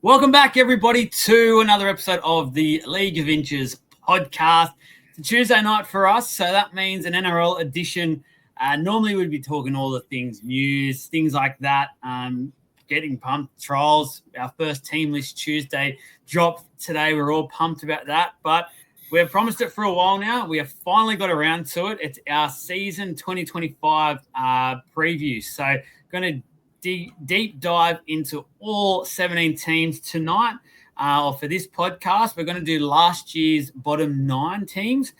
Welcome back, everybody, to another episode of the League of Inches podcast. It's a Tuesday night for us, so that means an NRL edition. Normally, we'd be talking all the things, news, things like that, getting pumped, trials. Our first team list Tuesday dropped today. We're all pumped about that, but we've promised it for a while now. We have finally got around to it. It's our season 2025 preview. So going to deep dive into all 17 teams tonight. For this podcast, we're going to do last year's bottom 9 teams,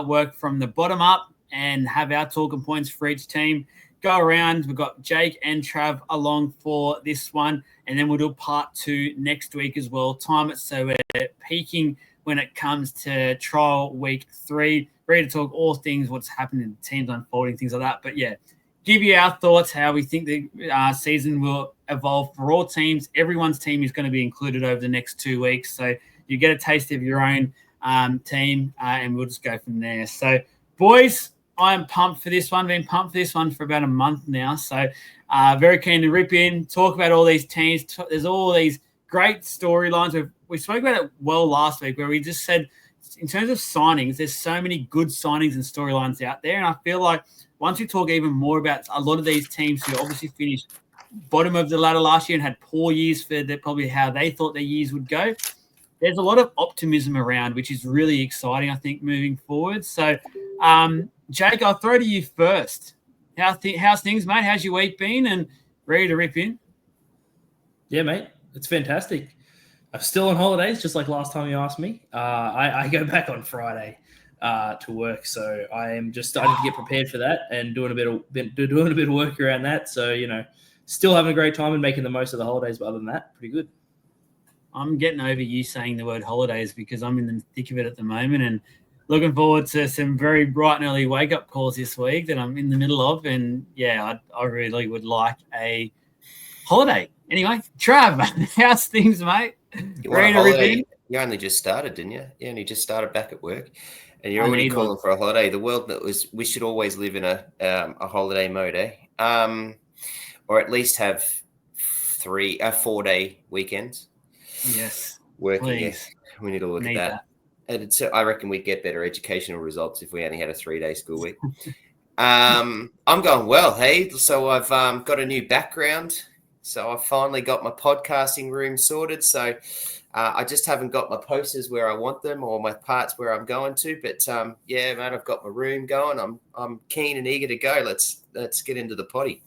work from the bottom up and have our talking points for each team. Go around. We've got Jake and Trav along for this one, and then we'll do part 2 next week as well. Time it so we're peaking when it comes to trial week 3. Ready to talk all things, what's happening in the teams unfolding, things like that. But yeah, give you our thoughts, how we think the season will evolve for all teams. Everyone's team is going to be included over the next 2 weeks. So you get a taste of your own team, and we'll just go from there. So, boys, I am pumped for this one. Been pumped for this one for about a month now. So very keen to rip in, talk about all these teams. There's all these great storylines. We spoke about it well last week, where we just said, in terms of signings, there's so many good signings and storylines out there. And I feel like once we talk even more about a lot of these teams who obviously finished bottom of the ladder last year and had poor years for probably how they thought their years would go, there's a lot of optimism around, which is really exciting, I think, moving forward. So, Jake, I'll throw to you first. How's things, mate? How's your week been? And ready to rip in? Yeah, mate. It's fantastic. I'm still on holidays, just like last time you asked me. I go back on Friday to work, so I am just starting to get prepared for that and doing a bit of work around that. So, still having a great time and making the most of the holidays. But other than that, pretty good. I'm getting over you saying the word holidays because I'm in the thick of it at the moment, and looking forward to some very bright and early wake-up calls this week that I'm in the middle of. And, yeah, I really would like a holiday. Anyway, Trav, how's things, mate? Ready to rip in? You only just started, didn't you? You only just started back at work, and you're already calling for a holiday. The world that we should always live in a holiday mode, eh? Or at least have 4-day weekends. Yes, working. Please. Yeah, we need to look at that. And I reckon we'd get better educational results if we only had a 3-day school week. I'm going well, hey. So I've got a new background. So I've finally got my podcasting room sorted. So I just haven't got my posters where I want them or my parts where I'm going to. But yeah, mate, I've got my room going. I'm keen and eager to go. Let's get into the potty.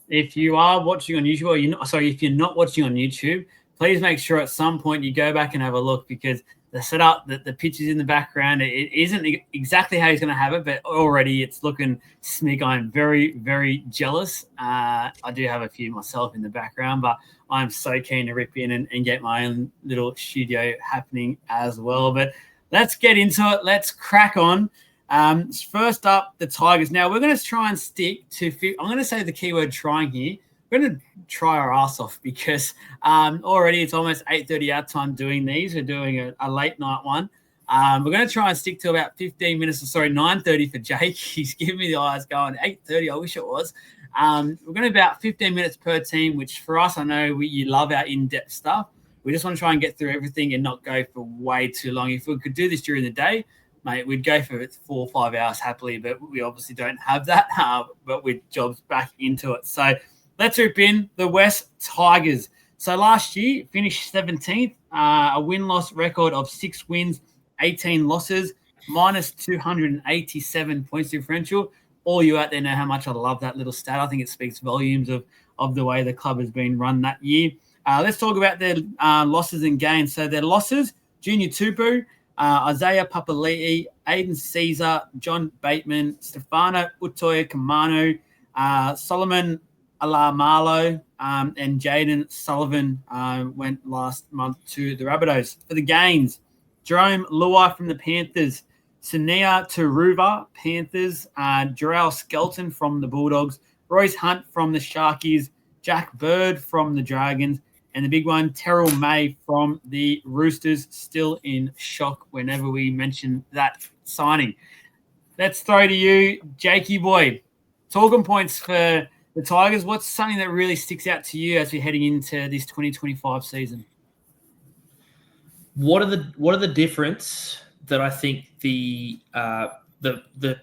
If you are watching on YouTube, if you're not watching on YouTube, please make sure at some point you go back and have a look, because the setup, the pictures in the background, it isn't exactly how he's going to have it, but already it's looking smick. I'm very, very jealous. I do have a few myself in the background, but I'm so keen to rip in and get my own little studio happening as well. But let's get into it. Let's crack on. First up, the Tigers. Now, we're going to try and stick to – I'm going to say the keyword trying here. We're going to try our ass off because already it's almost 8:30 our time doing these. We're doing a late night one. We're going to try and stick to about 15 minutes. 9:30 for Jake. He's giving me the eyes going 8:30. I wish it was. We're going to about 15 minutes per team, which for us, I know you love our in-depth stuff. We just want to try and get through everything and not go for way too long. If we could do this during the day, mate, we'd go for 4 or 5 hours happily, but we obviously don't have that, but with jobs back into it. So let's rip in the West Tigers. So last year, finished 17th, a win-loss record of 6 wins, 18 losses, minus 287 points differential. All you out there know how much I love that little stat. I think it speaks volumes of the way the club has been run that year. Let's talk about their losses and gains. So their losses, Junior Tupu, Isaiah Papali'i, Aiden Caesar, John Bateman, Stefano Utoya Kamano, Solomon Alamalo, and Jaden Sullivan went last month to the Rabbitohs. For the gains, Jerome Luai from the Panthers, Sania Taruva, Panthers, Jarrell Skelton from the Bulldogs, Royce Hunt from the Sharkies, Jack Bird from the Dragons, and the big one, Terrell May from the Roosters. Still in shock whenever we mention that signing. Let's throw to you, Jakey boy. Talking points for the Tigers, what's something that really sticks out to you as we're heading into this 2025 season? What are the difference that I think the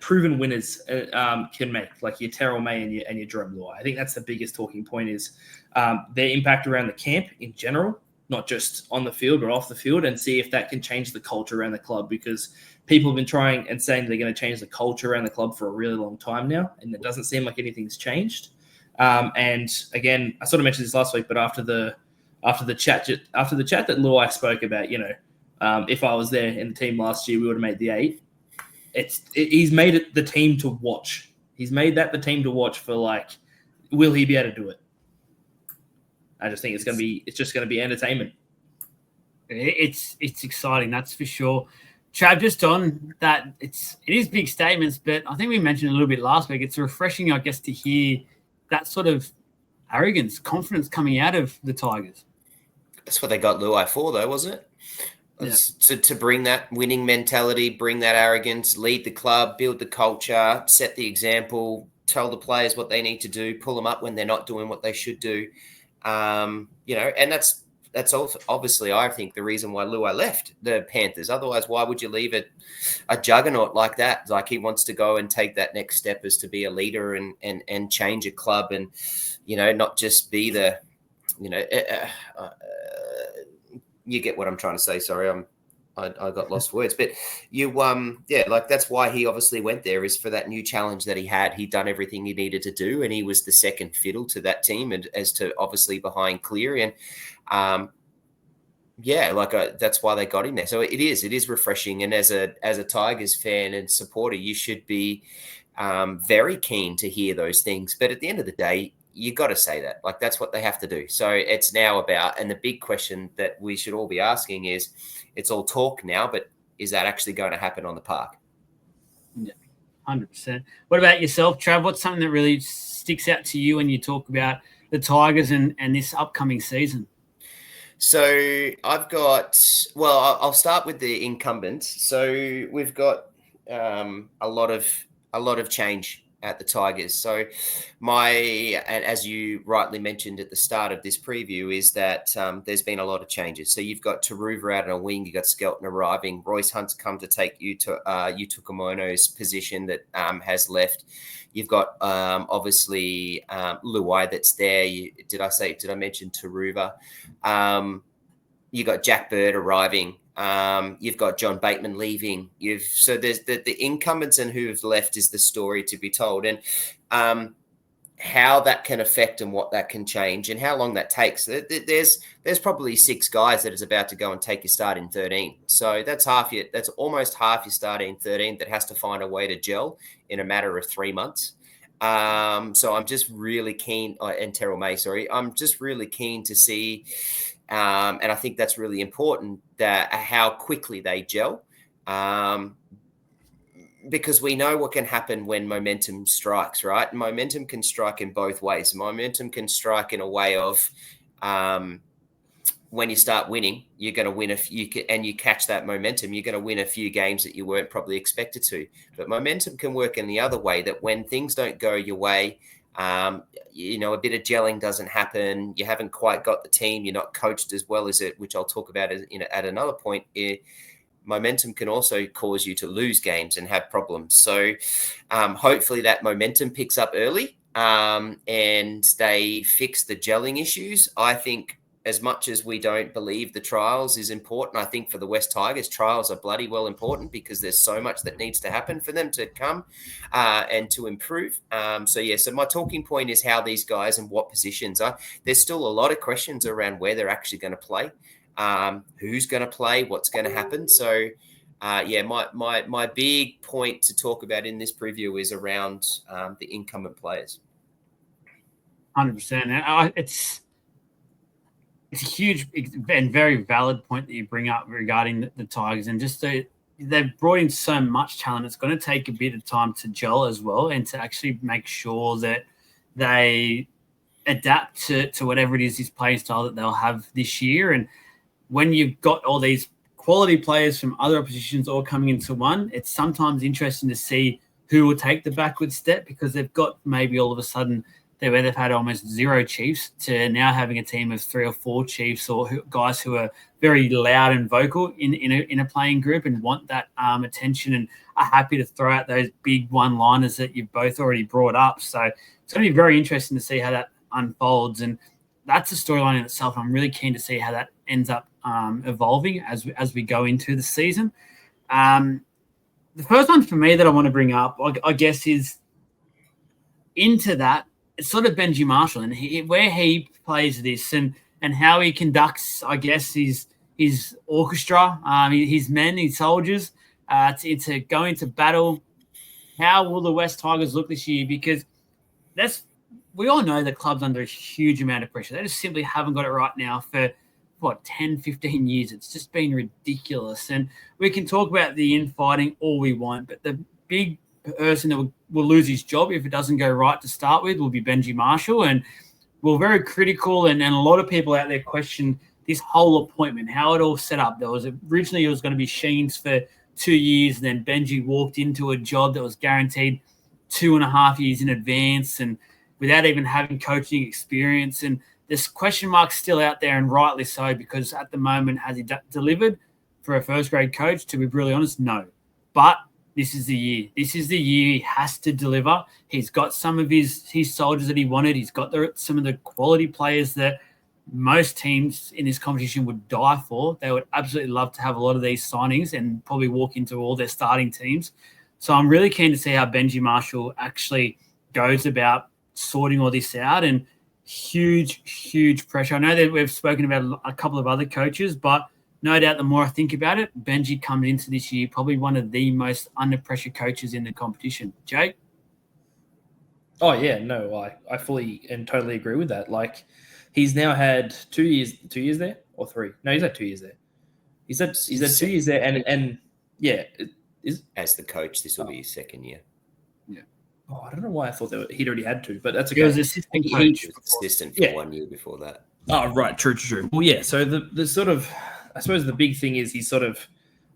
proven winners can make, like your Terrell May and your Jerome Luai? I think that's the biggest talking point is their impact around the camp in general, not just on the field but off the field, and see if that can change the culture around the club, because people have been trying and saying they're going to change the culture around the club for a really long time now, and it doesn't seem like anything's changed. And again, I sort of mentioned this last week, but after the chat that Luai spoke about, if I was there in the team last year, we would have made the 8. He's made it the team to watch. He's made that the team to watch for, like, will he be able to do it? I just think it's just going to be entertainment. It's exciting, that's for sure. Trav, just on that, it is big statements, but I think we mentioned a little bit last week. It's refreshing, I guess, to hear that sort of arrogance, confidence coming out of the Tigers. That's what they got Luai for, though, wasn't it? Yeah. To bring that winning mentality, bring that arrogance, lead the club, build the culture, set the example, tell the players what they need to do, pull them up when they're not doing what they should do. And that's also obviously, I think, the reason why Luai left the Panthers. Otherwise, why would you leave a juggernaut like that? Like, he wants to go and take that next step as to be a leader and change a club, and not just be the you get what I'm trying to say. Sorry, I got lost words, but that's why he obviously went there, is for that new challenge that he had. He'd done everything he needed to do, and he was the second fiddle to that team, and as to obviously behind Cleary, and that's why they got him there. So it is refreshing, and as a Tigers fan and supporter, you should be very keen to hear those things. But at the end of the day, you got to say that. Like, that's what they have to do. So it's now about, and the big question that we should all be asking is, it's all talk now, but is that actually going to happen on the park? Yeah, 100%. What about yourself, Trav? What's something that really sticks out to you when you talk about the Tigers and this upcoming season? So I'll start with the incumbents. So we've got a lot of change at the Tigers. So and as you rightly mentioned at the start of this preview, is that there's been a lot of changes. So you've got Taruva out on a wing, you've got Skelton arriving, Royce Hunt's come to take Yuta Kamono's position that has left. You've got obviously Luai that's there. Did I mention Taruva? You've got Jack Bird arriving. You've got John Bateman leaving. So there's the incumbents and who have left is the story to be told, and how that can affect and what that can change and how long that takes. There's probably 6 guys that is about to go and take your start in 13. So that's almost half your start in 13 that has to find a way to gel in a matter of 3 months. So I'm just really keen, and Terrell May, sorry, I'm just really keen to see. And I think that's really important, that how quickly they gel, because we know what can happen when momentum strikes, right? Momentum can strike in both ways. Momentum can strike in a way of when you start winning, you're going to win and you catch that momentum, you're going to win a few games that you weren't probably expected to. But momentum can work in the other way, that when things don't go your way, a bit of gelling doesn't happen. You haven't quite got the team. You're not coached as well as it, which I'll talk about at another point. Momentum can also cause you to lose games and have problems. So hopefully that momentum picks up early and they fix the gelling issues. I think, as much as we don't believe the trials is important, I think for the West Tigers, trials are bloody well important, because there's so much that needs to happen for them to come and to improve. So my talking point is how these guys and what positions are. There's still a lot of questions around where they're actually going to play, who's going to play, what's going to happen. So my big point to talk about in this preview is around the incumbent players. 100%. It's a huge and very valid point that you bring up regarding the Tigers, and just they've brought in so much talent. It's going to take a bit of time to gel as well, and to actually make sure that they adapt to whatever it is, this playing style that they'll have this year. And when you've got all these quality players from other oppositions all coming into one, it's sometimes interesting to see who will take the backward step, because they've got maybe all of a sudden where they've had almost 0 Chiefs to now having a team of 3 or 4 Chiefs or guys who are very loud and vocal in a playing group and want that attention and are happy to throw out those big one-liners that you've both already brought up. So it's going to be very interesting to see how that unfolds, and that's a storyline in itself. I'm really keen to see how that ends up evolving as we go into the season. The first one for me that I want to bring up, I guess, is into that. It's sort of Benji Marshall and where he plays this and how he conducts, I guess, his orchestra, his men, his soldiers, to go into battle. How will the West Tigers look this year? Because we all know the club's under a huge amount of pressure. They just simply haven't got it right now for 10, 15 years. It's just been ridiculous. And we can talk about the infighting all we want, but the big person that will lose his job if it doesn't go right to start with will be Benji Marshall. And we're very critical, and a lot of people out there question this whole appointment, how it all set up. Originally it was going to be Sheen's for 2 years, and then Benji walked into a job that was guaranteed 2.5 years in advance and without even having coaching experience. And this question mark's still out there, and rightly so, because at the moment, has he delivered for a first-grade coach? To be really honest, no. But this is the year. This is the year he has to deliver. He's got some of his soldiers that he wanted. He's got some of the quality players that most teams in this competition would die for. They would absolutely love to have a lot of these signings and probably walk into all their starting teams. So I'm really keen to see how Benji Marshall actually goes about sorting all this out, and huge pressure. I know that we've spoken about a couple of other coaches, but no doubt the more I think about it, Benji comes into this year probably one of the most under pressure coaches in the competition. Jake? Oh, yeah, no, I fully and totally agree with that. Like, he's now had 2 years there, or 3? No, he's had 2 years there. He's had 2 years there, and yeah. As the coach, this will be his second year. Yeah. Oh, I don't know why I thought he'd already had 2, but that's okay. He was assistant coach. He was assistant for 1 year before that. Oh, right. True. Well, yeah, so the sort of, I suppose the big thing is he's sort of,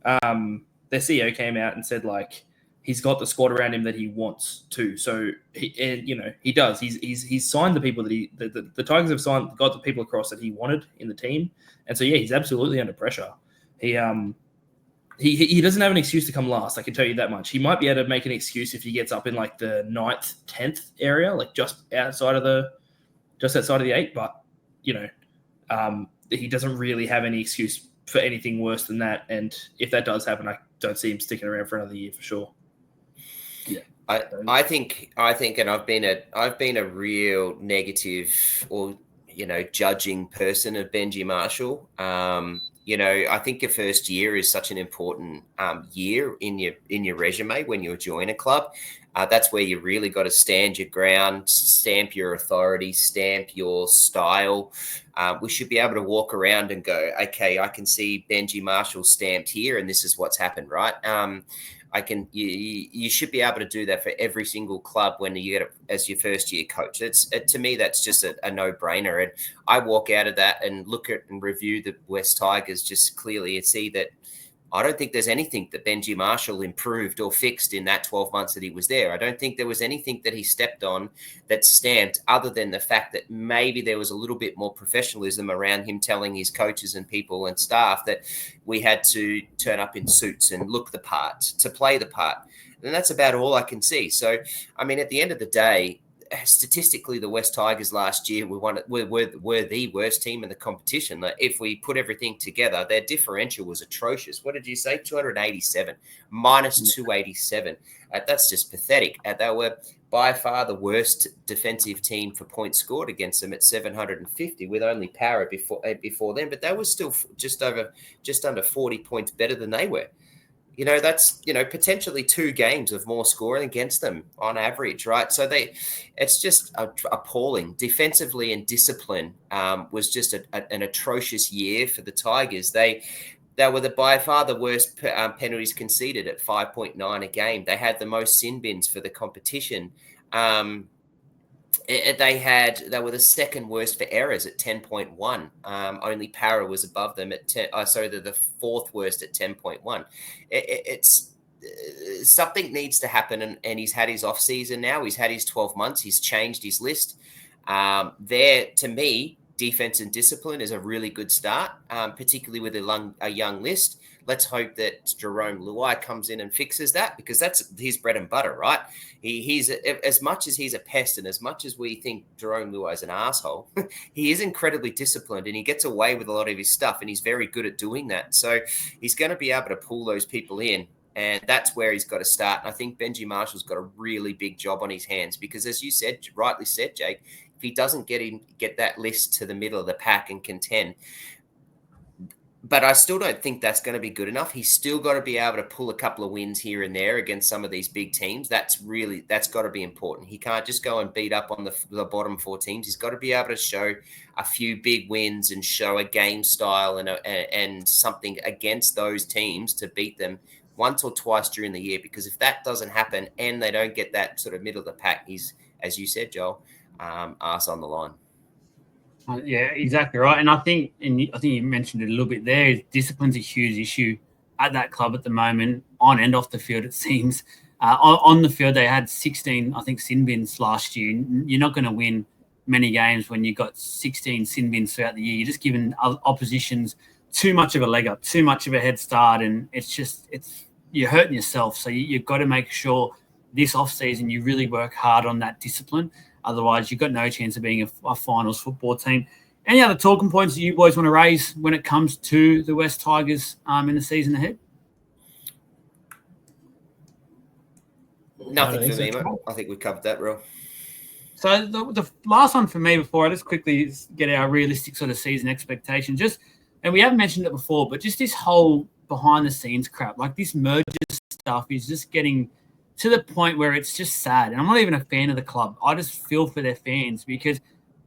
their CEO came out and said, like, he's got the squad around him that he wants to. So, he does. He's signed the people that the Tigers have got the people across that he wanted in the team. And so, yeah, he's absolutely under pressure. He doesn't have an excuse to come last, I can tell you that much. He might be able to make an excuse if he gets up in like the 9th, 10th area, like just outside of the 8. But, he doesn't really have any excuse for anything worse than that. And if that does happen, I don't see him sticking around for another year for sure. Yeah. I think, and I've been a real negative or, judging person of Benji Marshall. I think your first year is such an important year in your resume when you join a club. That's where you really got to stand your ground, stamp your authority, stamp your style. We should be able to walk around and go, okay, I can see Benji Marshall stamped here, and this is what's happened, right? You should be able to do that for every single club when you get it as your first year coach. To me, that's just a no-brainer. And I walk out of that and look at and review the West Tigers just clearly and see that I don't think there's anything that Benji Marshall improved or fixed in that 12 months that he was there. I don't think there was anything that he stepped on that stamped, other than the fact that maybe there was a little bit more professionalism around him telling his coaches and people and staff that we had to turn up in suits and look the part, to play the part. And that's about all I can see. So, I mean, at the end of the day, statistically, the West Tigers last year were the worst team in the competition. Like, if we put everything together, their differential was atrocious. What did you say? 287 minus 287. That's just pathetic. They were by far the worst defensive team for points scored against them at 750, with only Para before them. But they were still just under 40 points better than they were. That's, potentially 2 games of more scoring against them on average, right? So it's just appalling. Defensively and discipline was just an atrocious year for the Tigers. They were by far the worst penalties conceded at 5.9 a game. They had the most sin bins for the competition. They were the second worst for errors at 10.1. Only Para was above them at 10. They're the 4th worst at 10.1. It's something needs to happen, and he's had his off season now. He's had his 12 months. He's changed his list. There, to me, defense and discipline is a really good start, particularly with a young list. Let's hope that Jerome Luai comes in and fixes that, because that's his bread and butter, right? He's as much as he's a pest, and as much as we think Jerome Luai is an asshole, he is incredibly disciplined, and he gets away with a lot of his stuff, and he's very good at doing that. So he's going to be able to pull those people in. And that's where he's got to start. And I think Benji Marshall's got a really big job on his hands, because, as you said, rightly said, Jake, if he doesn't get that list to the middle of the pack and contend, but I still don't think that's going to be good enough. He's still got to be able to pull a couple of wins here and there against some of these big teams. That's got to be important. He can't just go and beat up on the bottom four teams. He's got to be able to show a few big wins and show a game style and something against those teams to beat them once or twice during the year. Because if that doesn't happen and they don't get that sort of middle of the pack, he's, as you said, Joel, arse on the line. Yeah, exactly right. And I think you mentioned it a little bit there. Is discipline's a huge issue at that club at the moment, on and off the field, it seems. On the field, they had 16, I think, sin bins last year. You're not going to win many games when you've got 16 sin bins throughout the year. You're just giving oppositions too much of a leg up, too much of a head start, and you're hurting yourself. So you've got to make sure this off-season you really work hard on that discipline. Otherwise, you've got no chance of being a finals football team. Any other talking points that you boys want to raise when it comes to the West Tigers in the season ahead? Nothing for me, mate. I think we covered that, Real. So the last one for me before I just quickly get our realistic sort of season expectations, and we haven't mentioned it before, but just this whole behind-the-scenes crap, like this merger stuff is just getting to the point where it's just sad. And I'm not even a fan of the club. I just feel for their fans, because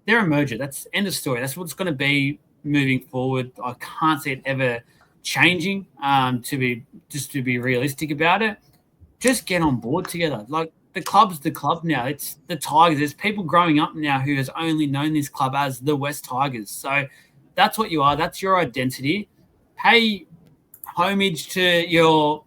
they're a merger. That's end of story. That's what it's going to be moving forward. I can't see it ever changing, to be realistic about it. Just get on board together. Like, the club's the club now. It's the Tigers. There's people growing up now who has only known this club as the West Tigers. So that's what you are. That's your identity. Pay homage to your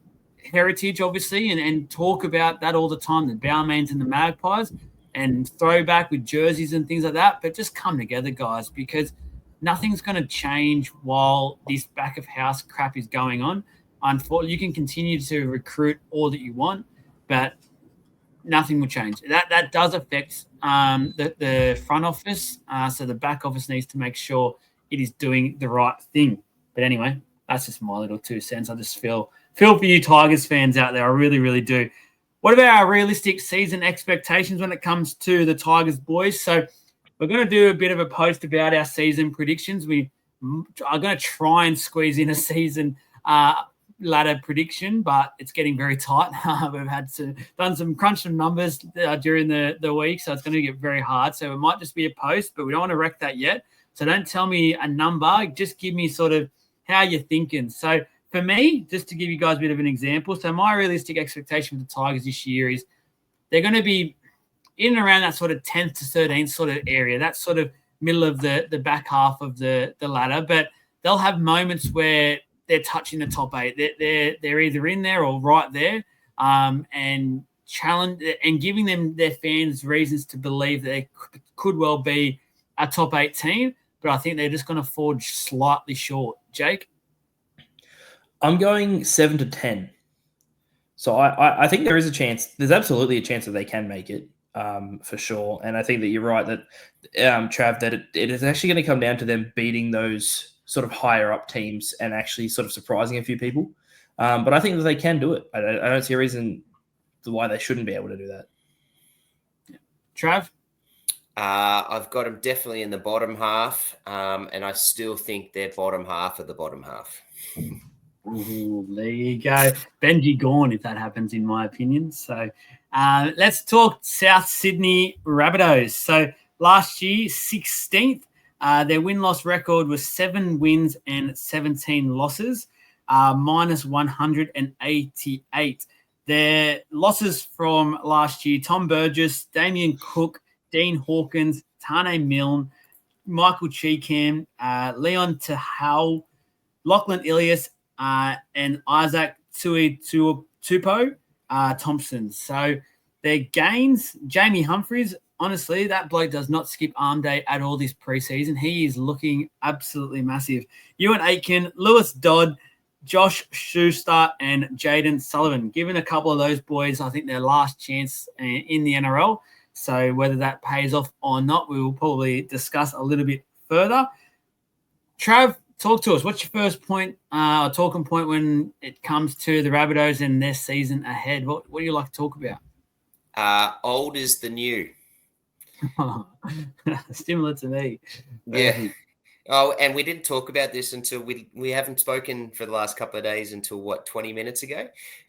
heritage, obviously, and talk about that all the time, the Balmains and the Magpies, and throwback with jerseys and things like that. But just come together, guys, because nothing's going to change while this back of house crap is going on. Unfortunately, you can continue to recruit all that you want, but nothing will change. That does affect the front office. So the back office needs to make sure it is doing the right thing. But anyway, that's just my little 2 cents. I just feel for you Tigers fans out there. I really, really do. What about our realistic season expectations when it comes to the Tigers, boys? So we're going to do a bit of a post about our season predictions. We are going to try and squeeze in a season ladder prediction, but it's getting very tight. We've done some crunch numbers during the week, so it's going to get very hard. So it might just be a post, but we don't want to wreck that yet. So don't tell me a number. Just give me sort of how you're thinking. So for me, just to give you guys a bit of an example, so my realistic expectation for the Tigers this year is they're going to be in and around that sort of 10th to 13th sort of area, that sort of middle of the back half of the ladder. But they'll have moments where they're touching the top 8. They're either in there or right there, and challenge and giving them their fans reasons to believe that they could well be a top 8 team. But I think they're just going to fall slightly short. Jake? I'm going 7 to 10. So I think there is a chance. There's absolutely a chance that they can make it, for sure. And I think that you're right that, Trav, that it is actually going to come down to them beating those sort of higher up teams and actually sort of surprising a few people. But I think that they can do it. I don't see a reason why they shouldn't be able to do that. Trav? I've got them definitely in the bottom half, and I still think they're bottom half of the bottom half. Ooh, there you go. Benji gone if that happens, in my opinion. So let's talk South Sydney Rabbitohs. So last year, 16th. Their win-loss record was 7 wins and 17 losses, minus 188. Their losses from last year, Tom Burgess, Damien Cook, Dean Hawkins, Tane Milne, Michael Cheekham, Leon Tahau, Lachlan Ilias, and Isaac Tupou, Thompson. So their gains, Jamie Humphries, honestly, that bloke does not skip arm day at all this preseason. He is looking absolutely massive. Ewan Aitken, Lewis Dodd, Josh Schuster, and Jaden Sullivan. Given a couple of those boys, I think their last chance in the NRL. So whether that pays off or not, we will probably discuss a little bit further. Trav, talk to us. What's your first point, talking point when it comes to the Rabbitohs and their season ahead? What do you like to talk about? Old is the new. Similar to me. Yeah. Oh, and we didn't talk about this until we haven't spoken for the last couple of days until 20 minutes ago.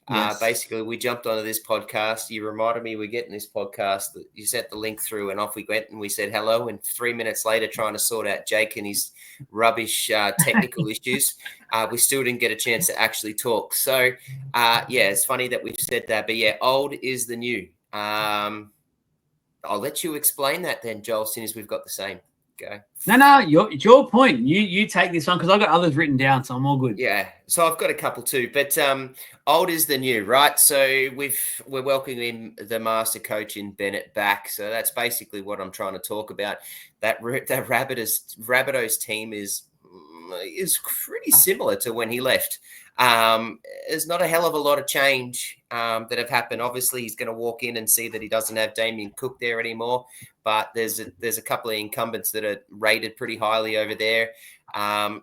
Yes. Basically, we jumped onto this podcast. You reminded me we're getting this podcast. You sent the link through, and off we went, and we said hello. And 3 minutes later, trying to sort out Jake and his rubbish technical issues, we still didn't get a chance to actually talk. So, it's funny that we've said that, but yeah, old is the new. I'll let you explain that then, Joel, since we've got the same. Go. No, it's your point. You take this one because I've got others written down, so I'm all good. Yeah, so I've got a couple too, but old is the new, right? So we're welcoming the master coach in Bennett back. So that's basically what I'm trying to talk about. That Rabbitohs team is pretty similar to when he left. There's not a hell of a lot of change that have happened. Obviously, he's going to walk in and see that he doesn't have Damien Cook there anymore. But there's a couple of incumbents that are rated pretty highly over there.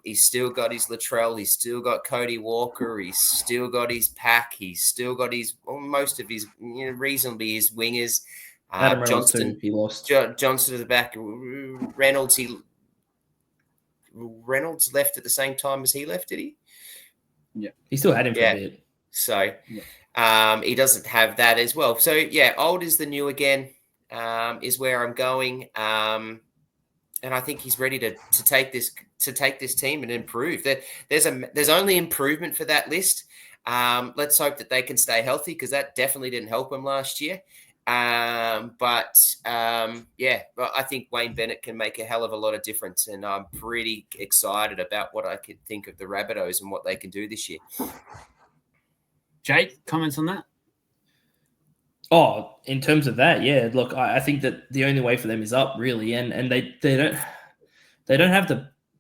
He's still got his Latrell. He's still got Cody Walker. He's still got his pack. He's still got most of his reasonably his wingers. Adam Reynolds Johnston, too, he lost. Johnston at the back. Reynolds left at the same time as he left, did he? Yeah, he still had him for a bit. So he doesn't have that as well. So yeah, old is the new again. Is where I'm going, and I think he's ready to take this team and improve. There's only improvement for that list. Let's hope that they can stay healthy because that definitely didn't help them last year. But I think Wayne Bennett can make a hell of a lot of difference, and I'm pretty excited about what I could think of the Rabbitohs and what they can do this year. Jake, comments on that? Oh, in terms of that, yeah. Look, I think that the only way for them is up, really, and they don't have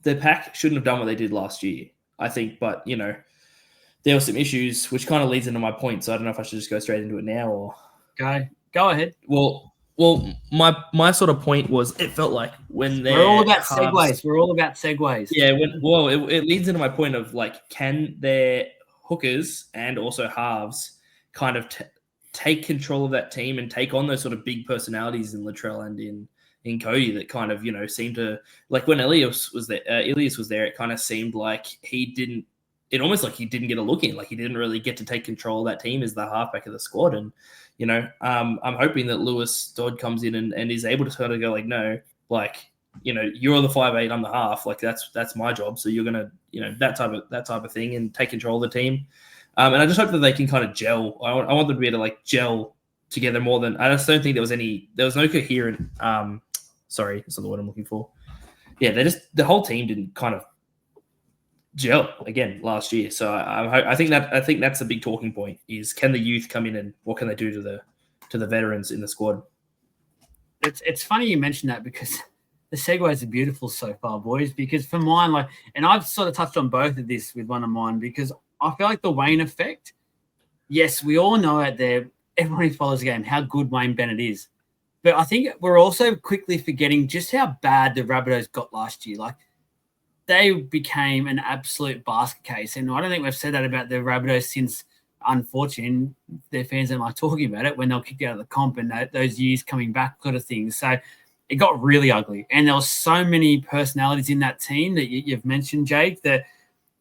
the pack shouldn't have done what they did last year, I think. But there were some issues, which kind of leads into my point. So I don't know if I should just go straight into it now or go ahead. Well, my sort of point was it felt like when we're all about segues. We're all about segues. Yeah. It leads into my point of like, can their hookers and also halves kind of take control of that team and take on those sort of big personalities in Latrell and in Cody that kind of, seemed to, like when Ilias was there, it kind of seemed like he didn't get a look in, like he didn't really get to take control of that team as the halfback of the squad. And, I'm hoping that Lewis Dodd comes in and is able to sort of go like, no, like, you're the 5'8", I'm the half, like that's my job. So you're going to, that type of thing and take control of the team. And I just hope that they can kind of gel. I want them to be able to like gel together more than. I just don't think there was no coherent. Sorry, that's not the word I'm looking for. Yeah, the whole team didn't kind of gel again last year. So I think that's a big talking point. Is can the youth come in and what can they do to the veterans in the squad? It's funny you mentioned that because the segues are beautiful so far, boys. Because for mine, and I've sort of touched on both of this with one of mine because I feel like the Wayne effect, yes, we all know out there, everybody follows the game, how good Wayne Bennett is. But I think we're also quickly forgetting just how bad the Rabbitohs got last year. Like, they became an absolute basket case. And I don't think we've said that about the Rabbitohs since, unfortunately, their fans don't like talking about it when they're kicked out of the comp and those years coming back sort of thing. So it got really ugly. And there were so many personalities in that team that you've mentioned, Jake, that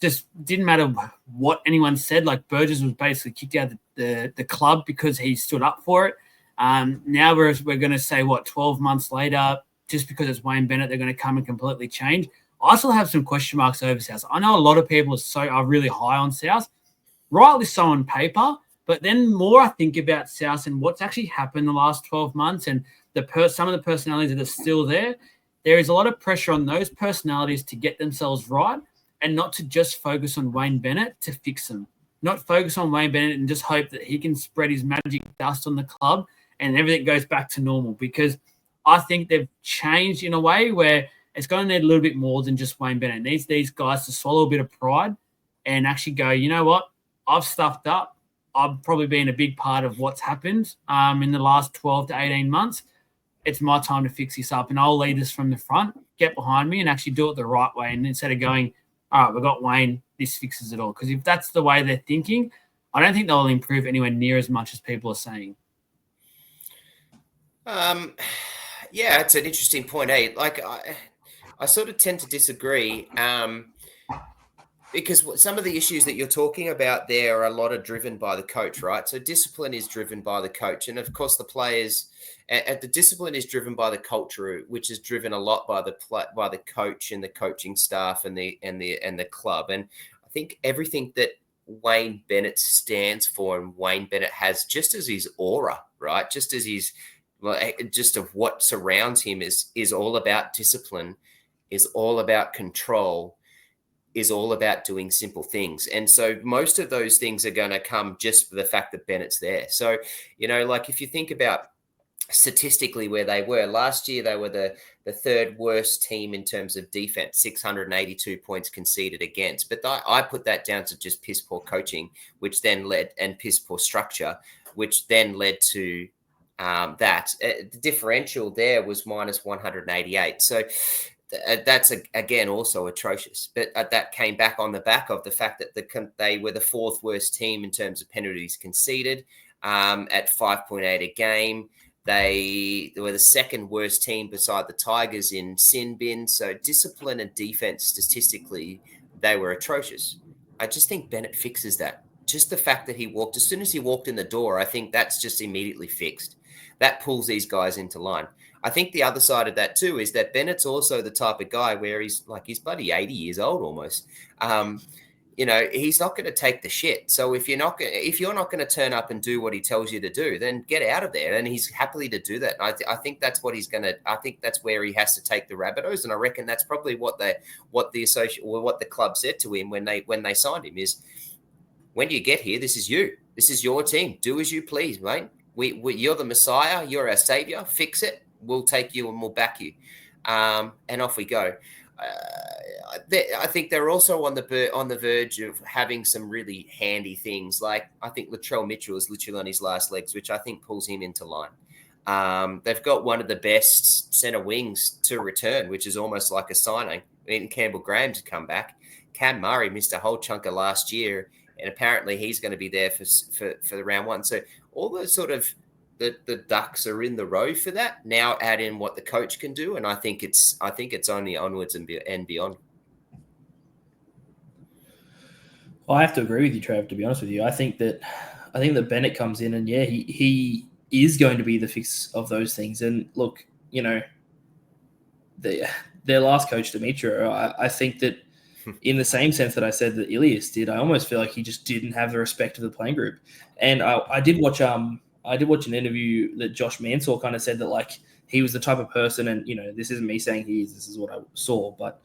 just didn't matter what anyone said. Like Burgess was basically kicked out of the club because he stood up for it. Now we're going to say, 12 months later, just because it's Wayne Bennett, they're going to come and completely change. I still have some question marks over South. I know a lot of people are really high on South, rightly so on paper, but then more I think about South and what's actually happened the last 12 months and some of the personalities that are still there, there is a lot of pressure on those personalities to get themselves right and not to just focus on Wayne Bennett to fix them. not focus on Wayne Bennett and just hope that he can spread his magic dust on the club and everything goes back to normal, because I think they've changed in a way where it's going to need a little bit more than just Wayne Bennett. It needs these guys to swallow a bit of pride and actually go, you know what? I've stuffed up. I've probably been a big part of what's happened in the last 12 to 18 months. It's my time to fix this up, and I'll lead this from the front, get behind me, and actually do it the right way. And instead of going, all right, we've got Wayne, this fixes it all. Because if that's the way they're thinking, I don't think they'll improve anywhere near as much as people are saying. Yeah, it's an interesting point, eh? Like, I sort of tend to disagree because some of the issues that you're talking about there are a lot of driven by the coach, right? So discipline is driven by the coach, and of course the players. And the discipline is driven by the culture, which is driven a lot by the coach and the coaching staff and the club. And I think everything that Wayne Bennett stands for and Wayne Bennett has, just as his aura, right? Just as just of what surrounds him is all about discipline, is all about control, is all about doing simple things. And so most of those things are going to come just for the fact that Bennett's there. So, like if you think about statistically where they were last year, they were the third worst team in terms of defense, 682 points conceded against. But I put that down to just piss poor coaching, which then and piss poor structure, which then led to that. The differential there was minus 188. So that's again also atrocious. But that came back on the back of the fact that they were the fourth worst team in terms of penalties conceded at 5.8 a game. They were the second worst team beside the Tigers in sin bin. So discipline and defense, statistically, they were atrocious. I just think Bennett fixes that. Just the fact that as soon as he walked in the door, I think that's just immediately fixed. That pulls these guys into line. I think the other side of that too is that Bennett's also the type of guy where he's bloody 80 years old almost. He's not going to take the shit. So if you're not going to turn up and do what he tells you to do, then get out of there. And he's happily to do that. And I think that's what he's going to. I think that's where he has to take the Rabbitohs. And I reckon that's probably what the club said to him when they signed him is, when you get here, this is you. This is your team. Do as you please, mate. You're the Messiah. You're our savior. Fix it. We'll take you and we'll back you. And off we go. I think they're also on the verge of having some really handy things. Like I think Latrell Mitchell is literally on his last legs, which I think pulls him into line. They've got one of the best centre wings to return, which is almost like a signing. Campbell Graham to come back. Cam Murray missed a whole chunk of last year, and apparently he's going to be there for the round one. So all the sort of the ducks are in the row for that. Now add in what the coach can do, and I think it's only onwards and beyond. Well, I have to agree with you, Trav. To be honest with you, I think that Bennett comes in and he is going to be the fix of those things. And look, their last coach, Demetrio, I think that in the same sense that I said that Ilias did, I almost feel like he just didn't have the respect of the playing group. And I did watch an interview that Josh Mansour kind of said that like he was the type of person, and this isn't me saying he is, this is what I saw, but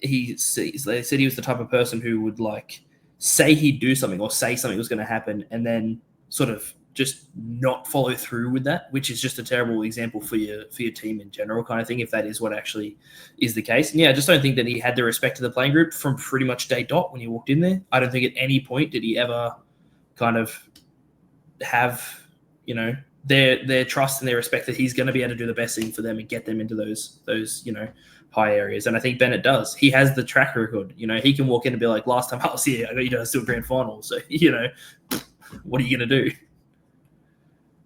they said he was the type of person who would like say he'd do something or say something was going to happen and then sort of just not follow through with that, which is just a terrible example for your team in general kind of thing, if that is what actually is the case. And I just don't think that he had the respect of the playing group from pretty much day dot when he walked in there. I don't think at any point did he ever kind of have, their trust and their respect that he's going to be able to do the best thing for them and get them into those high areas. And I think Bennett does. He has the track record. He can walk in and be like, last time I was here, I got you guys to a grand final. So, what are you going to do?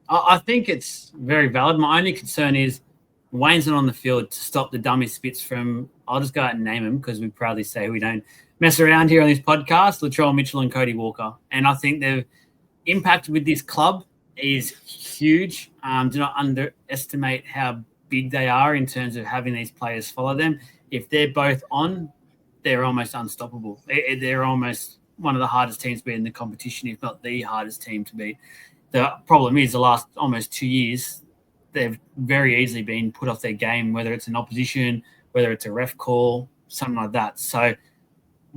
I think it's very valid. My only concern is Wayne's not on the field to stop the dummy spits from, I'll just go out and name them because we proudly say we don't mess around here on this podcast, Latrell Mitchell and Cody Walker. And I think the impact with this club is huge. Do not underestimate how big they are in terms of having these players follow them. If they're both on, they're almost unstoppable. They're almost one of the hardest teams to beat in the competition, if not the hardest team to beat. The problem is the last almost 2 years, they've very easily been put off their game, whether it's an opposition, whether it's a ref call, something like that. So,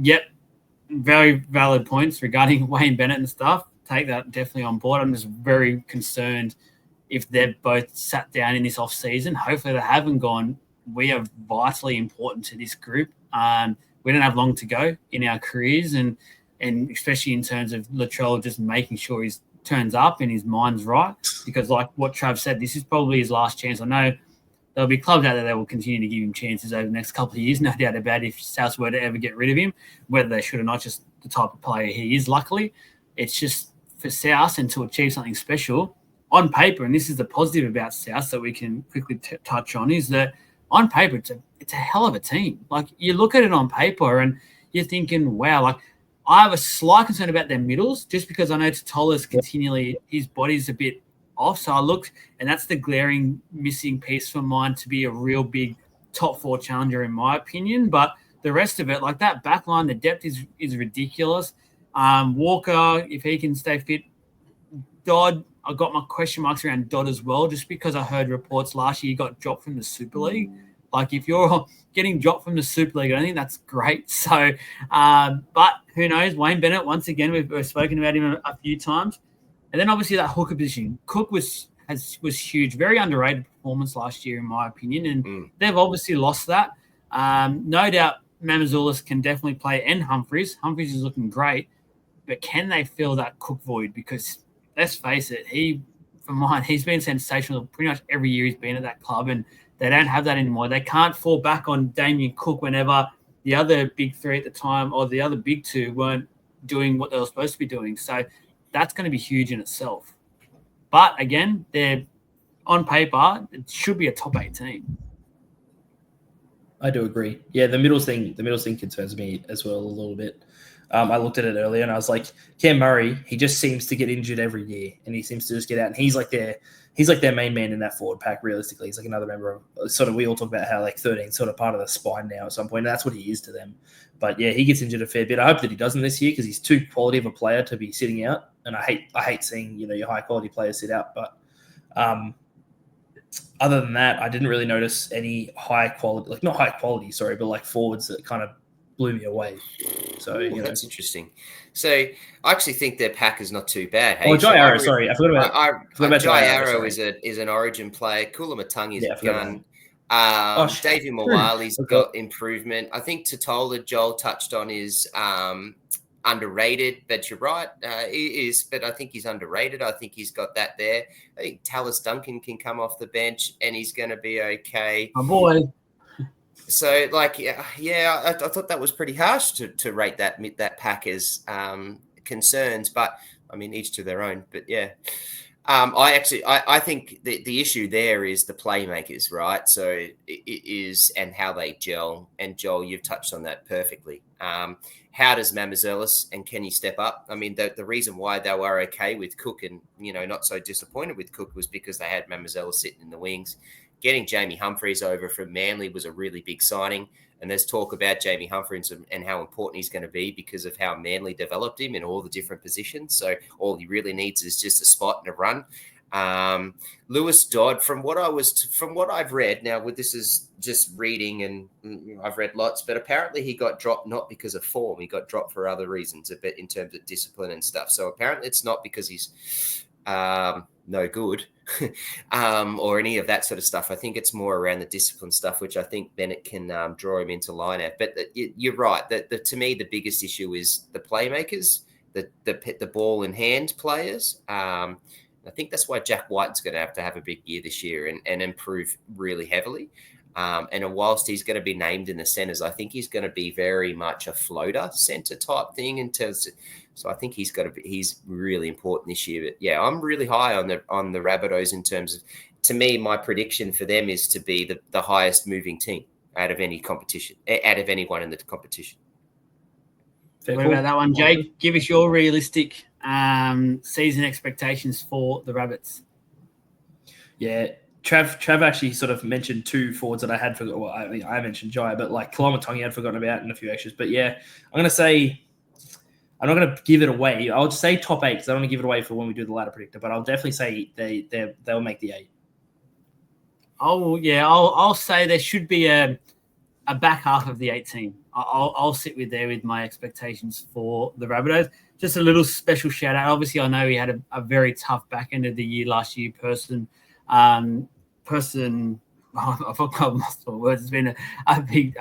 yep, very valid points regarding Wayne Bennett and stuff. Take that definitely on board. I'm just very concerned if they've both sat down in this off season. Hopefully they haven't gone, we are vitally important to this group. We don't have long to go in our careers, and especially in terms of Latrell just making sure he turns up and his mind's right. Because like what Trav said, this is probably his last chance. I know there'll be clubs out there that will continue to give him chances over the next couple of years, no doubt about it, if South were to ever get rid of him, whether they should or not, just the type of player he is. Luckily, it's just for South and to achieve something special on paper, and this is the positive about South that we can quickly touch on, is that on paper, it's a hell of a team. Like, you look at it on paper and you're thinking, wow, like, I have a slight concern about their middles just because I know Totola's continually, his body's a bit off. So I looked, and that's the glaring missing piece for mine to be a real big top 4 challenger, in my opinion. But the rest of it, like that back line, the depth is ridiculous. Walker, if he can stay fit. Dodd, I got my question marks around Dodd as well, just because I heard reports last year he got dropped from the Super League. Like, if you're getting dropped from the Super League, I think that's great. So, but who knows? Wayne Bennett, once again, we've spoken about him a few times. And then obviously that hooker position. Cook was huge, very underrated performance last year, in my opinion, and they've obviously lost that. No doubt Mamazoulis can definitely play, and Humphries. Humphries is looking great, but can they fill that Cook void? Because let's face it, he's been sensational pretty much every year he's been at that club, and they don't have that anymore. They can't fall back on Damien Cook whenever the other big 3 at the time, or the other big 2, weren't doing what they were supposed to be doing. So that's going to be huge in itself. But again, they're on paper, it should be a top 8 team. I do agree. Yeah, the middles thing concerns me as well a little bit. I looked at it earlier and I was like, Cam Murray, he just seems to get injured every year, and he seems to just get out, and he's like their main man in that forward pack. Realistically, he's like another member of sort of, we all talk about how like 13 sort of part of the spine now at some point. And that's what he is to them. But yeah, he gets injured a fair bit. I hope that he doesn't this year, because he's too quality of a player to be sitting out. And I hate seeing, your high quality players sit out. But other than that, I didn't really notice any high quality, like not high quality, sorry, but like forwards that kind of blew me away. So that's interesting. So I actually think their pack is not too bad. Hey? Oh, Jai Arrow, sorry, I forgot about Jai Arrow is an Origin player. Kulamatungi's a gun. Davey Mawali's got improvement. I think Totola, Joel touched on, is underrated, but you're right, he is. But I think he's underrated. I think he's got that there. I think Tallis Duncan can come off the bench and he's going to be okay. My boy. So, like, I thought that was pretty harsh to rate that pack as concerns, but I mean, each to their own. But yeah, I think the issue there is the playmakers, right? So it is, and how they gel. And Joel, you've touched on that perfectly. How does Mamazoulis, and can he step up? I mean, the reason why they were okay with Cook and not so disappointed with Cook was because they had Mamazoulis sitting in the wings. Getting Jamie Humphries over from Manly was a really big signing. And there's talk about Jamie Humphries and how important he's going to be because of how Manly developed him in all the different positions. So all he really needs is just a spot and a run. Lewis Dodd, from what I've read, now this is just reading and I've read lots, but apparently he got dropped not because of form. He got dropped for other reasons, a bit in terms of discipline and stuff. So apparently it's not because he's no good or any of that sort of stuff. I think it's more around the discipline stuff, which I think Bennett can draw him into line at. But you're right. That to me, the biggest issue is the playmakers, the ball in hand players. I think that's why Jack White's going to have a big year this year and improve really heavily. And whilst he's going to be named in the centers, I think he's going to be very much a floater center type thing in terms of, so I think he's really important this year. But yeah, I'm really high on the Rabbitohs in terms of, to me, my prediction for them is to be the highest moving team out of any competition, out of anyone in the competition. What about that one, Jake? Give us your realistic season expectations for the Rabbits. Yeah, Trav actually sort of mentioned 2 forwards that I had forgotten. Well, I mentioned Jai, but like Kalamatangi I'd forgotten about and a few extras. But yeah, I'm going to say, I'm not going to give it away. I'll just say top 8 because I don't want to give it away for when we do the ladder predictor. But I'll definitely say they'll make the 8. Oh yeah, I'll say there should be a back half of the 8 team. I'll sit with my expectations for the Rabbitohs. Just a little special shout out. Obviously, I know he had a very tough back end of the year last year. I forgot my words. It's been a big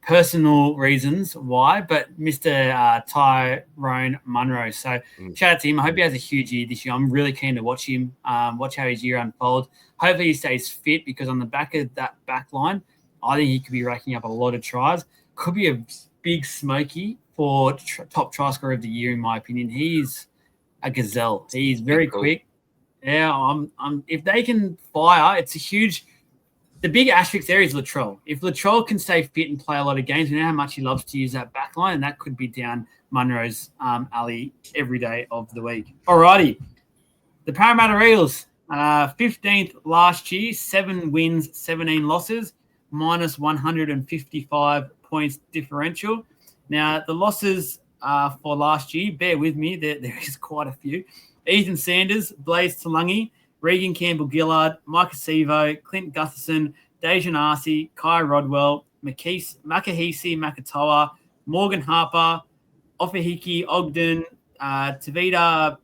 personal reasons why, but Mr. Tyrone Munro. So shout out to him. I hope he has a huge year this year. I'm really keen to watch him, watch how his year unfolds. Hopefully he stays fit because on the back of that back line, I think he could be racking up a lot of tries. Could be a big smoky for top try scorer of the year, in my opinion. He's a gazelle. He's very quick. Yeah, if they can fire, it's a huge. The big asterisk there is Latrell. If Latrell can stay fit and play a lot of games, we know how much he loves to use that back line, and that could be down Munro's alley every day of the week. Alrighty. The Parramatta Eels, 15th last year, 7 wins, 17 losses, minus 155 points differential. Now, the losses for last year, bear with me, there is quite a few. Ethan Sanders, Blaze Talangi, Regan Campbell-Gillard, Micah Sevo, Clint Gutherson, Dejan Arce, Kai Rodwell, Makahisi Makatoa, Morgan Harper, Ofahiki Ogden, Tavita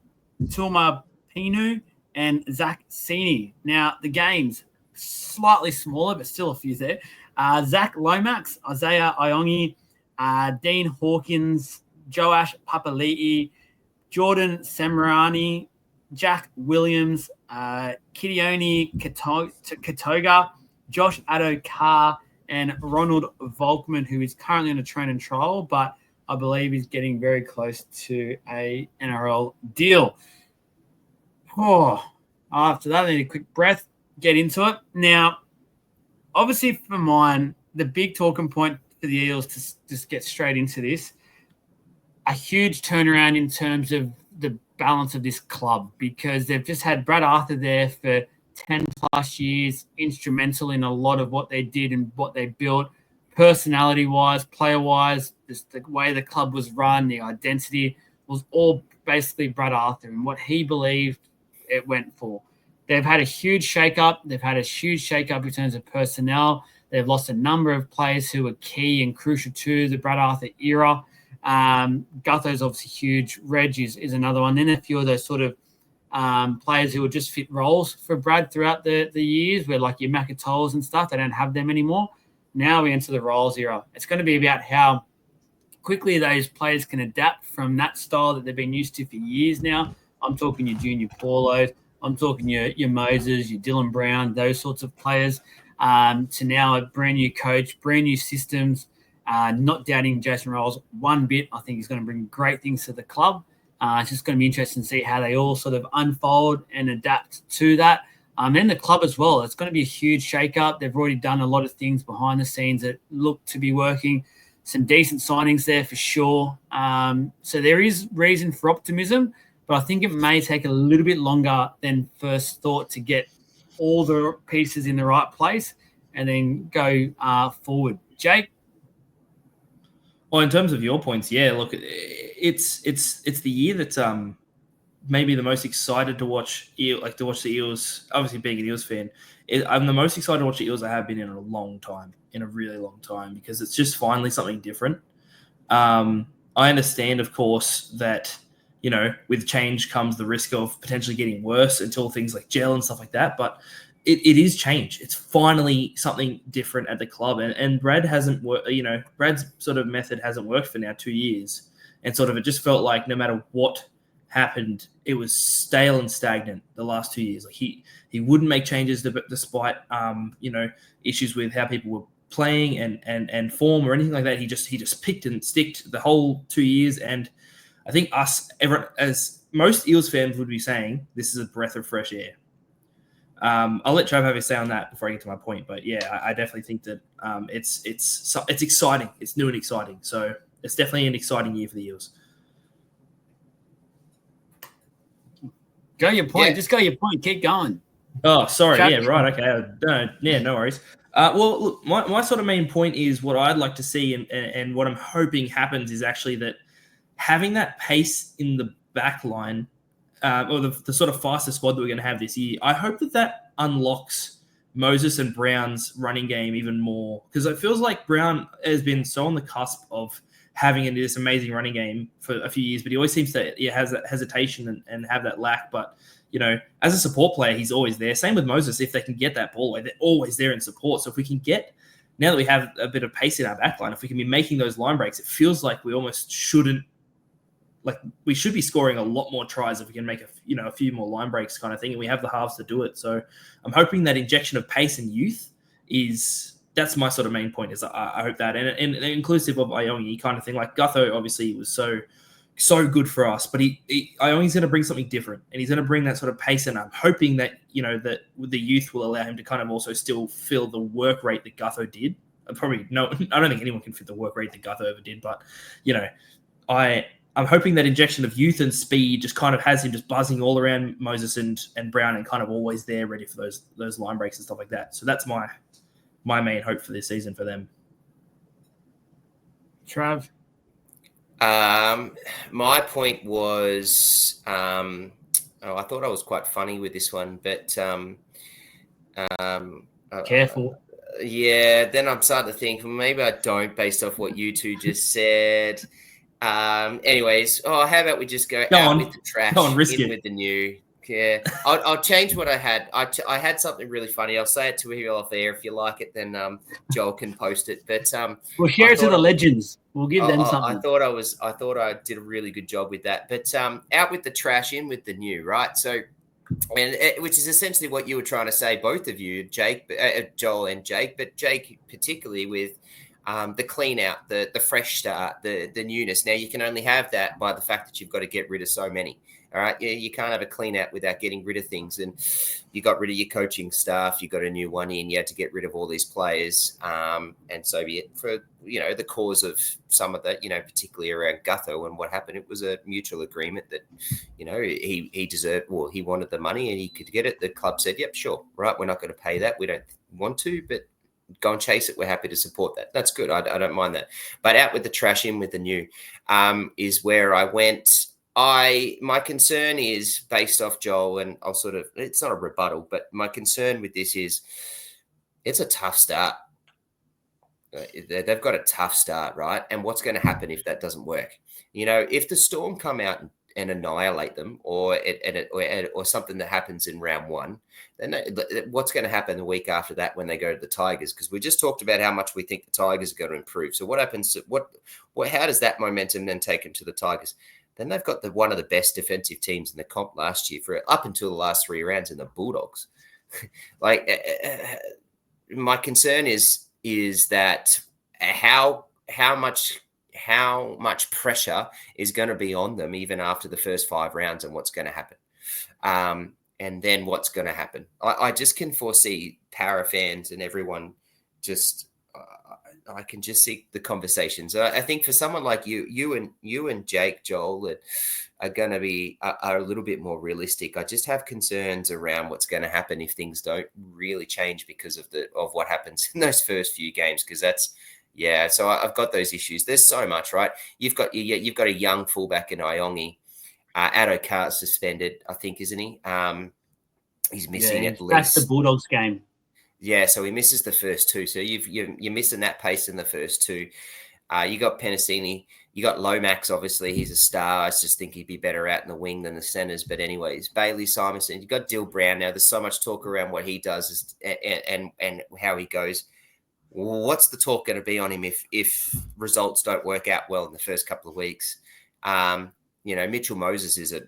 Tulma-Pinu, and Zach Sini. Now, the games, slightly smaller, but still a few there. Zach Lomax, Isaiah Iongi, Dean Hawkins, Joash Papali'i, Jordan Samarani, Jack Williams, Kidione Katoga, Josh Addo-Carr, and Ronald Volkman, who is currently on a train and trial, but I believe he's getting very close to a NRL deal. After that, I need a quick breath, get into it. Now, obviously for mine, the big talking point for the Eels, to just get straight into this, a huge turnaround in terms of the balance of this club, because they've just had Brad Arthur there for 10 plus years, instrumental in a lot of what they did and what they built, personality wise, player wise, just the way the club was run, the identity was all basically Brad Arthur and what he believed it went for. They've had a huge shake-up. They've had a huge shake-up in terms of personnel. They've lost a number of players who were key and crucial to the Brad Arthur era. Gutho's obviously huge. Reg is another one. Then a few of those sort of players who would just fit roles for Brad throughout the years, where like your Makatoas and stuff, they don't have them anymore. Now we enter the roles era. It's going to be about how quickly those players can adapt from that style that they've been used to for years now. I'm talking your Junior Paulos. I'm talking your Moses, your Dylan Brown, those sorts of players, to now a brand new coach, brand new systems. Not doubting Jason Rolls one bit. I think he's going to bring great things to the club. It's just going to be interesting to see how they all sort of unfold and adapt to that. And the club as well. It's going to be a huge shake-up. They've already done a lot of things behind the scenes that look to be working. Some decent signings there for sure. So there is reason for optimism, but I think it may take a little bit longer than first thought to get all the pieces in the right place and then go forward. Jake? Well, in terms of your points, yeah, look, it's the year that maybe the most excited to watch the Eels. Obviously, being an Eels fan, I'm the most excited to watch the Eels I have been in a long time, in a really long time, because it's just finally something different. I understand, of course, that with change comes the risk of potentially getting worse until things like gel and stuff like that, but it is change. It's finally something different at the club, and Brad hasn't worked. Brad's sort of method hasn't worked for now 2 years, and sort of it just felt like no matter what happened, it was stale and stagnant the last 2 years. Like he wouldn't make changes despite issues with how people were playing and form or anything like that. He just picked and sticked the whole 2 years, and I think everyone, as most Eels fans would be saying, this is a breath of fresh air. I'll let Trav have his say on that before I get to my point, but yeah, I definitely think that it's exciting. It's new and exciting, so it's definitely an exciting year for the Eels. Go your point. Yeah. Just go your point. Keep going. Oh, sorry. Yeah, right. Okay. No worries. Well, look, my sort of main point is what I'd like to see and what I'm hoping happens is actually that having that pace in the back line, or the sort of faster squad that we're going to have this year, I hope that unlocks Moses and Brown's running game even more, because it feels like Brown has been so on the cusp of having this amazing running game for a few years, but he always seems to has that hesitation and have that lack. But, as a support player, he's always there. Same with Moses. If they can get that ball away, they're always there in support. So if we can get, now that we have a bit of pace in our backline, if we can be making those line breaks, it feels like we almost shouldn't, we should be scoring a lot more tries if we can make a few more line breaks kind of thing, and we have the halves to do it. So I'm hoping that injection of pace and youth that's my sort of main point. Is I hope that and inclusive of Iongi kind of thing. Like Gutho obviously was so good for us, but Iongi's going to bring something different, and he's going to bring that sort of pace. And I'm hoping that that with the youth will allow him to kind of also still fill the work rate that Gutho did. I don't think anyone can fit the work rate that Gutho ever did, but I'm hoping that injection of youth and speed just kind of has him just buzzing all around Moses and Brown, and kind of always there ready for those line breaks and stuff like that. So that's my main hope for this season for them. Trav? My point was, I thought I was quite funny with this one, but Careful. Yeah, then I'm starting to think, well, maybe I don't, based off what you two just said. Anyways, how about we just go out with the trash, in with the new. Yeah, I'll change what I had. I had something really funny. I'll say it to you off air. If you like it, then Joel can post it. But we'll share it to the legends. We'll give them something. I thought I did a really good job with that. But out with the trash, in with the new, right? So, which is essentially what you were trying to say, both of you, Jake, Joel, and Jake. But Jake particularly with the clean out, the fresh start, the newness. Now you can only have that by the fact that you've got to get rid of so many. All right, you can't have a clean out without getting rid of things. And you got rid of your coaching staff. You got a new one in. You had to get rid of all these players. And so be it for the cause of some of that. Particularly around Gutho and what happened. It was a mutual agreement that he deserved. Well, he wanted the money and he could get it. The club said, "Yep, sure, right. We're not going to pay that. We don't want to, but go and chase it. We're happy to support that. That's good. I don't mind that. But out with the trash, in with the new, is where I went." My concern is based off Joel, and it's not a rebuttal, but my concern with this is it's a tough start. They've got a tough start, right? And what's going to happen if that doesn't work? If the Storm come out and annihilate them, or something that happens in round one, then what's going to happen the week after that when they go to the Tigers? Because we just talked about how much we think the Tigers are going to improve. So what happens? How does that momentum then take them to the Tigers? Then they've got one of the best defensive teams in the comp last year for up until the last 3 rounds in the Bulldogs. My concern is that how much pressure is going to be on them even after the first 5 rounds, and what's going to happen. And then what's going to happen. I just can foresee para fans and everyone just. I can just see the conversations. I think for someone like you and Jake, Joel, that are going to be are a little bit more realistic. I just have concerns around what's going to happen if things don't really change because of what happens in those first few games. Because so I've got those issues. There's so much, right? You've got a young fullback in Iongi. Addo suspended, I think, isn't he? He's missing at least. That's the Bulldogs game. Yeah, so he misses the first 2. So you're missing that pace in the first 2. You got Penasini. You got Lomax, obviously. He's a star. I just think he'd be better out in the wing than the centers. But anyways, Bailey Simonson. You got Dill Brown. Now, there's so much talk around what he does and how he goes. What's the talk going to be on him if results don't work out well in the first couple of weeks? Mitchell Moses is a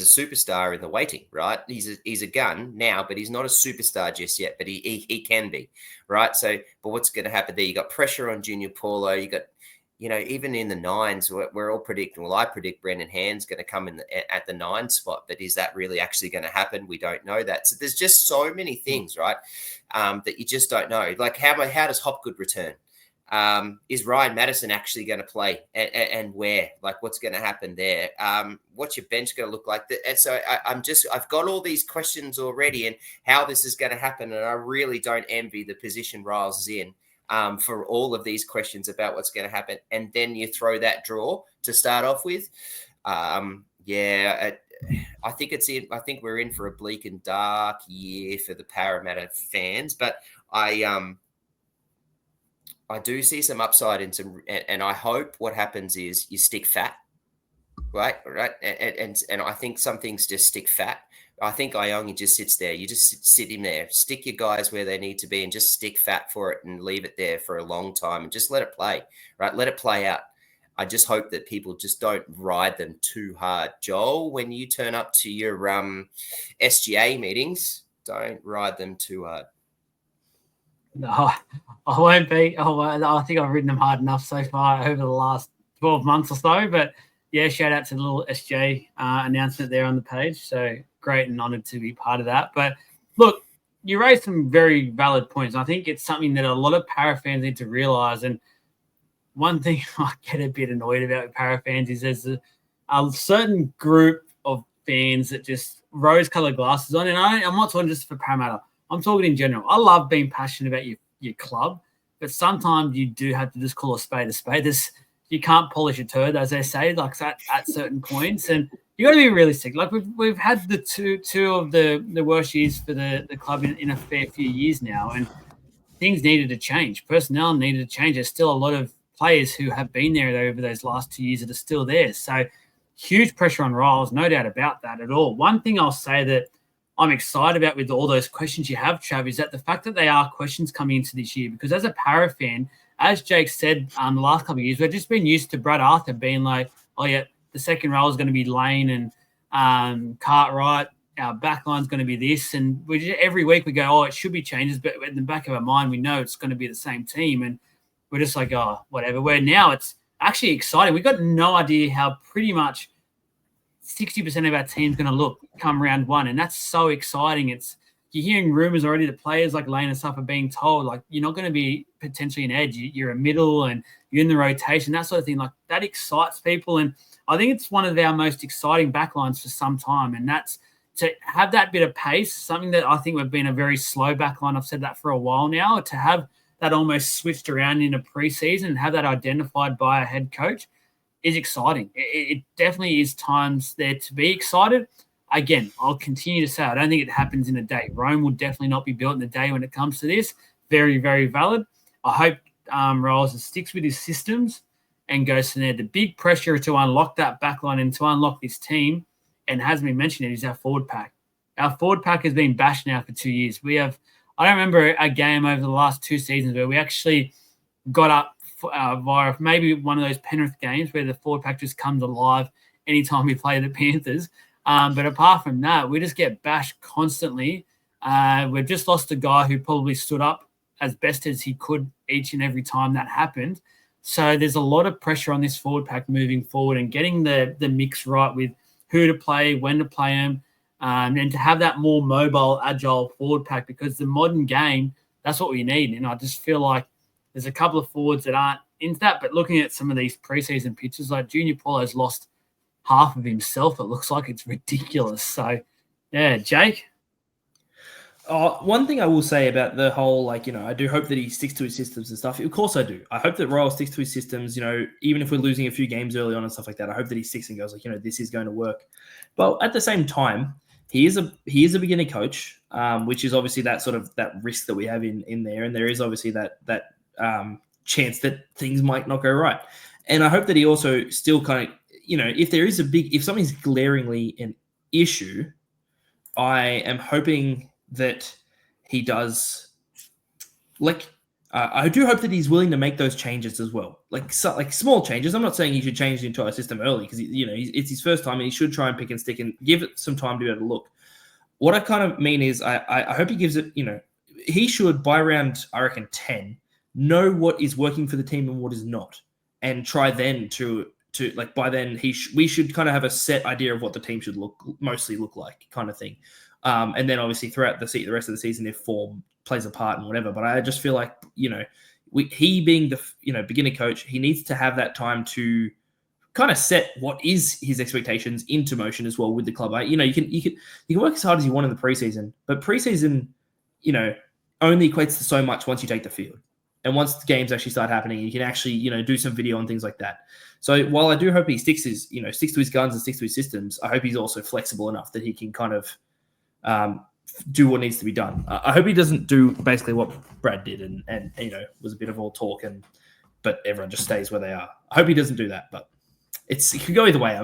superstar in the waiting, right? He's a gun now, but he's not a superstar just yet, but he can be, right? So, but what's going to happen there? You got pressure on Junior Paulo. You got, even in the 9s, we're all predicting. Well, I predict Brendan Hand's going to come in at the 9 spot, but is that really actually going to happen? We don't know that. So there's just so many things, right? That you just don't know. Like how does Hopgood return? Is Ryan Madison actually going to play and where? Like what's going to happen there? What's your bench going to look like? And so I've got all these questions already and how this is going to happen. And I really don't envy the position Riles is in for all of these questions about what's going to happen. And then you throw that draw to start off with. I think I think we're in for a bleak and dark year for the Parramatta fans, but I do see some upside in some, and I hope what happens is you stick fat, right, and I think some things just stick fat. I think Iongi just sits there. You just sit him there, stick your guys where they need to be, and just stick fat for it, and leave it there for a long time, and just let it play, right? Let it play out. I just hope that people just don't ride them too hard. Joel, when you turn up to your SGA meetings, don't ride them too hard. No, I won't be. I think I've ridden them hard enough so far over the last 12 months or so. But yeah, shout out to the little SJ announcement there on the page. So great and honoured to be part of that. But look, you raised some very valid points. I think it's something that a lot of para fans need to realise. And one thing I get a bit annoyed about with para fans is there's a certain group of fans that just rose-coloured glasses on. And I'm not talking just for Parramatta. I'm talking in general. I love being passionate about your club, but sometimes you do have to just call a spade a spade. You can't polish a turd, as they say, like that at certain points. And you got to be realistic. Like we've had the two of the worst years for the club in a fair few years now, and things needed to change. Personnel needed to change. There's still a lot of players who have been there over those last 2 years that are still there. So huge pressure on Riles, no doubt about that at all. One thing I'll say that I'm excited about with all those questions you have, Trav, is that the fact that they are questions coming into this year, because as a Para fan, as Jake said the last couple of years, we've just been used to Brad Arthur being like, oh, yeah, the second row is going to be Lane and Cartwright. Our back line's going to be this. And every week we go, oh, it should be changes. But in the back of our mind, we know it's going to be the same team. And we're just like, oh, whatever. Where now it's actually exciting. We've got no idea how pretty much 60% of our team's going to look come round one. And that's so exciting. You're hearing rumors already that players like Lane and stuff are being told, like, you're not going to be potentially an edge. You're a middle and you're in the rotation, that sort of thing. Like, that excites people. And I think it's one of our most exciting backlines for some time. And that's to have that bit of pace, something that I think we've been a very slow backline. I've said that for a while now. To have that almost switched around in a preseason and have that identified by a head coach is exciting. It definitely is times there to be excited. Again, I'll continue to say I don't think it happens in a day. Rome will definitely not be built in a day when it comes to this. Very, very valid. I hope Riles sticks with his systems and goes from there. The big pressure to unlock that backline and to unlock this team, and hasn't been mentioned, is our forward pack. Our forward pack has been bashed now for 2 years. I don't remember a game over the last 2 seasons where we actually got up via maybe one of those Penrith games where the forward pack just comes alive anytime we play the Panthers. But apart from that, we just get bashed constantly. We've just lost a guy who probably stood up as best as he could each and every time that happened. So there's a lot of pressure on this forward pack moving forward and getting the mix right with who to play, when to play them, and to have that more mobile, agile forward pack, because the modern game, that's what we need. And I just feel like there's a couple of forwards that aren't into that, but looking at some of these preseason pictures, like Junior Paulo's lost half of himself. It looks like it's ridiculous. So, yeah, Jake? One thing I will say about the whole, I do hope that he sticks to his systems and stuff. Of course I do. I hope that Royal sticks to his systems, even if we're losing a few games early on and stuff like that. I hope that he sticks and goes this is going to work. But at the same time, he is a beginner coach, which is obviously that sort of that risk that we have in there. And there is obviously that chance that things might not go right. And I hope that he also still kind of, if something's glaringly an issue, I am hoping that he does, I do hope that he's willing to make those changes as well, like small changes. I'm not saying he should change the entire system early because it's his first time and he should try and pick and stick and give it some time to be able to look. What I kind of mean is I hope he gives it, he should by round, I reckon 10, know what is working for the team and what is not, and try then to by then we should kind of have a set idea of what the team should mostly look like, kind of thing. And then obviously throughout the rest of the season, if form plays a part and whatever. But I just feel like, he being the beginner coach, he needs to have that time to kind of set what is his expectations into motion as well with the club. You can work as hard as you want in the preseason, but preseason, only equates to so much once you take the field. And once the games actually start happening, you can actually, do some video and things like that. So while I do hope he sticks to his guns and sticks to his systems, I hope he's also flexible enough that he can kind of do what needs to be done. I hope he doesn't do basically what Brad did and was a bit of all talk but everyone just stays where they are. I hope he doesn't do that, but it could go either way.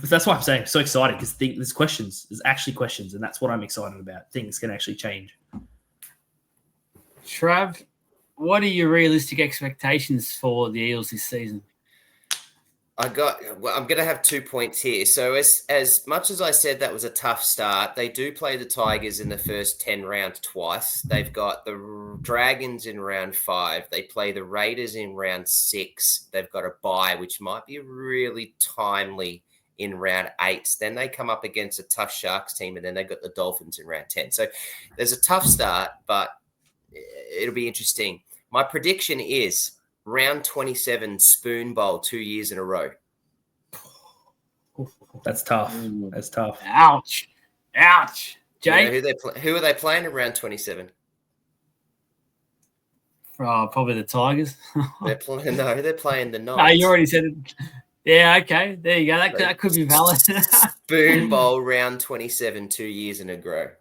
That's why I'm saying I'm so excited, because there's actually questions, and that's what I'm excited about. Things can actually change. Trav, what are your realistic expectations for the Eels this season? I'm going to have 2 points here. So as much as I said that was a tough start, they do play the Tigers in the first 10 rounds twice. They've got the Dragons in round 5. They play the Raiders in round 6. They've got a bye, which might be really timely in round 8. Then they come up against a tough Sharks team, and then they've got the Dolphins in round 10. So there's a tough start, but it'll be interesting. My prediction is round 27 Spoon Bowl 2 years in a row. That's tough. That's tough. Ouch. Jay? You know who are they playing in round 27? Probably the Tigers. They're playing the Knights. No, you already said it. Yeah, okay. There you go. That could be valid. Spoon Bowl round 27 2 years in a row.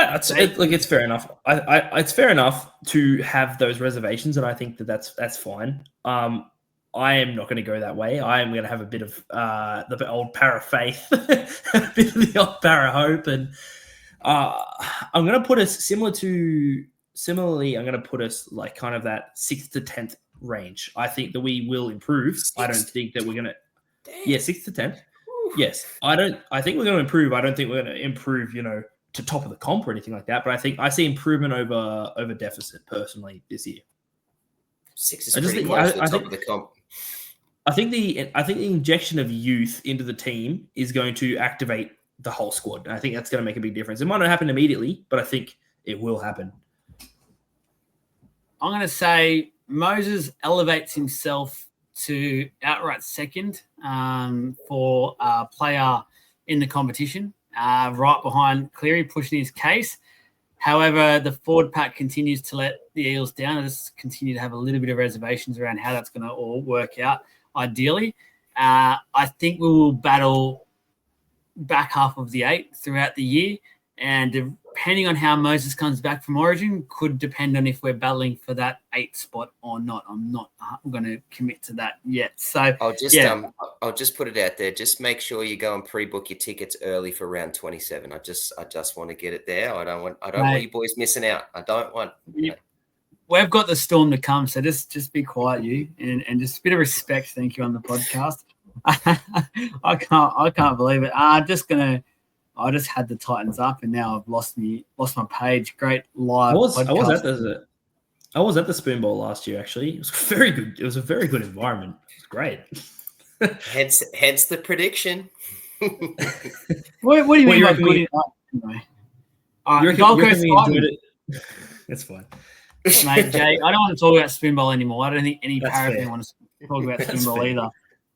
It's fair enough. It's fair enough to have those reservations, and I think that's fine. I am not going to go that way. I am going to have a bit of the old para faith, a bit of the old para hope, and I'm going to put us similarly. I'm going to put us like kind of that 6th to 10th range. I think that we will improve. I don't think that we're going to. Yeah, 6th to 10th. Yes, I think we're going to improve. I don't think we're going to improve. To top of the comp or anything like that, but I think I see improvement over deficit personally this year. 6 is pretty close to the top of the comp. I think the injection of youth into the team is going to activate the whole squad. And I think that's going to make a big difference. It might not happen immediately, but I think it will happen. I'm going to say Moses elevates himself to outright second for a player in the competition. Right behind Cleary, pushing his case. However, the forward pack continues to let the Eels down. I just continue to have a little bit of reservations around how that's going to all work out, ideally. I think we will battle back half of the 8 throughout the year, and depending on how Moses comes back from Origin could depend on if we're battling for that 8 spot or not. I'm not going to commit to that yet. So I'll just put it out there. Just make sure you go and pre-book your tickets early for round 27. I just want to get it there. I don't want you boys missing out. I don't want. We've got the storm to come, so just be quiet, you, and just a bit of respect. Thank you on the podcast. I can't believe it. I just had the Titans up, and now I've lost my page. Great live podcast. I was at the Spoon Bowl last year. Actually, it was very good. It was a very good environment. It was great. hence the prediction. What do you mean by good? Anyway, Gold Coast enjoyed it. It's fine, mate. Jay, I don't want to talk about Spoon Bowl anymore. I don't think any parent wants to talk about Spoon Bowl either.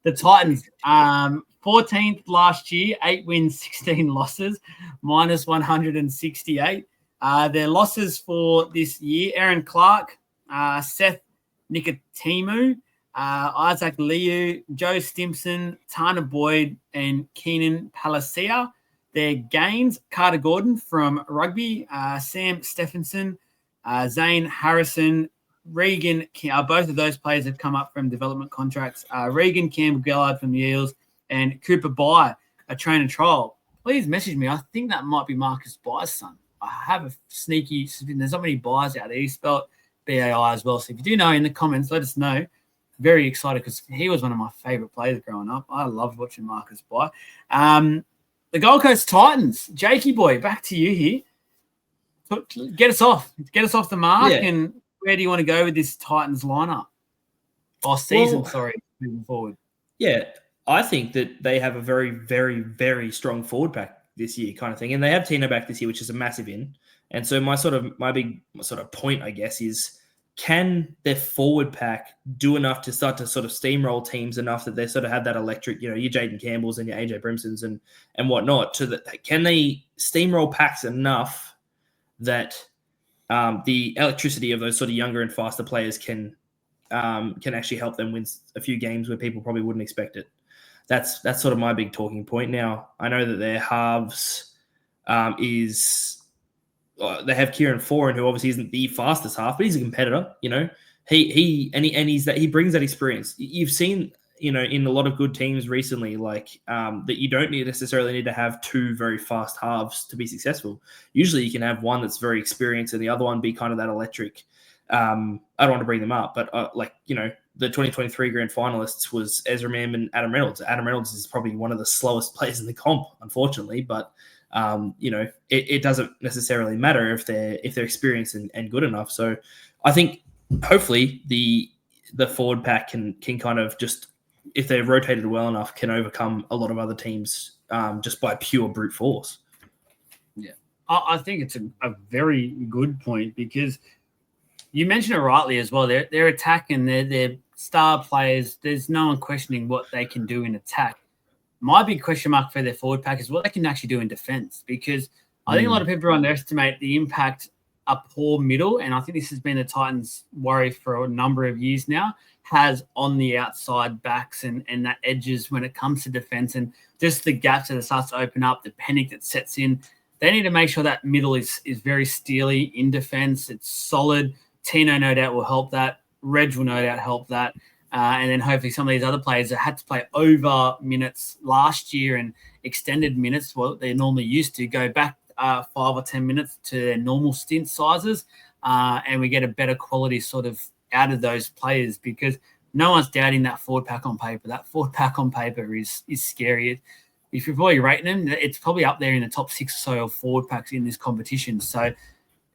The Titans, 14th last year, 8 wins, 16 losses, minus 168. Their losses for this year: Aaron Clark, Seth Nicotemu, Isaac Liu, Joe Stimson, Tana Boyd, and Keenan Palacia. Their gains: Carter Gordon from rugby, Sam Stephenson, Zane Harrison, Regan. Both of those players have come up from development contracts. Regan Campbell-Gillard from the Eels and Cooper Bye, a trainer trial. Please message me. I think that might be Marcus Bye's son. I have a sneaky – there's not many Byes out there. He spelled B-A-I as well. So if you do know, in the comments, let us know. Very excited because he was one of my favourite players growing up. I loved watching Marcus Bye. The Gold Coast Titans, Jakey boy, back to you here. Get us off the mark, and where do you want to go with this Titans lineup? Moving forward. Yeah, I think that they have a very, very, very strong forward pack this year, kind of thing, and they have Tino back this year, which is a massive in. And so my big point, I guess, is can their forward pack do enough to start to sort of steamroll teams enough that they sort of have that electric, your Jaden Campbells and your AJ Brimsons and whatnot, can they steamroll packs enough that the electricity of those sort of younger and faster players can actually help them win a few games where people probably wouldn't expect it. That's sort of my big talking point. Now, I know that their halves they have Kieran Foran, who obviously isn't the fastest half, but he's a competitor. He brings that experience. You've seen, in a lot of good teams recently, that you don't necessarily need to have two very fast halves to be successful. Usually, you can have one that's very experienced and the other one be kind of that electric. I don't want to bring them up, but the 2023 grand finalists was Ezra Mam and Adam Reynolds. Adam Reynolds is probably one of the slowest players in the comp, unfortunately, but it doesn't necessarily matter if they're experienced and good enough. So I think hopefully the forward pack can kind of just, if they're rotated well enough, can overcome a lot of other teams just by pure brute force. Yeah, I think it's a very good point, because you mentioned it rightly as well. Their attack and their star players, there's no one questioning what they can do in attack. My big question mark for their forward pack is what they can actually do in defense, because I think a lot of people underestimate the impact a poor middle, and I think this has been the Titans' worry for a number of years now, has on the outside backs and that edges when it comes to defense, and just the gaps that it starts to open up, the panic that sets in. They need to make sure that middle is very steely in defense. It's solid. Tino no doubt will help that. Reg will no doubt help that. And then hopefully some of these other players that had to play over minutes last year and extended minutes, what they normally used to, go back 5 or 10 minutes to their normal stint sizes, and we get a better quality sort of out of those players, because no one's doubting that forward pack on paper. That forward pack on paper is scary. If you're probably rating them, it's probably up there in the top 6 or so of forward packs in this competition. So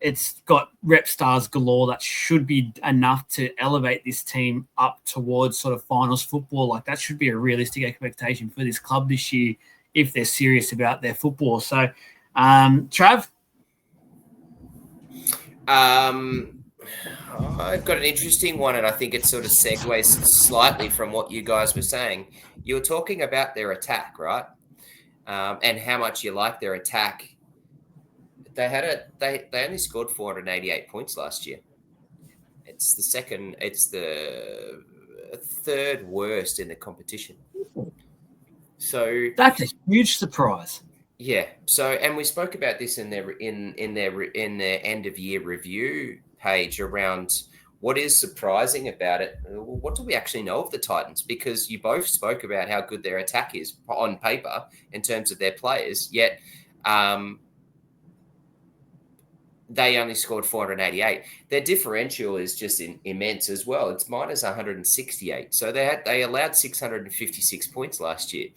it's got rep stars galore that should be enough to elevate this team up towards sort of finals football. Like, that should be a realistic expectation for this club this year if they're serious about their football. So, Trav? I've got an interesting one, and I think it sort of segues slightly from what you guys were saying. You were talking about their attack, right? And how much you like their attack. They only scored 488 points last year. It's the third worst in the competition. So that's a huge surprise. Yeah. So, and we spoke about this in their end of year review page around what is surprising about it. What do we actually know of the Titans? Because you both spoke about how good their attack is on paper in terms of their players, yet they only scored 488. Their differential is just immense as well. It's minus 168. So they allowed 656 points last year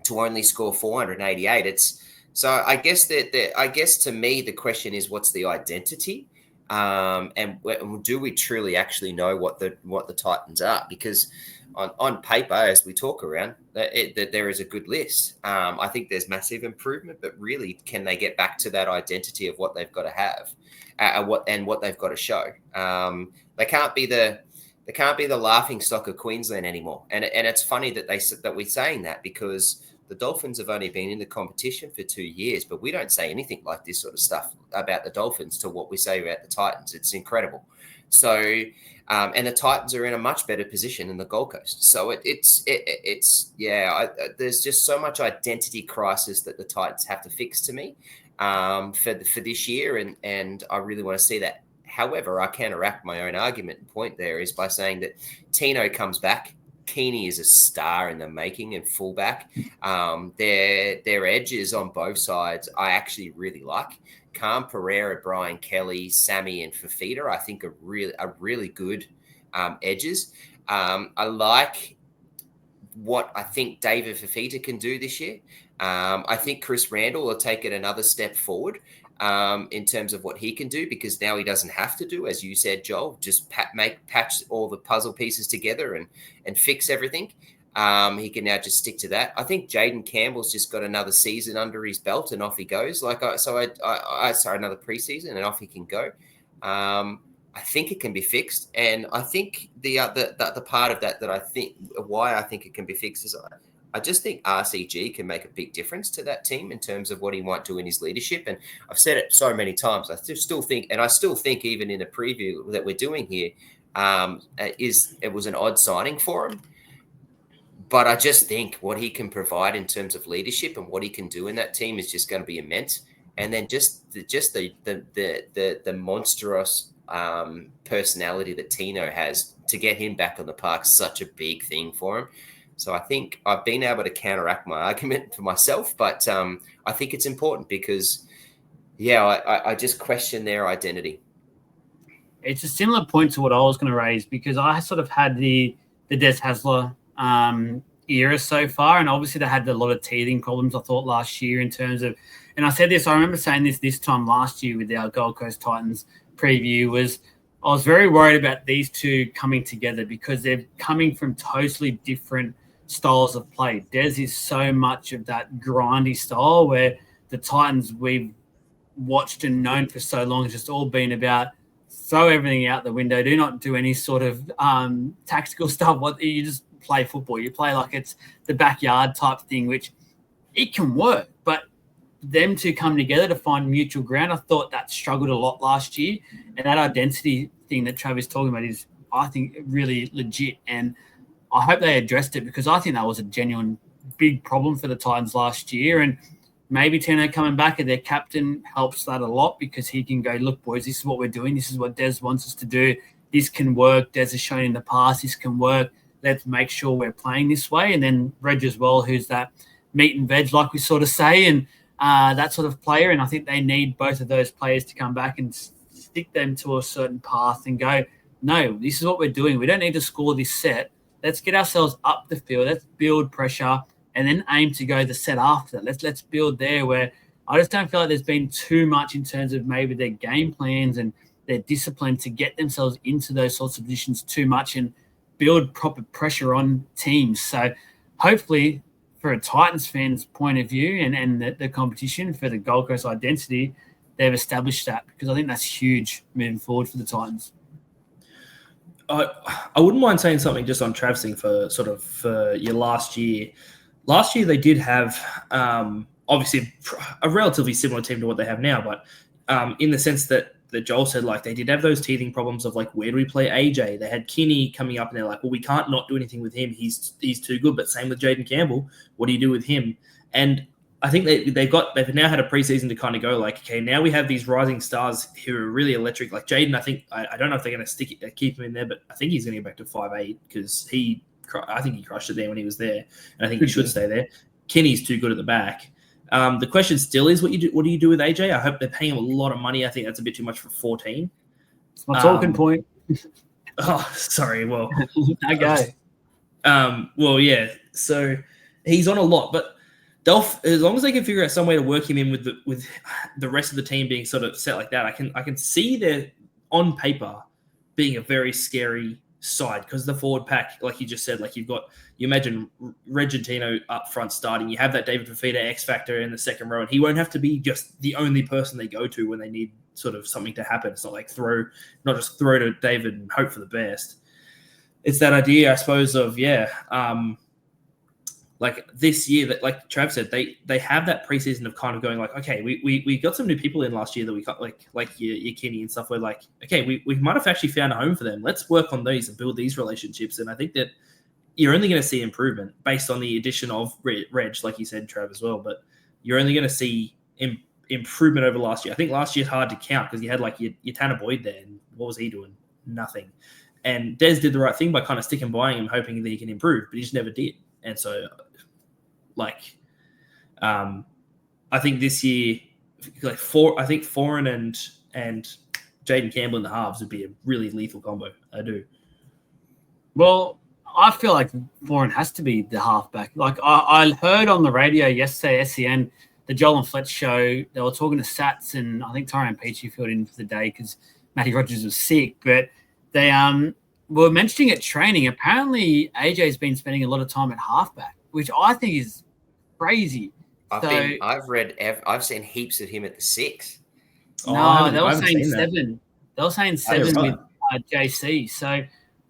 to only score 488. So I guess to me the question is, what's the identity, and do we truly actually know what the Titans are? Because on paper, as we talk around, that there is a good list. I think there's massive improvement, but really, can they get back to that identity of what they've got to have, what they've got to show? They can't be the laughing stock of Queensland anymore. And it's funny that we're saying that, because the Dolphins have only been in the competition for 2 years, but we don't say anything like this sort of stuff about the Dolphins to what we say about the Titans. It's incredible. So, and the Titans are in a much better position than the Gold Coast. So there's just so much identity crisis that the Titans have to fix to me for this year, and I really want to see that. However, I counteract my own argument and point there is by saying that Tino comes back. Keeney is a star in the making and fullback. Their edges on both sides I actually really like. Cam Pereira, Brian Kelly, Sammy, and Fafita I think are really good edges. I like what I think David Fafita can do this year. I think Chris Randall will take it another step forward in terms of what he can do, because now he doesn't have to do, as you said, Joel, just patch all the puzzle pieces together and fix everything. He can now just stick to that. I think Jaden Campbell's just got another season under his belt and off he goes. Sorry, another preseason and off he can go. I think it can be fixed, and I think the part of that I think why I think it can be fixed is I just think RCG can make a big difference to that team in terms of what he might do in his leadership. And I've said it so many times. I still think even in a preview that we're doing here, it was an odd signing for him. But I just think what he can provide in terms of leadership and what he can do in that team is just going to be immense. And then just the monstrous personality that Tino has, to get him back on the park is such a big thing for him. So I think I've been able to counteract my argument for myself, but I think it's important because, I just question their identity. It's a similar point to what I was going to raise, because I sort of had the Des Hasler era so far, and obviously they had a lot of teething problems, I thought, last year in terms of, and I said this, I remember saying this time last year with our Gold Coast Titans preview, was I was very worried about these two coming together because they're coming from totally different styles of play. Des is so much of that grindy style, where the Titans we've watched and known for so long has just all been about throw everything out the window, do not do any sort of tactical stuff. You just play football. You play like it's the backyard type thing, which it can work, but them two come together to find mutual ground, I thought that struggled a lot last year. And that identity thing that Travis talking about is, I think, really legit. And I hope they addressed it, because I think that was a genuine big problem for the Titans last year. And maybe Tino coming back as their captain helps that a lot, because he can go, look, boys, this is what we're doing. This is what Des wants us to do. This can work. Des has shown in the past this can work. Let's make sure we're playing this way. And then Reg as well, who's that meat and veg, like we sort of say, and that sort of player. And I think they need both of those players to come back and stick them to a certain path and go, no, this is what we're doing. We don't need to score this set. Let's get ourselves up the field. Let's build pressure and then aim to go the set after that. Let's build there, where I just don't feel like there's been too much in terms of maybe their game plans and their discipline to get themselves into those sorts of positions too much and build proper pressure on teams. So hopefully, for a Titans fan's point of view and the competition for the Gold Coast identity, they've established that, because I think that's huge moving forward for the Titans. I wouldn't mind saying something just on Trav's thing for your last year. Last year they did have obviously a relatively similar team to what they have now, but in the sense that Joel said, like, they did have those teething problems of, like, where do we play AJ? They had Kinney coming up and they're like, well, we can't not do anything with him. He's too good. But same with Jaden Campbell. What do you do with him? And I think they've now had a preseason to kind of go, like, okay, now we have these rising stars who are really electric. Like Jaden, I think, I don't know if they're going to keep him in there, but I think he's going to get back to 5'8", because I think he crushed it there when he was there, and I think he should stay there. Kinney's too good at the back. The question still is, what do you do with AJ? I hope they're paying him a lot of money. I think that's a bit too much for 14. It's my talking point. Oh, sorry. Well, that guy. Well, yeah. So he's on a lot, but as long as they can figure out some way to work him in with the rest of the team being sort of set like that, I can see their on paper being a very scary side, because the forward pack, like you just said, like you imagine Regentino up front starting, you have that David Fafita X factor in the second row, and he won't have to be just the only person they go to when they need sort of something to happen. It's not like not just throw to David and hope for the best. It's that idea, I suppose, of like this year, that, like Trav said, they have that preseason of kind of going like, okay, we got some new people in last year that we got like your Kinney and stuff. We're like, okay, we might have actually found a home for them. Let's work on these and build these relationships. And I think that you're only going to see improvement based on the addition of Reg, like you said, Trav, as well. But you're only going to see improvement over last year. I think last year's hard to count because you had like your Tanner Boyd there, and what was he doing? Nothing. And Des did the right thing by kind of sticking by him, hoping that he can improve, but he just never did. And so, like, I think this year, like Foreign and Jaden Campbell in the halves would be a really lethal combo. I do. Well, I feel like Foreign has to be the halfback. Like I heard on the radio yesterday, SEN, the Joel and Fletch show, they were talking to Sats, and I think Tyrone Peachy filled in for the day because Matty Rogers was sick, but they were mentioning at training, apparently AJ's been spending a lot of time at halfback, which I think is crazy. I've seen heaps of him at the 6. No, they were saying 7. They were saying 7 with JC. So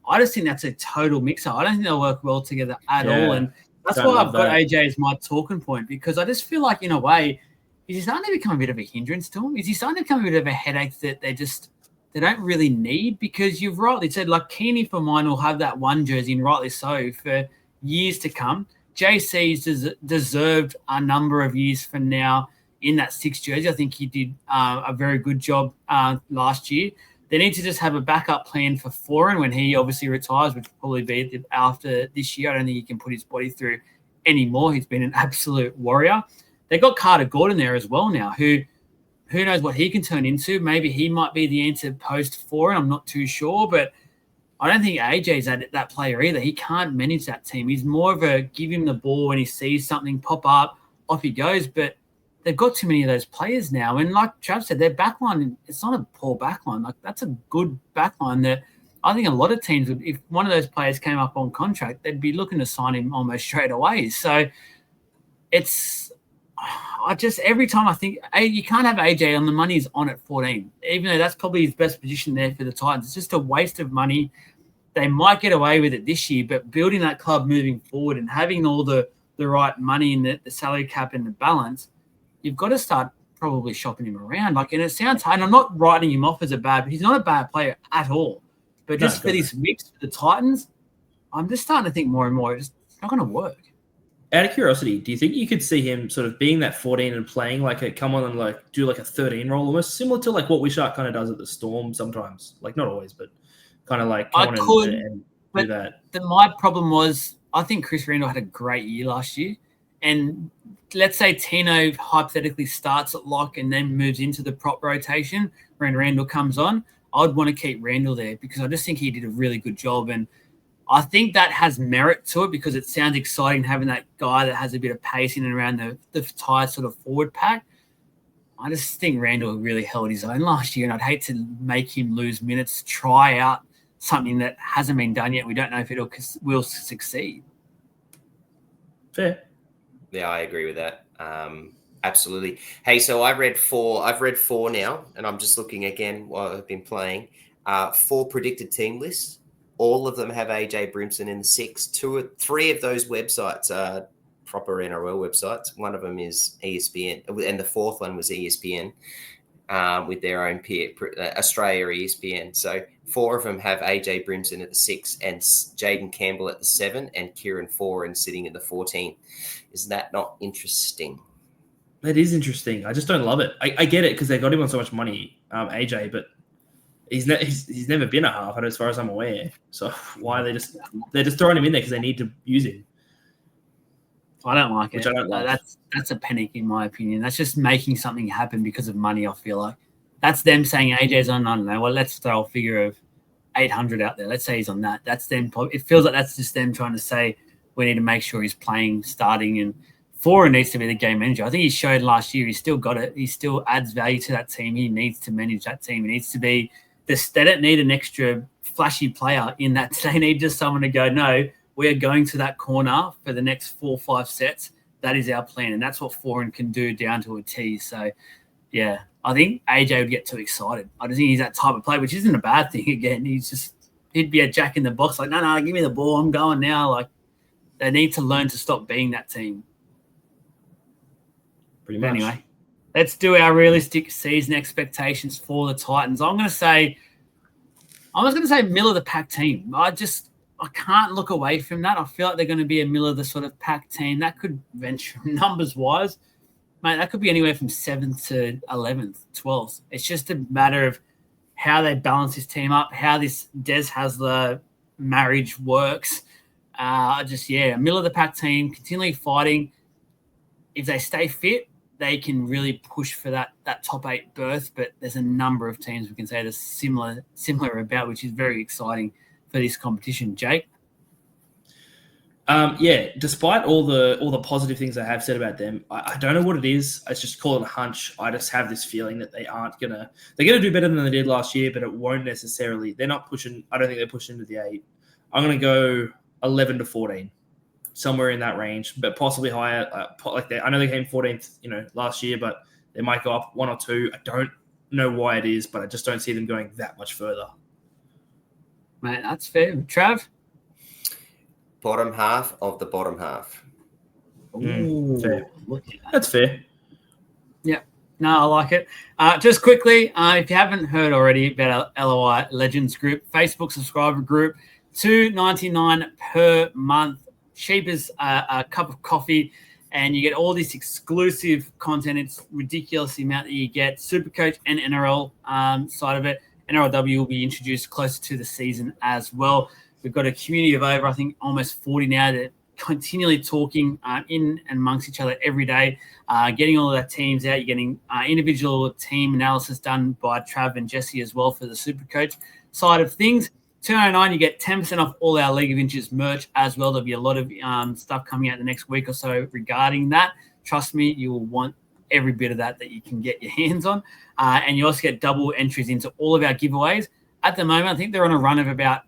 I just think that's a total mix-up. I don't think they'll work well together at all. And That's Don't why love I've got that. AJ as my talking point, because I just feel like, in a way, is he starting to become a bit of a hindrance to him? Is he starting to become a bit of a headache that they don't really need? Because you've rightly said, like, Keeney for mine will have that one jersey, and rightly so, for years to come. JC's deserved a number of years from now in that 6 jersey. I think he did a very good job last year. They need to just have a backup plan for Foreign when he obviously retires, which will probably be after this year. I don't think he can put his body through anymore. He's been an absolute warrior. They've got Carter Gordon there as well now, who knows what he can turn into. Maybe he might be the answer post Foreign. I'm not too sure, but I don't think AJ's that player either. He can't manage that team. He's more of a give him the ball when he sees something pop up, off he goes. But they've got too many of those players now. And like Trav said, their backline, it's not a poor backline. Like, that's a good backline that I think a lot of teams would, if one of those players came up on contract, they'd be looking to sign him almost straight away. So every time I think you can't have AJ on, the money's on at 14, even though that's probably his best position there for the Titans. It's just a waste of money. They might get away with it this year, but building that club moving forward and having all the right money in the salary cap and the balance, you've got to start probably shopping him around. Like, and it sounds hard, and I'm not writing him off as but he's not a bad player at all. But just for this mix for the Titans, I'm just starting to think more and more it's not going to work. Out of curiosity, do you think you could see him sort of being that 14 and playing like come on and like do like a 13 role, almost similar to like what Wishart kind of does at the Storm sometimes? Like, not always, but kind of like come on and do that. My problem was, I think Chris Randall had a great year last year. And let's say Tino hypothetically starts at lock and then moves into the prop rotation when Randall comes on. I'd want to keep Randall there because I just think he did a really good job. And I think that has merit to it because it sounds exciting having that guy that has a bit of pace in and around the tight sort of forward pack. I just think Randall really held his own last year, and I'd hate to make him lose minutes, try out something that hasn't been done yet. We don't know if it will succeed. Fair. Yeah, I agree with that. Absolutely. Hey, so I've read four now, and I'm just looking again while I've been playing. 4 predicted team lists. All of them have AJ Brimson in the 6. 2 or 3 of those websites are proper NRL websites. One of them is ESPN, and the 4th one was ESPN with their own peer, Australia ESPN. So 4 of them have AJ Brimson at the 6 and Jaden Campbell at the 7 and Kieran Foran sitting at the 14. Is that not interesting? That is interesting. I just don't love it. I get it because they got him on so much money, AJ, but he's never been a half, as far as I'm aware. So why they're just throwing him in there because they need to use him. I don't like it. Which I don't like. That's a panic in my opinion. That's just making something happen because of money. I feel like that's them saying AJ's on. I don't know. Well, let's throw a figure of 800 out there. Let's say he's on that. That's them. It feels like that's just them trying to say we need to make sure he's playing, starting, and Foran needs to be the game manager. I think he showed last year. He's still got it. He still adds value to that team. He needs to manage that team. He needs to be. They don't need an extra flashy player in that. They need just someone to go, no, we are going to that corner for the next 4 or 5 sets. That is our plan. And that's what Foran can do down to a T. So, yeah, I think AJ would get too excited. I don't think he's that type of player, which isn't a bad thing. Again, he'd be a jack in the box. Like, no, give me the ball. I'm going now. Like, they need to learn to stop being that team. Pretty much. Anyway, let's do our realistic season expectations for the Titans. I was going to say middle of the pack team. I can't look away from that. I feel like they're going to be a middle of the sort of pack team. That could venture numbers-wise. Mate, that could be anywhere from 7th to 11th, 12th. It's just a matter of how they balance this team up, how this Des Hasler marriage works. A middle of the pack team, continually fighting. If they stay fit, they can really push for that top 8 berth, but there's a number of teams we can say that's similar about, which is very exciting for this competition. Jake? Despite all the positive things I have said about them, I don't know what it is. I just call it a hunch. I just have this feeling that they're gonna do better than they did last year, but it won't necessarily. They're not pushing. I don't think they're pushing into the 8. I'm gonna go 11 to 14. Somewhere in that range, but possibly higher. I know they came 14th, last year, but they might go up 1 or 2. I don't know why it is, but I just don't see them going that much further. Mate, that's fair. Trav? Bottom half of the bottom half. Ooh, fair. look at that. That's fair. Yeah. No, I like it. Just quickly, if you haven't heard already about our LOI Legends group, Facebook subscriber group, $2.99 per month, cheap as a cup of coffee, and you get all this exclusive content. It's ridiculous the amount that you get. Supercoach and NRL side of it. NRLW will be introduced closer to the season as well. We've got a community of over, I think, almost 40 now that continually talking in and amongst each other every day, getting all of our teams out. You're getting individual team analysis done by Trav and Jesse as well for the Supercoach side of things. $2.99, you get 10% off all our League of Inches merch as well. There'll be a lot of stuff coming out the next week or so regarding that. Trust me, you will want every bit of that you can get your hands on. And you also get double entries into all of our giveaways. At the moment, I think they're on a run of about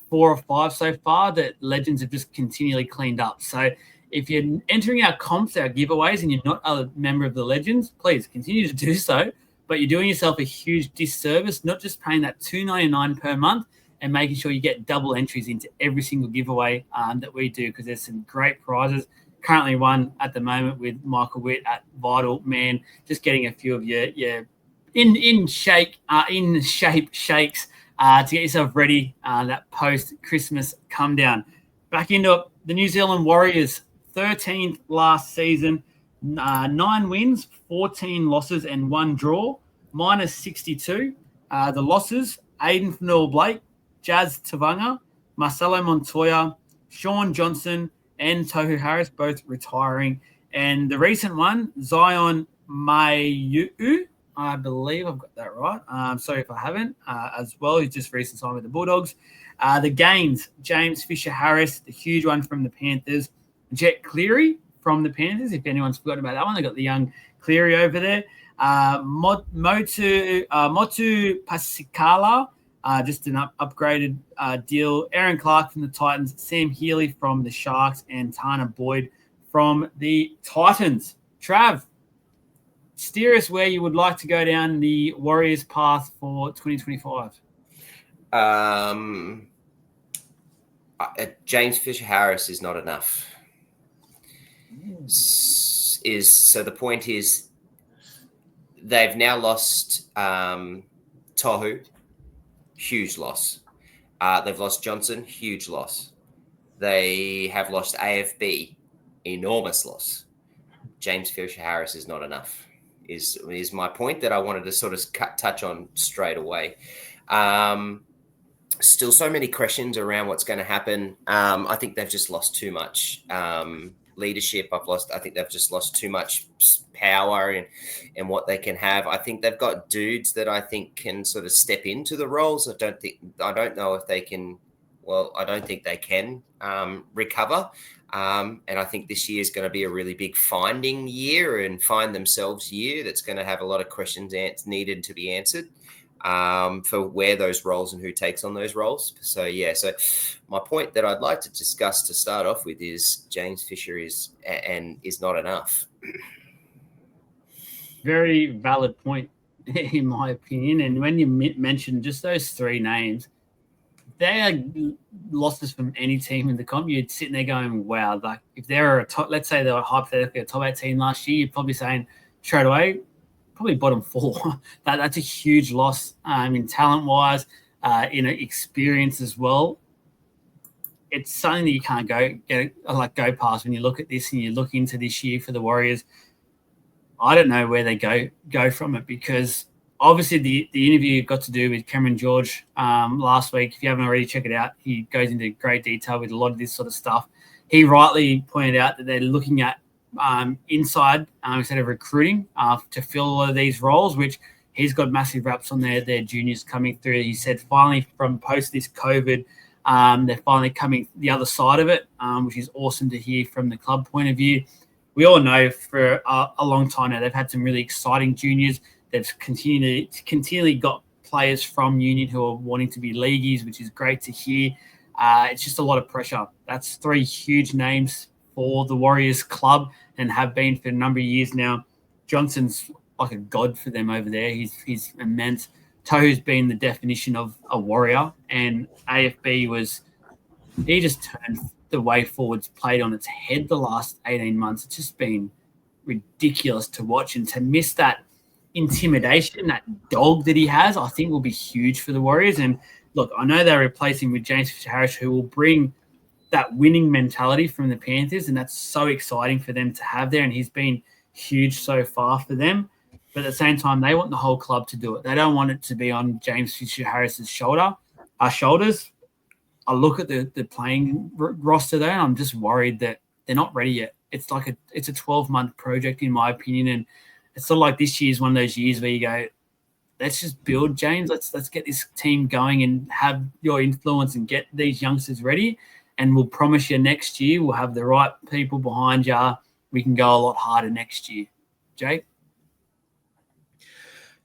4 or 5 so far that Legends have just continually cleaned up. So if you're entering our comps, our giveaways, and you're not a member of the Legends, please continue to do so. But you're doing yourself a huge disservice, not just paying that $2.99 per month and making sure you get double entries into every single giveaway that we do, because there's some great prizes. Currently one at the moment with Michael Witt at Vital Man, just getting a few of your in shape shakes to get yourself ready that post-Christmas come down. Back into the New Zealand Warriors, 13th last season, 9 wins, 14 losses and 1 draw, minus 62. The losses, Aiden Fanua-Blake, Jazz Tavanga, Marcelo Montoya, Sean Johnson, and Tohu Harris, both retiring. And the recent one, Zion Mayu, I believe I've got that right. Sorry if I haven't, as well. He's just recently signed with the Bulldogs. The gains, James Fisher-Harris, the huge one from the Panthers. Jet Cleary from the Panthers, if anyone's forgotten about that one. They got the young Cleary over there. Motu Pasikala, just an upgraded deal. Aaron Clark from the Titans, Sam Healy from the Sharks, and Tana Boyd from the Titans. Trav, steer us where you would like to go down the Warriors path for 2025. James Fisher-Harris is not enough. So the point is they've now lost Tohu, huge loss. They've lost Johnson, huge loss. They have lost AFB, enormous loss. James Fisher-Harris is not enough, is my point that I wanted to sort of touch on straight away. Still so many questions around what's going to happen. I think they've just lost too much leadership. I think they've just lost too much power and what they can have. I think they've got dudes that I think can sort of step into the roles. I don't know if they can. Well, I don't think they can recover. And I think this year is going to be a really big finding year and find themselves year that's going to have a lot of questions needed to be answered for where those roles and who takes on those roles. So my point that I'd like to discuss to start off with is James Fisher is not enough. Very valid point, in my opinion. And when you mentioned just those 3 names, they are losses from any team in the comp. You'd sitting there going, wow, like if they're a top, let's say they were hypothetically a top 8 team last year, you're probably saying straight away, probably bottom 4. That's a huge loss in talent-wise, in experience as well. It's something that you can't go past when you look at this and you look into this year for the Warriors. I don't know where they go from it, because obviously the interview got to do with Cameron George last week. If you haven't already, check it out. He goes into great detail with a lot of this sort of stuff. He rightly pointed out that they're looking at inside instead of recruiting to fill all of these roles, which he's got massive raps on their juniors coming through. He said finally from post this COVID, they're finally coming the other side of it, which is awesome to hear from the club point of view. We all know for a long time now they've had some really exciting juniors. They've continually got players from Union who are wanting to be leagueies, which is great to hear. It's just a lot of pressure. That's 3 huge names for the Warriors club and have been for a number of years now. Johnson's like a god for them over there. He's immense. Tohu's been the definition of a warrior, and AFB he just turned the way forwards played on its head the last 18 months. It's just been ridiculous to watch, and to miss that intimidation, that dog that he has, I think will be huge for the Warriors. And look, I know they're replacing with James Fisher-Harris, who will bring that winning mentality from the Panthers, and that's so exciting for them to have there. And he's been huge so far for them. But at the same time, they want the whole club to do it. They don't want it to be on James Fisher-Harris's shoulders. I look at the playing roster there, and I'm just worried that they're not ready yet. It's like it's a 12-month project, in my opinion, and it's sort of like this year is one of those years where you go, let's just build, James. Let's get this team going and have your influence and get these youngsters ready. And we'll promise you next year we'll have the right people behind you. We can go a lot harder next year. Jake?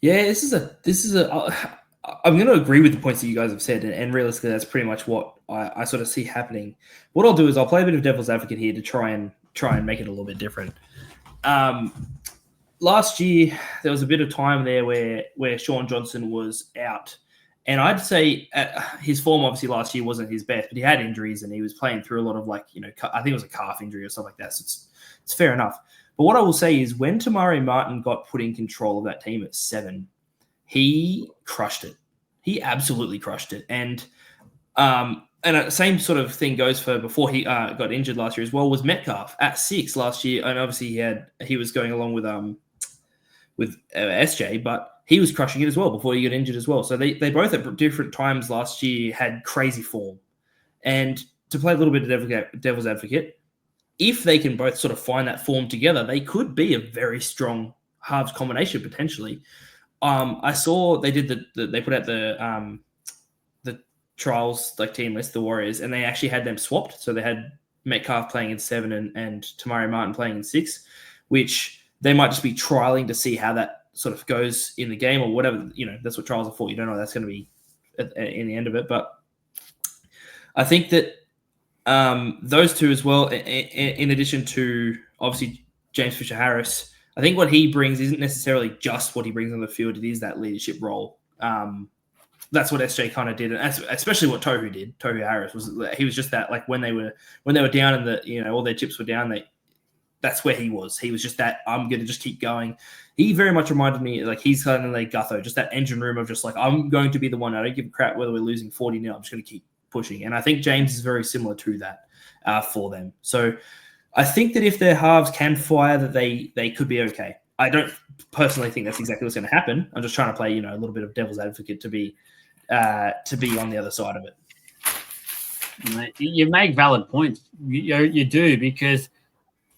Yeah, this is a. I'm going to agree with the points that you guys have said, and realistically, that's pretty much what I sort of see happening. What I'll do is I'll play a bit of devil's advocate here to try and make it a little bit different. Last year, there was a bit of time there where Sean Johnson was out, and I'd say his form obviously last year wasn't his best, but he had injuries and he was playing through a lot of, like, I think it was a calf injury or something like that. So it's fair enough. But what I will say is when Tamari Martin got put in control of that team at 7, he crushed it. He absolutely crushed it. And the same sort of thing goes for before he got injured last year as well, was Metcalf at 6 last year. And obviously he was going along with SJ, but he was crushing it as well before he got injured as well. So they both at different times last year had crazy form. And to play a little bit of devil's advocate, if they can both sort of find that form together, they could be a very strong halves combination potentially. I saw they did they put out the trials, like, team list, the Warriors, and they actually had them swapped. So they had Metcalf playing in 7 and Tamari Martin playing in 6, which they might just be trialing to see how that sort of goes in the game or whatever. That's what trials are for. You don't know what that's going to be in the end of it. But I think that those two as well, in addition to obviously James Fisher-Harris, I think what he brings isn't necessarily just what he brings on the field. It is that leadership role. That's what SJ kind of did, and especially what Tohu did. Tohu Harris he was just that, like, when they were down and all their chips were down, that's where he was. He was just that, I'm going to just keep going. He very much reminded me, like, he's kind of like Gutho, just that engine room of just like, I'm going to be the one. I don't give a crap whether we're losing 40-0. I'm just going to keep pushing. And I think James is very similar to that for them. So I think that if their halves can fire, that they could be okay. I don't personally think that's exactly what's going to happen. I'm just trying to play, a little bit of devil's advocate to be on the other side of it. You make valid points. You do, because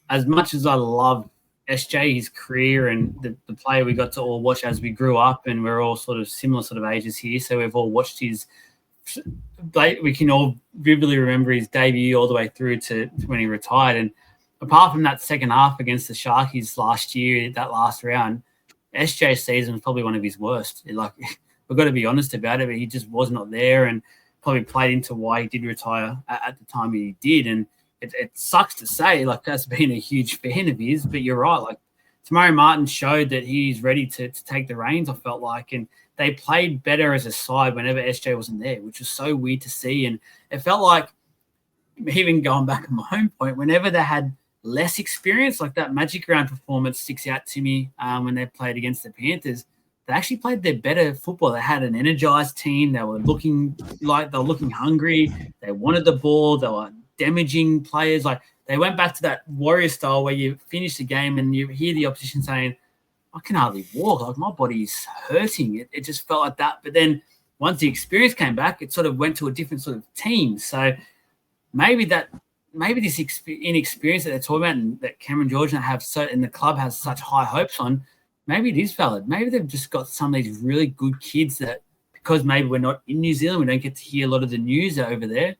as much as I love SJ, his career, and the player we got to all watch as we grew up, and we're all sort of similar sort of ages here, so we've all watched we can all vividly remember his debut all the way through to when he retired. And apart from that second half against the Sharkies last year, that last round, SJ's season was probably one of his worst. We've got to be honest about it, but he just was not there, and probably played into why he did retire at the time he did. And it sucks to say, like, that's been a huge fan of his, but you're right. Like, Tamari Martin showed that he's ready to take the reins, I felt like, and they played better as a side whenever SJ wasn't there, which was so weird to see. And it felt like, even going back on my home point, whenever they had less experience, like that Magic Round performance sticks out to me when they played against the Panthers. They actually played their better football. They had an energized team. They were looking hungry. They wanted the ball. They were damaging players. Like, they went back to that Warrior style where you finish the game and you hear the opposition saying, I can hardly walk. Like, my body's hurting. It just felt like that. But then once the experience came back, it sort of went to a different sort of team. So maybe this inexperience that they're talking about, and that Cameron George and the club has such high hopes on, maybe it is valid. Maybe they've just got some of these really good kids that, because maybe we're not in New Zealand, we don't get to hear a lot of the news over there,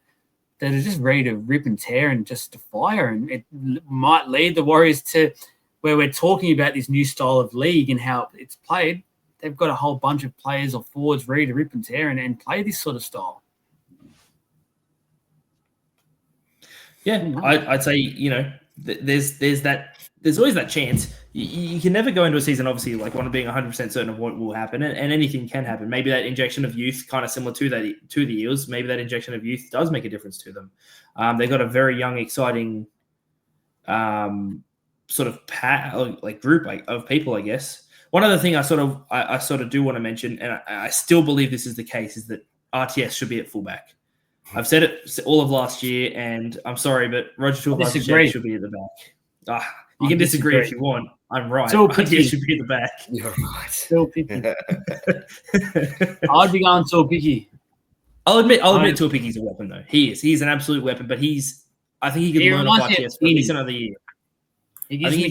that are just ready to rip and tear and just to fire. And it might lead the Warriors to where we're talking about this new style of league and how it's played. They've got a whole bunch of players or forwards ready to rip and tear and play this sort of style. Yeah, I'd say, there's always that chance. You can never go into a season, obviously, like, one of being 100% certain of what will happen, and anything can happen. Maybe that injection of youth, kind of similar to the Eels, maybe that injection of youth does make a difference to them. They've got a very young, exciting sort of group of people, I guess. One other thing I sort of do want to mention, and I still believe this is the case, is that RTS should be at fullback. I've said it all of last year, and I'm sorry, but Roger Tuivasa should be at the back. You can disagree if you want. I'm right. RTS should be at the back. You're right. Still picky. I'd be going Tuivasa. I'll admit Tuivasa a weapon, though. He is. He's an absolute weapon, but I think he could learn off RTS for at least another year. I think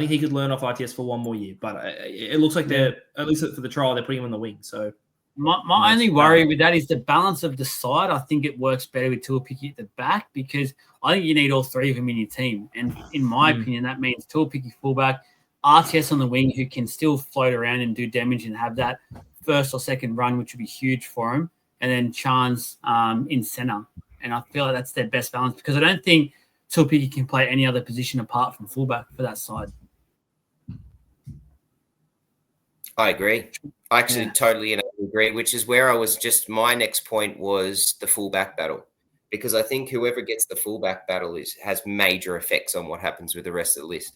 he could learn off RTS for one more year, but it looks like they're, at least for the trial, they're putting him on the wing. So my only worry with that is the balance of the side. I think it works better with Tuivasa at the back because I think you need all three of them in your team. And in my opinion, that means Tuivasa fullback, RTS on the wing who can still float around and do damage and have that first or second run, which would be huge for him, and then Chance in center. And I feel like that's their best balance because I don't think Tuivasa can play any other position apart from fullback for that side. I agree. I actually totally agree, which is where my next point was the fullback battle, because I think whoever gets the fullback battle has major effects on what happens with the rest of the list.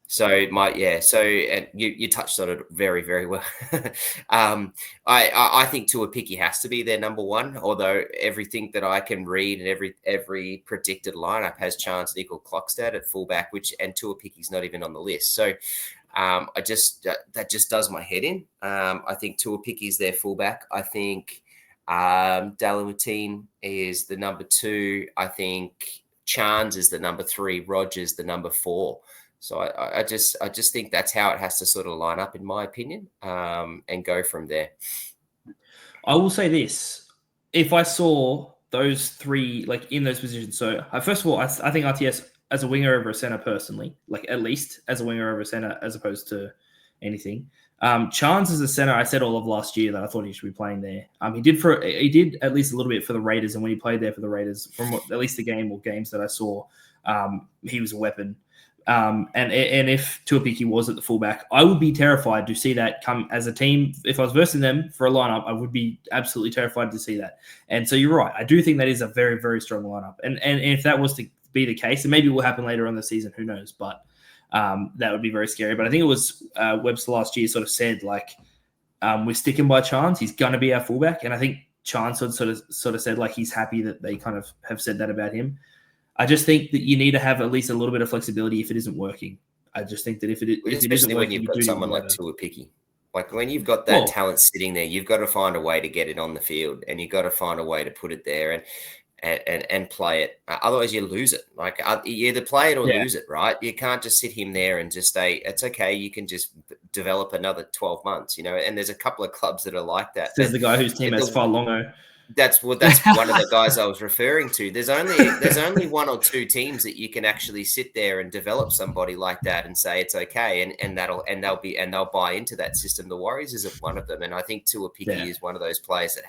So and you touched on it very, very well. I think Tuivasa has to be their number one, although everything that I can read and every predicted lineup has Chance Nickel Clockstad at fullback, and Tuivasa's not even on the list. So that just does my head in. I think Tuivasa is their fullback. I think Dalamatine is the number 2. I think Chance is the number 3. Rogers the number 4. So I just think that's how it has to sort of line up, in my opinion, and go from there. I will say this: if I saw those three in those positions, so first of all, I think RTS as a winger over a center personally, at least as a winger over a center as opposed to anything. Chance as a center, I said all of last year that I thought he should be playing there. He did at least a little bit for the Raiders, and when he played there for the Raiders, from at least the games that I saw, he was a weapon. And if Tuivasa was at the fullback, I would be terrified to see that come as a team. If I was versing them for a lineup, I would be absolutely terrified to see that. And so you're right. I do think that is a very, very strong lineup. And if that was to be the case, and maybe it will happen later on the season, who knows? But that would be very scary. But I think it was Webster last year sort of said, we're sticking by Chance. He's going to be our fullback. And I think Chance sort of said he's happy that they kind of have said that about him. I just think that you need to have at least a little bit of flexibility if it isn't working. I just think that if it isn't working, when you've got someone like Tuivasa, when you've got that talent sitting there, you've got to find a way to get it on the field, and you've got to find a way to put it there and play it. Otherwise, you lose it. You either play it or lose it, right? You can't just sit him there and just say it's okay. You can just develop another 12 months, And there's a couple of clubs that are like that. There's the guy whose team has Farlongo. That's one of the guys I was referring to. There's only one or two teams that you can actually sit there and develop somebody like that and say it's okay, and they'll buy into that system. The Warriors isn't one of them, and I think Tuivasa is one of those players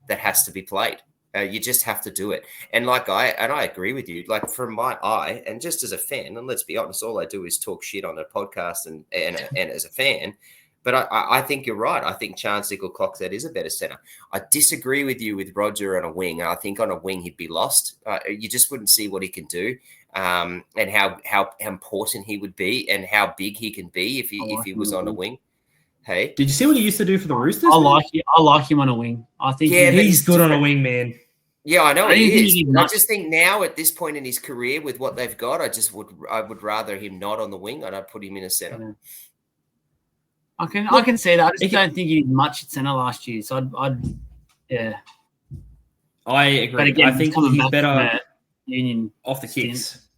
that has to be played. You just have to do it. And I agree with you. From my eye, and just as a fan, and let's be honest, all I do is talk shit on a podcast and as a fan. But I think you're right. I think Chance Nickel-Clockstad is a better center. I disagree with you with Roger on a wing. I think on a wing he'd be lost. You just wouldn't see what he can do, and how important he would be, and how big he can be if he was on a wing. Hey, did you see what he used to do for the Roosters? I like him on a wing. I think he's good on a wing, man. Yeah, I know he is. I just think now at this point in his career, with what they've got, I would rather him not on the wing, and I'd put him in a center. Yeah. I can see that. I just don't think he did much at centre last year. So I agree. But again, I think he's better Union off the kicks.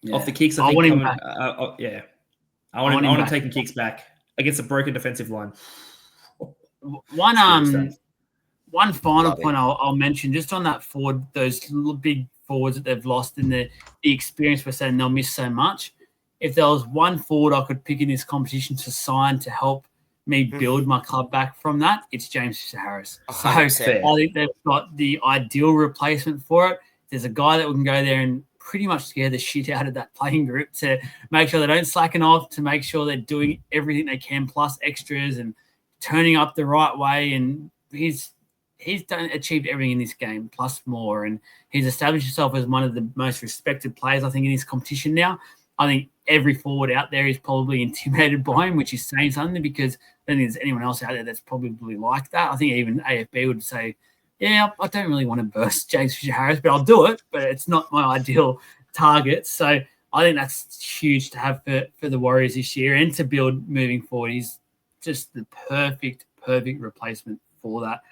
Yeah. Off the kicks, I want him back. I want him taking kicks back against a broken defensive line. One final point I'll mention, just on that forward, those big forwards that they've lost in the experience, we're saying they'll miss so much. If there was one forward I could pick in this competition to sign to help me build my club back from that, it's James Harris. So I think they've got the ideal replacement for it. There's a guy that can go there and pretty much scare the shit out of that playing group to make sure they don't slacken off, to make sure they're doing everything they can, plus extras and turning up the right way. And he's achieved everything in this game, plus more, and he's established himself as one of the most respected players, I think, in this competition now. I think every forward out there is probably intimidated by him, which is saying something, because I don't think there's anyone else out there that's probably like that. I think even AFB would say, yeah, I don't really want to burst James Fisher-Harris, but I'll do it, but it's not my ideal target. So I think that's huge to have for the Warriors this year and to build moving forward. He's just the perfect replacement for that.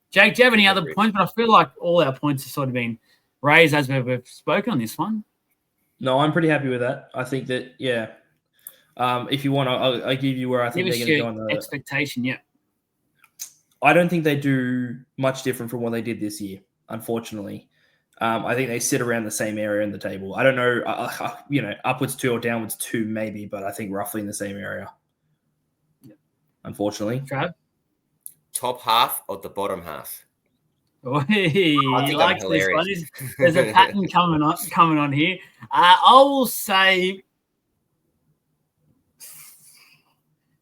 Jake, do you have any other points? But I feel like all our points have sort of been raised as we've spoken on this one. No, I'm pretty happy with that. I think that, yeah. If you want, I'll give you where I think they're going to go on the expectation. Yeah, I don't think they do much different from what they did this year. Unfortunately, I think they sit around the same area in the table. I don't know, upwards 2 or downwards 2 maybe, but I think roughly in the same area. Yeah. Unfortunately, Trav, top half or the bottom half? Oh, he likes this one. Hilarious. There's a pattern coming on here. I will say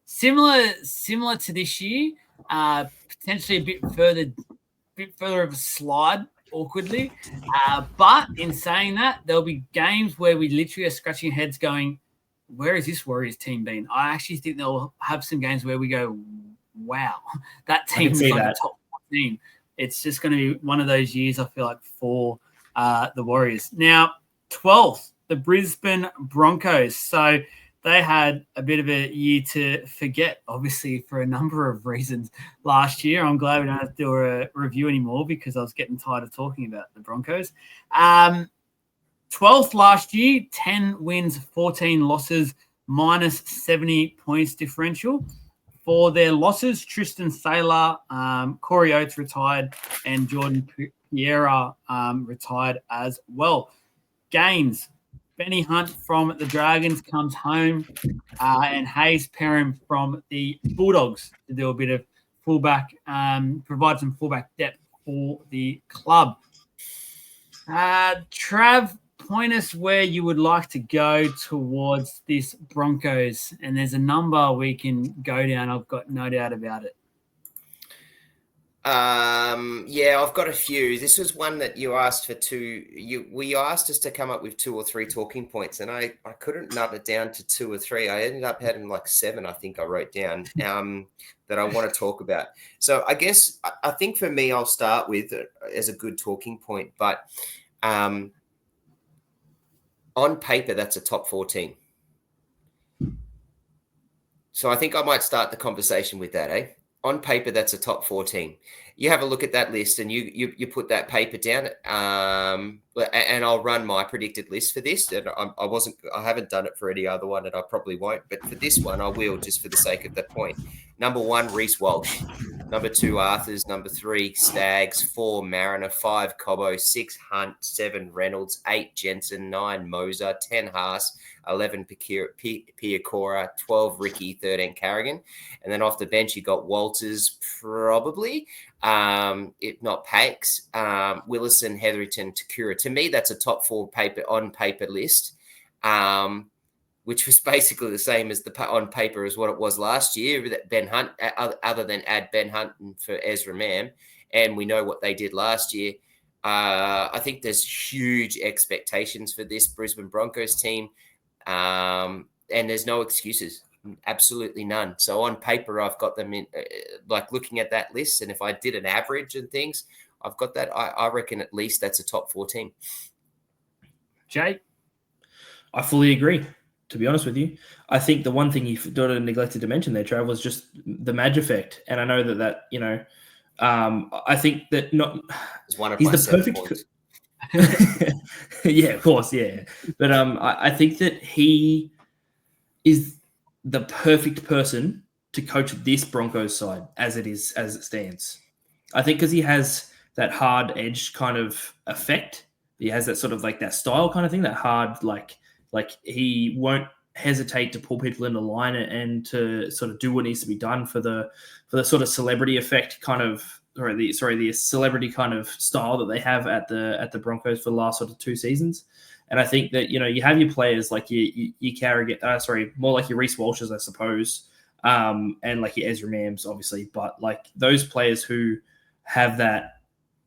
similar to this year. Potentially a bit further of a slide, awkwardly. But in saying that, there'll be games where we literally are scratching heads, going, "Where has this Warriors team been?" I actually think they'll have some games where we go, "Wow, that team's like a top team." It's just going to be one of those years, I feel like, for the Warriors. Now, 12th, the Brisbane Broncos. So they had a bit of a year to forget, obviously, for a number of reasons last year. I'm glad we don't have to do a review anymore because I was getting tired of talking about the Broncos. 12th last year, 10 wins, 14 losses, minus 70 points differential. For their losses, Tristan Saylor, Corey Oates retired, and Jordan Piera retired as well. Gains, Benny Hunt from the Dragons comes home, and Hayes Perham from the Bulldogs to do a bit of fullback, provide some fullback depth for the club. Trav, point us where you would like to go towards this Broncos, and there's a number we can go down. I've got no doubt about it. Yeah, I've got a few. This was one that you asked for we asked us to come up with 2 or 3 talking points, and I couldn't nut it down to 2 or 3. I ended up having like 7, I think I wrote down, that I want to talk about. So I guess, I think for me, I'll start with as a good talking point, but on paper, that's a top 14. So I think I might start the conversation with that, eh? On paper, that's a top 14. You have a look at that list and you put that paper down, and I'll run my predicted list for this. And I haven't done it for any other one, and I probably won't. But for this one, I will, just for the sake of that point. Number 1, Reece Walsh. Number 2, Arthurs. Number 3, Staggs. 4, Mariner. 5, Cobbo. 6, Hunt. 7, Reynolds. 8, Jensen. 9, Moser. 10, Haas. 11, Piacora. 12, Ricky. 13, Carrigan. And then off the bench, you got Walters, probably, if not Pakes, Willison, Hetherington, Takura. To me, that's a top 4 on paper list, which was basically the same as on paper as what it was last year. That Ben Hunt, other than add Ben Hunt for Ezra Mam, and we know what they did last year. I think there's huge expectations for this Brisbane Broncos team, and there's no excuses. Absolutely none. So on paper, I've got them in, like looking at that list, and if I did an average and things, I've got that. I reckon at least that's a top 14. Jay? I fully agree, to be honest with you. I think the one thing you neglected to mention there, Trav, was just the Madge effect. And I know that I think that he's the perfect. Yeah, of course, yeah. But I think that he is the perfect person to coach this Broncos side as it stands. I think because he has that hard edge kind of effect. He has that sort of like that style kind of thing, that hard, like he won't hesitate to pull people into line and to sort of do what needs to be done for the sort of celebrity effect kind of, the celebrity kind of style that they have at the Broncos for the last sort of 2 seasons. And I think that, you have your players like your Carrigan, more like your Reece Walshes, I suppose, and like your Ezra Mams, obviously, but like those players who have that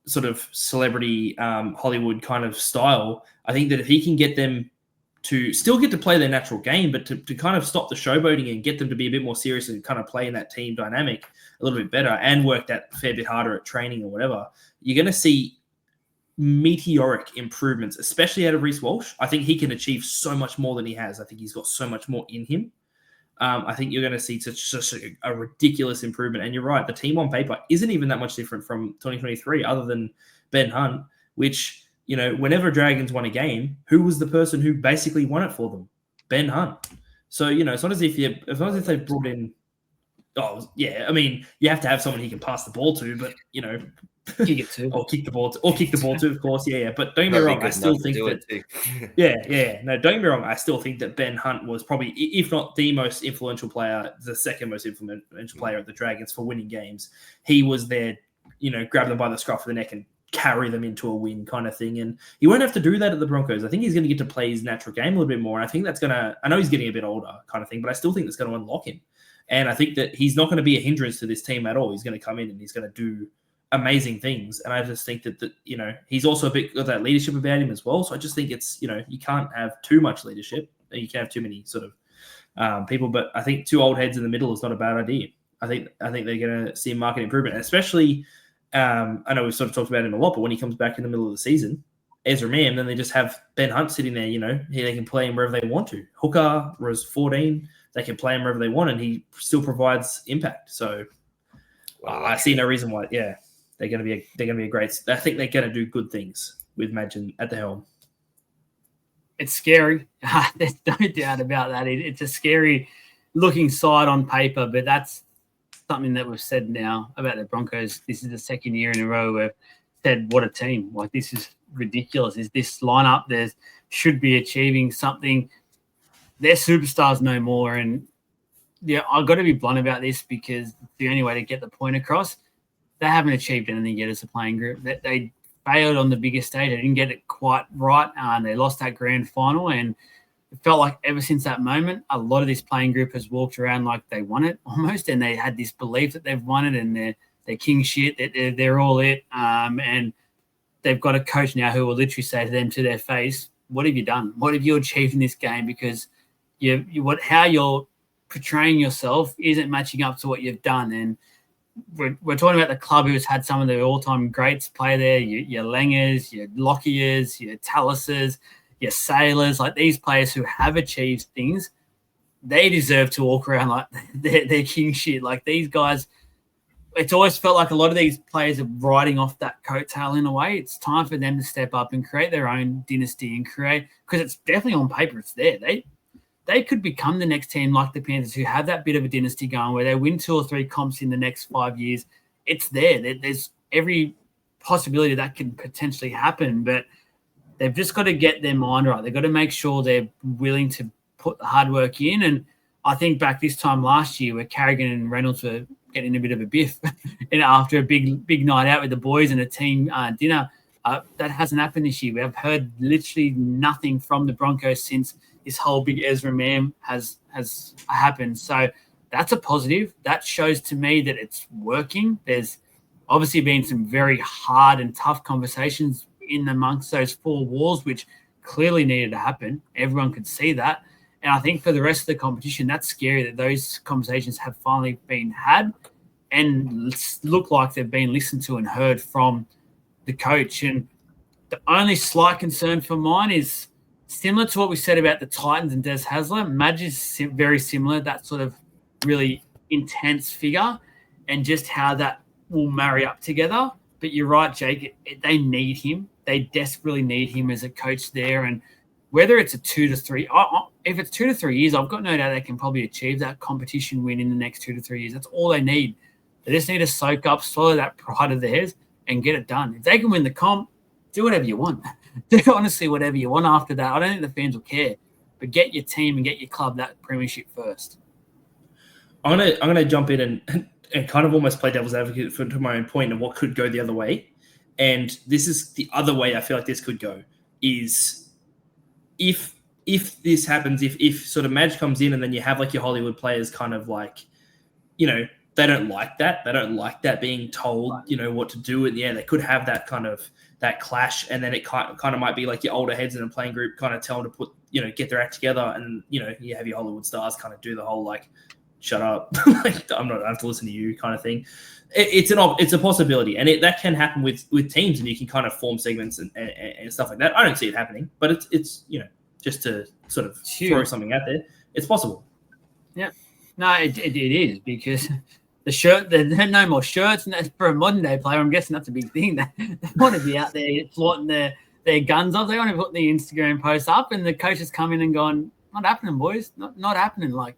sort of celebrity Hollywood kind of style. I think that if he can get them to still get to play their natural game, but to kind of stop the showboating and get them to be a bit more serious and kind of play in that team dynamic a little bit better and work that fair bit harder at training or whatever, you're going to see meteoric improvements, especially out of Reece Walsh. I think he can achieve so much more than he has. I think he's got so much more in him. I think you're going to see such a ridiculous improvement. And you're right, the team on paper isn't even that much different from 2023 other than Ben Hunt, which, you know, whenever Dragons won a game, who was the person who basically won it for them? Ben Hunt. So, you know, it's not as if they brought in, oh, yeah, I mean, you have to have someone he can pass the ball to, but, you know, kick it to. or kick the ball to, of course, yeah. But don't get me wrong, I still think that, no, don't get me wrong, I still think that Ben Hunt was probably, if not the most influential player, the second most influential player at the Dragons for winning games. He was there, you know, grab them by the scruff of the neck and carry them into a win kind of thing. And he won't have to do that at the Broncos. I think he's going to get to play his natural game a little bit more. And I think that's going to, I know he's getting a bit older kind of thing, but I still think that's going to unlock him. And I think that he's not going to be a hindrance to this team at all. He's going to come in and he's going to do amazing things. And I just think that you know, he's also a bit of that leadership about him as well. So I just think it's, you know, you can't have too much leadership. You can't have too many sort of people, but I think two old heads in the middle is not a bad idea. I think they're going to see market improvement, especially, I know we've sort of talked about him a lot, but when he comes back in the middle of the season, Ezra Mam, then they just have Ben Hunt sitting there, you know, they can play him wherever they want to. Hooker was 14, they can play him wherever they want, and he still provides impact. So I see no reason why, they're going to be a great, I think they're going to do good things with Madgen at the helm. It's scary. There's no doubt about that. It's a scary looking side on paper, but that's something that we've said now about the Broncos. This is the second year in a row we've said, what a team. Like, this is ridiculous. Is this lineup should be achieving something. They're superstars no more. And yeah, I've got to be blunt about this because the only way to get the point across, they haven't achieved anything yet as a playing group. They failed on the biggest stage. They didn't get it quite right. They lost that grand final, and it felt like ever since that moment, a lot of this playing group has walked around like they won it almost, and they had this belief that they've won it and they're king shit, they're all it. And they've got a coach now who will literally say to them to their face, what have you done? What have you achieved in this game? Because how you're portraying yourself isn't matching up to what you've done. And we're talking about the club who's had some of the all-time greats play there, your Langers, your Lockiers, your Tallises, your Sailors, like these players who have achieved things, they deserve to walk around like they're king shit. Like these guys, it's always felt like a lot of these players are riding off that coattail in a way. It's time for them to step up and create their own dynasty and create, because it's definitely on paper, it's there. They could become the next team like the Panthers who have that bit of a dynasty going where they win 2 or 3 comps in the next 5 years. It's there. There's every possibility that can potentially happen, but they've just got to get their mind right. They've got to make sure they're willing to put the hard work in. And I think back this time last year where Carrigan and Reynolds were getting a bit of a biff and after a big night out with the boys and a team dinner, that hasn't happened this year. We have heard literally nothing from the Broncos since this whole big Ezra Mam has happened. So that's a positive. That shows to me that it's working. There's obviously been some very hard and tough conversations in amongst those 4 walls, which clearly needed to happen. Everyone could see that. And I think for the rest of the competition, that's scary that those conversations have finally been had and look like they've been listened to and heard from the coach. And the only slight concern for mine is similar to what we said about the Titans and Des Hasler. Madge is very similar, that sort of really intense figure, and just how that will marry up together. But you're right, Jake, they need him. They desperately need him as a coach there. And whether it's a 2 to 3, if it's 2 to 3 years, I've got no doubt they can probably achieve that competition win in the next 2 to 3 years. That's all they need. They just need to soak up, swallow that pride of theirs, and get it done. If they can win the comp, do whatever you want. Do honestly whatever you want after that. I don't think the fans will care. But get your team and get your club that premiership first. I'm gonna jump in and kind of almost play devil's advocate to my own point of what could go the other way. And this is the other way I feel like this could go is if this happens, if sort of Madge comes in and then you have like your Hollywood players kind of like, you know, they don't like that. They don't like that being told, what to do in the end. They could have that kind of that clash, and then it kind of might be like your older heads in a playing group kind of tell them to put, get their act together, and you have your Hollywood stars kind of do the whole like, shut up, like I have to listen to you kind of thing. It's a possibility, and that can happen with teams, and you can kind of form segments and stuff like that. I don't see it happening, but it's just to sort of throw something out there, it's possible. Yeah, no, it is, because the shirt, there are no more shirts, and that's for a modern day player. I'm guessing that's a big thing. They want to be out there flaunting their guns off. They want to put the Instagram posts up, and the coaches come in and gone, not happening, boys, not happening. Like,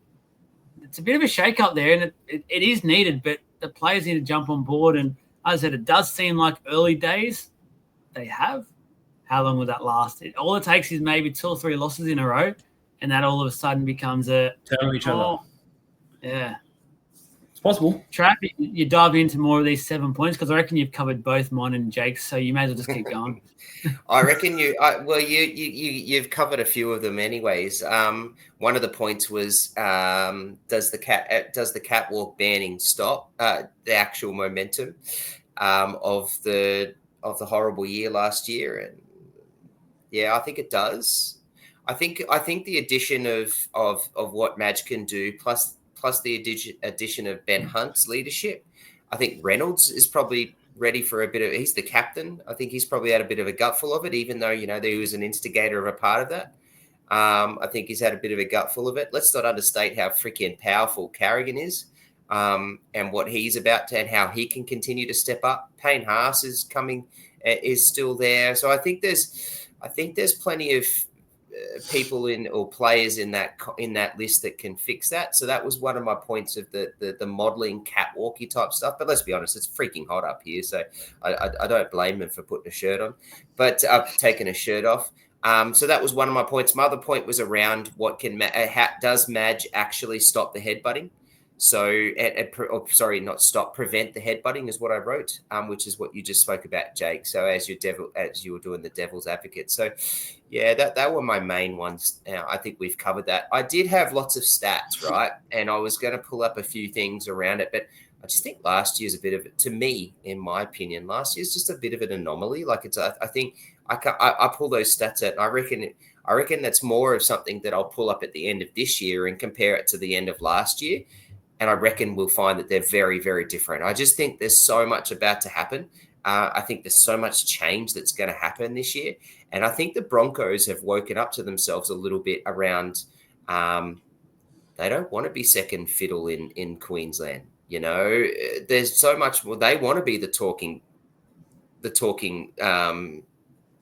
it's a bit of a shake up there, and it is needed, but the players need to jump on board. And as I said, it does seem like early days they have. How long will that last? All it takes is maybe 2 or 3 losses in a row, and that all of a sudden becomes a turn on each other. Yeah. It's possible. Trav, you dive into more of these 7 points, because I reckon you've covered both mine and Jake's, so you may as well just keep going. I reckon you've covered a few of them anyways. One of the points was does the catwalk banning stop the actual momentum of the horrible year last year? And yeah, I think it does. I think the addition of what Madge can do, plus the addition of Ben Hunt's leadership. I think Reynolds is probably ready for a bit of. He's the captain. I think he's probably had a bit of a gutful of it, even though he was an instigator of a part of that. I think he's had a bit of a gutful of it. Let's not understate how freaking powerful Carrigan is, and what he's about to, and how he can continue to step up. Payne Haas is still there, so I think there's plenty of people or players in that list that can fix that. So that was one of my points of the modeling catwalky type stuff. But let's be honest, it's freaking hot up here, so I don't blame them for putting a shirt on, but taking a shirt off. So that was one of my points. My other point was around does Madge actually stop the headbutting? So, prevent the headbutting is what I wrote, which is what you just spoke about, Jake. So as you were doing the devil's advocate. So yeah, that were my main ones. I think we've covered that. I did have lots of stats, right? And I was going to pull up a few things around it, but I just think last year's a bit of, to me, in my opinion, last year's just a bit of an anomaly. Like I think I pull those stats out, and I reckon that's more of something that I'll pull up at the end of this year and compare it to the end of last year. And I reckon we'll find that they're very, very different. I just think there's so much about to happen. I think there's so much change that's going to happen this year. And I think the Broncos have woken up to themselves a little bit around they don't want to be second fiddle in Queensland. There's so much more. They want to be the talking.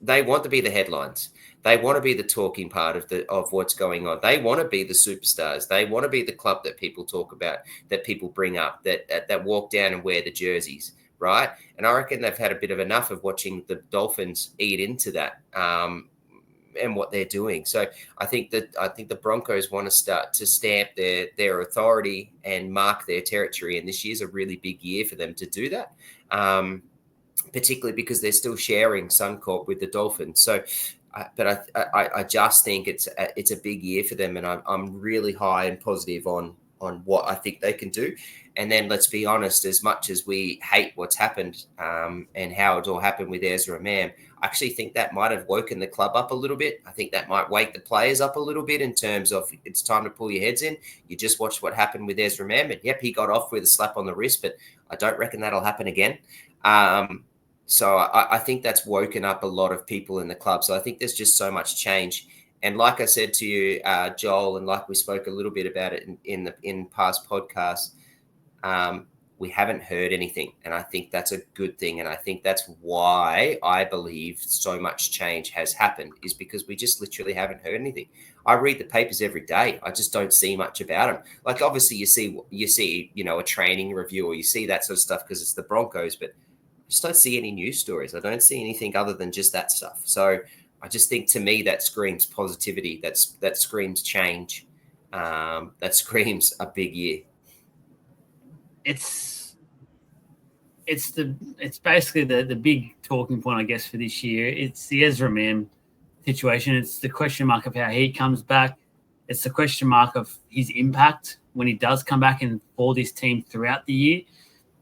They want to be the headlines. They want to be the talking part of what's going on. They want to be the superstars. They want to be the club that people talk about, that people bring up, that walk down and wear the jerseys, right? And I reckon they've had a bit of enough of watching the Dolphins eat into that and what they're doing. So I think the Broncos want to start to stamp their authority and mark their territory. And this year's a really big year for them to do that. Particularly because they're still sharing Suncorp with the Dolphins. So, but I just think it's a big year for them, and I'm really high and positive on what I think they can do. And then let's be honest, as much as we hate what's happened and how it all happened with Ezra Mam, I actually think that might have woken the club up a little bit. I think that might wake the players up a little bit in terms of it's time to pull your heads in. You just watched what happened with Ezra Mam, and yep, he got off with a slap on the wrist, but I don't reckon that'll happen again. So I think that's woken up a lot of people in the club. So I think there's just so much change. And like I said to you, Joel, and like we spoke a little bit about it in past podcasts, we haven't heard anything. And I think that's a good thing. And I think that's why I believe so much change has happened, is because we just literally haven't heard anything. I read the papers every day. I just don't see much about them. Like obviously you see, a training review, or you see that sort of stuff because it's the Broncos, but I just don't see any news stories. I don't see anything other than just that stuff. So I just think, to me, that screams positivity. That screams change. That screams a big year. It's basically the big talking point, I guess, for this year. It's the Ezra Mam situation. It's the question mark of how he comes back. It's the question mark of his impact when he does come back and for this team throughout the year,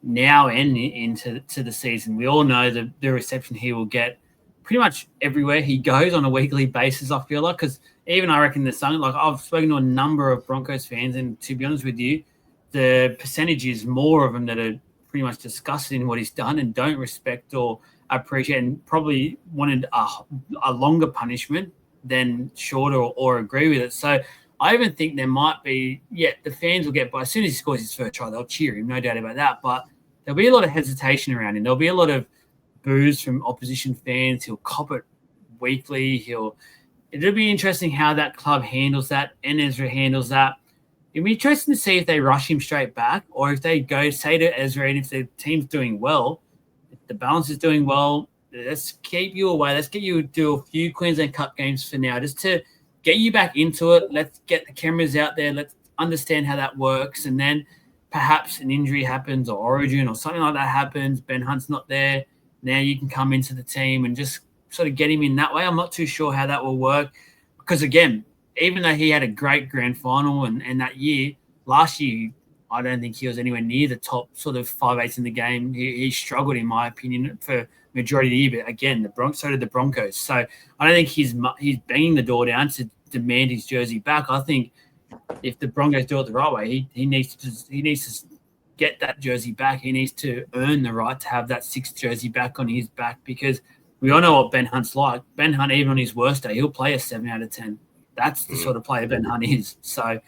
now and into the season. We all know the reception he will get pretty much everywhere he goes on a weekly basis, I feel like, because even I reckon there's something like I've spoken to a number of Broncos fans, and to be honest with you, the percentage is more of them that are pretty much disgusted in what he's done and don't respect or appreciate and probably wanted a longer punishment than shorter or agree with it. So I even think there might be, the fans will get, by as soon as he scores his first try, they'll cheer him, no doubt about that. But there'll be a lot of hesitation around him. There'll be a lot of boos from opposition fans. He'll cop it weekly. It'll be interesting how that club handles that and Ezra handles that. It'll be interesting to see if they rush him straight back or if they go say to Ezra, and if the team's doing well, if the balance is doing well, let's keep you away. Let's get you to do a few Queensland Cup games for now, just to get you back into it. Let's get the cameras out there. Let's understand how that works. And then perhaps an injury happens or Origin or something like that happens. Ben Hunt's not there. Now you can come into the team and just sort of get him in that way. I'm not too sure how that will work because, again, even though he had a great grand final and that year, last year, I don't think he was anywhere near the top sort of 5/8 in the game. He struggled, in my opinion, for majority of the year. But again, so did the Broncos. So I don't think he's banging the door down to demand his jersey back. I think if the Broncos do it the right way, he needs to get that jersey back. He needs to earn the right to have that 6th jersey back on his back because we all know what Ben Hunt's like. Ben Hunt, even on his worst day, he'll play a 7 out of 10. That's the sort of player Ben Hunt is. So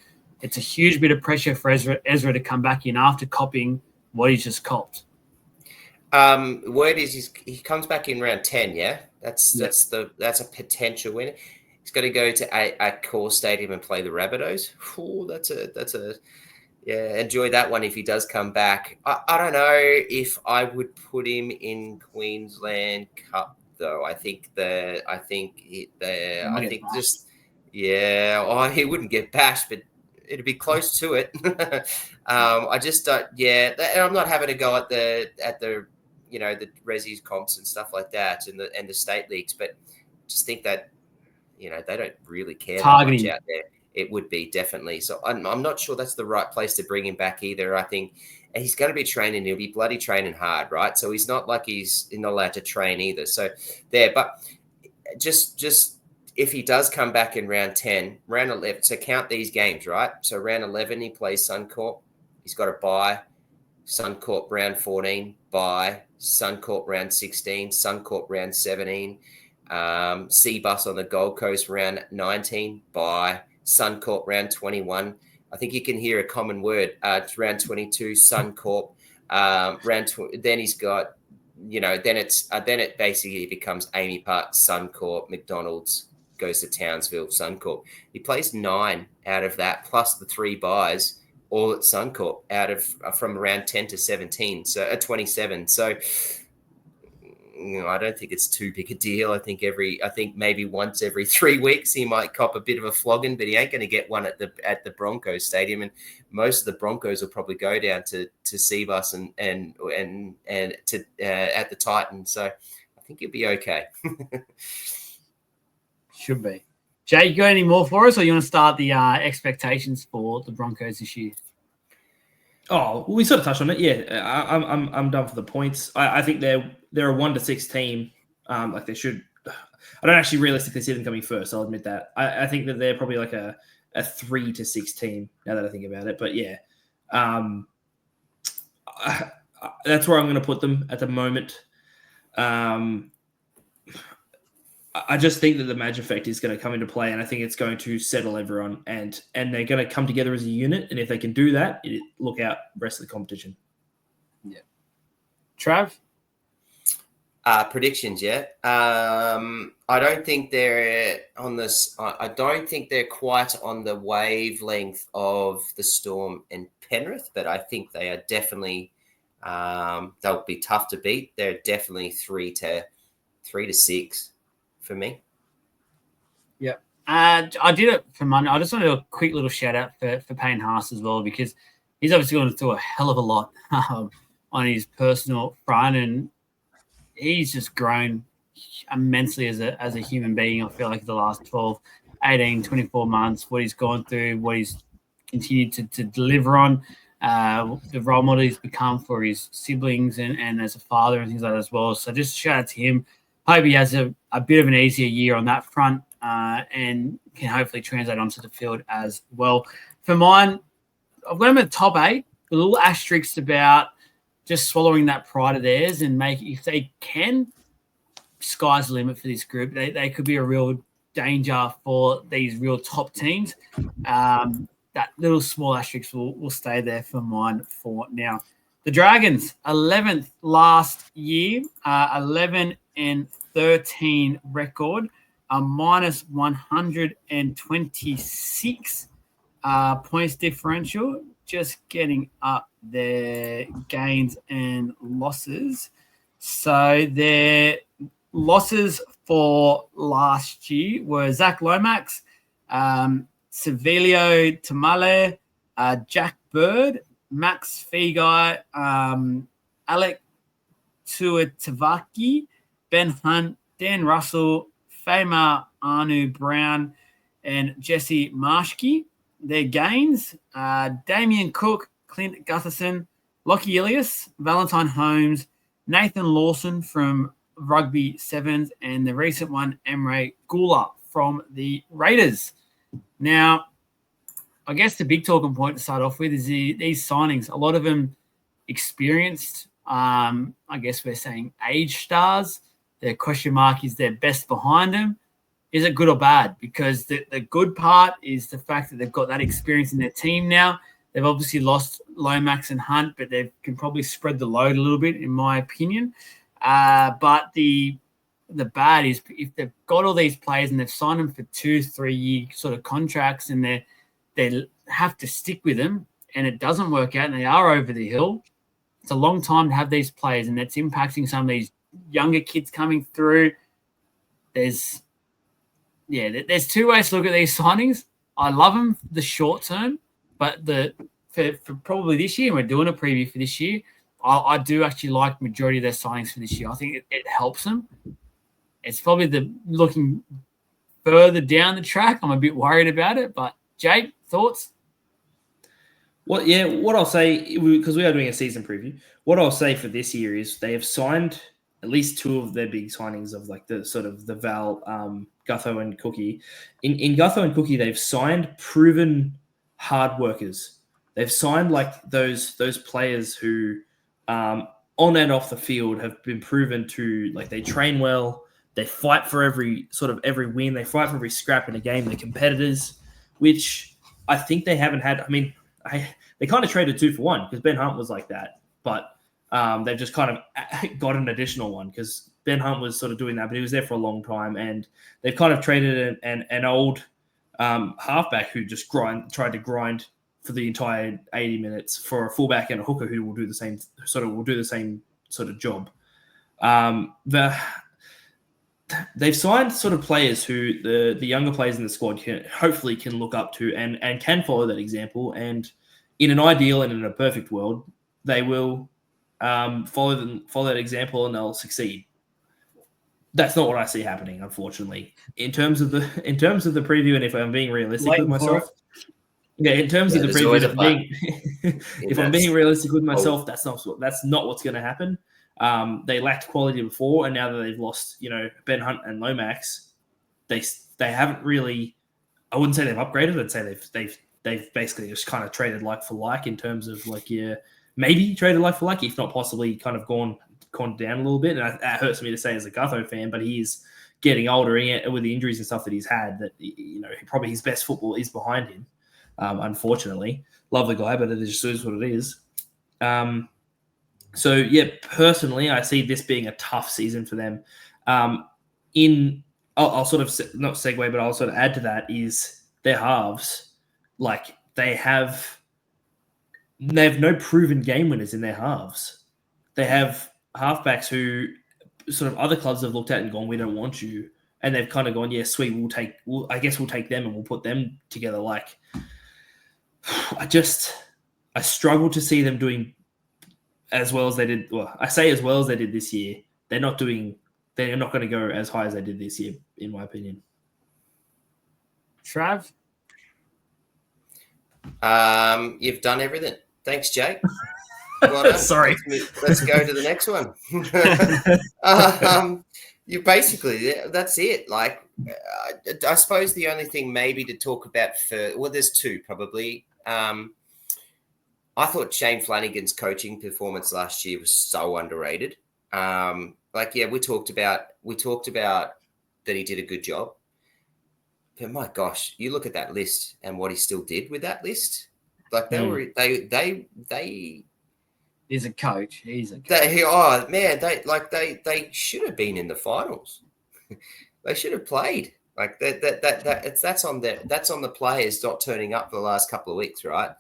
it's a huge bit of pressure for Ezra to come back in after copying what he's just copped. Word is he comes back in round 10. Yeah, that's a potential winner. He's got to go to a core stadium and play the Rabbitohs. Oh, that's a enjoy that one if he does come back. I don't know if I would put him in Queensland Cup though. He wouldn't get bashed, but it'd be close to it. I just don't. Yeah, and I'm not having a go at the the Resi's comps and stuff like that, and the state leagues, but just think that they don't really care that much out there. It would be definitely. So I'm not sure that's the right place to bring him back either. I think he's going to be training. He'll be bloody training hard, right? So he's not like he's not allowed to train either. So there, but just if he does come back in round 10, round 11, so count these games, right? So round 11, he plays Suncorp. He's got a bye. Suncorp round 14, bye. Suncorp round 16, Suncorp round 17. Seabus on the Gold Coast round 19, bye. Suncorp round 21. I think you can hear a common word. Round 22, Suncorp. Then he's got, then it basically becomes Amy Park, Suncorp, McDonald's, goes to Townsville, Suncorp. He plays 9 out of that, plus the 3 buys, all at Suncorp from around 10 to 17, so 27. So I don't think it's too big a deal. I think maybe once every 3 weeks he might cop a bit of a flogging, but he ain't going to get one at the Broncos stadium. And most of the Broncos will probably go down to Seabus and to at the Titan. So I think he'll be okay. Should be. Jay, you got any more for us, or you want to start the expectations for the Broncos this year? Oh, we sort of touched on it. Yeah, I'm done for the points. I think they're a 1 to 6 team. Like they should. I don't actually realistically see them coming first. I'll admit that. I think that they're probably like a 3 to 6 team now that I think about it. But yeah, that's where I'm going to put them at the moment. I just think that the Madge effect is going to come into play, and I think it's going to settle everyone, and they're going to come together as a unit. And if they can do that, look out rest of the competition. Yeah. Trav? Predictions, yeah. I don't think they're on this. I don't think they're quite on the wavelength of the Storm and Penrith, but I think they are definitely. They'll be tough to beat. They're definitely 3 to 6 for me. Yeah. I did it for Monday. I just want to do a quick little shout out for Payne Haas as well, because he's obviously going to do a hell of a lot on his personal front, and he's just grown immensely as a human being. I feel like the last 12, 18, 24 months, what he's gone through, what he's continued to deliver on. The role model he's become for his siblings and as a father and things like that as well. So just shout out to him. Hope he has a bit of an easier year on that front and can hopefully translate onto the field as well. For mine, I've got him at the top 8, a little asterisk about just swallowing that pride of theirs and make, if they can, sky's the limit for this group. They could be a real danger for these real top teams. That little small asterisk will stay there for mine for now. The Dragons, 11th last year, 11-13 record, a minus 126 points differential, just getting up their gains and losses. So their losses for last year were Zach Lomax, Sevilio Tamale, Jack Bird, Max Fegai, Alec Tuatavaki, Ben Hunt, Dan Russell, Fama Anu Brown, and Jesse Marshke. Their gains, Damien Cook, Clint Gutherson, Lockie Ilias, Valentine Holmes, Nathan Lawson from Rugby Sevens, and the recent one, Emre Gula from the Raiders. Now, I guess the big talking point to start off with is these signings. A lot of them experienced, I guess we're saying age stars. Their question mark is their best behind them. Is it good or bad? Because the good part is the fact that they've got that experience in their team now. They've obviously lost Lomax and Hunt, but they can probably spread the load a little bit, in my opinion. But the bad is if they've got all these players and they've signed them for 2-3 year sort of contracts and they have to stick with them and it doesn't work out and they are over the hill, it's a long time to have these players and that's impacting some of these younger kids coming through. There's two ways to look at these signings. I love them the short term, but for probably this year, and we're doing a preview for this year, I do actually like majority of their signings for this year. I think it helps them. It's probably looking further down the track. I'm a bit worried about it, but Jake, thoughts? Well, yeah, what I'll say, because we are doing a season preview, what I'll say for this year is they have signed at least 2 of their big signings of like the sort of the Val, Gutho and Cookie. In Gutho and Cookie, they've signed proven hard workers. They've signed like those players who on and off the field have been proven to, like, they train well, they fight for every win, they fight for every scrap in a game, they're competitors, which I think they haven't had. I mean, they kind of traded 2 for 1 because Ben Hunt was like that, but they've just kind of got an additional one because Ben Hunt was sort of doing that, but he was there for a long time, and they've kind of traded an old halfback who just tried to grind for the entire 80 minutes for a fullback and a hooker who will do the same sort of job. They've signed sort of players who the younger players in the squad hopefully can look up to and can follow that example. And in an ideal and in a perfect world, they will follow that example and they'll succeed. That's not what I see happening, unfortunately. In terms of the preview, and if I'm being realistic with myself, if I'm being realistic with myself, that's not what's going to happen. They lacked quality before, and now that they've lost, Ben Hunt and Lomax, they haven't really. I wouldn't say they've upgraded. I'd say they've basically just kind of traded like for like in terms of maybe traded like for like, if not possibly kind of gone down a little bit. And that hurts me to say as a Gutho fan, but he's getting older with the injuries and stuff that he's had. That probably his best football is behind him. Unfortunately, love the guy, but it just is what it is. So yeah, personally, I see this being a tough season for them. I'll sort of not segue, but I'll sort of add to that is their halves. Like they have no proven game winners in their halves. They have halfbacks who sort of other clubs have looked at and gone, we don't want you, and they've kind of gone, yeah, sweet, I guess we'll take them and we'll put them together. Like I struggle to see them doing as well as they did. Well, I say as well as they did this year. They're not going to go as high as they did this year, in my opinion. Trav? You've done everything. Thanks, Jake. Well Sorry. Let's go to the next one. You basically, that's it. Like, I suppose the only thing maybe to talk about there's two probably. I thought Shane Flanagan's coaching performance last year was so underrated. We talked about that he did a good job. But my gosh, you look at that list and what he still did with that list. Like they He's a coach. He's a coach. They should have been in the finals. They should have played. Like that's on the players not turning up for the last couple of weeks, right?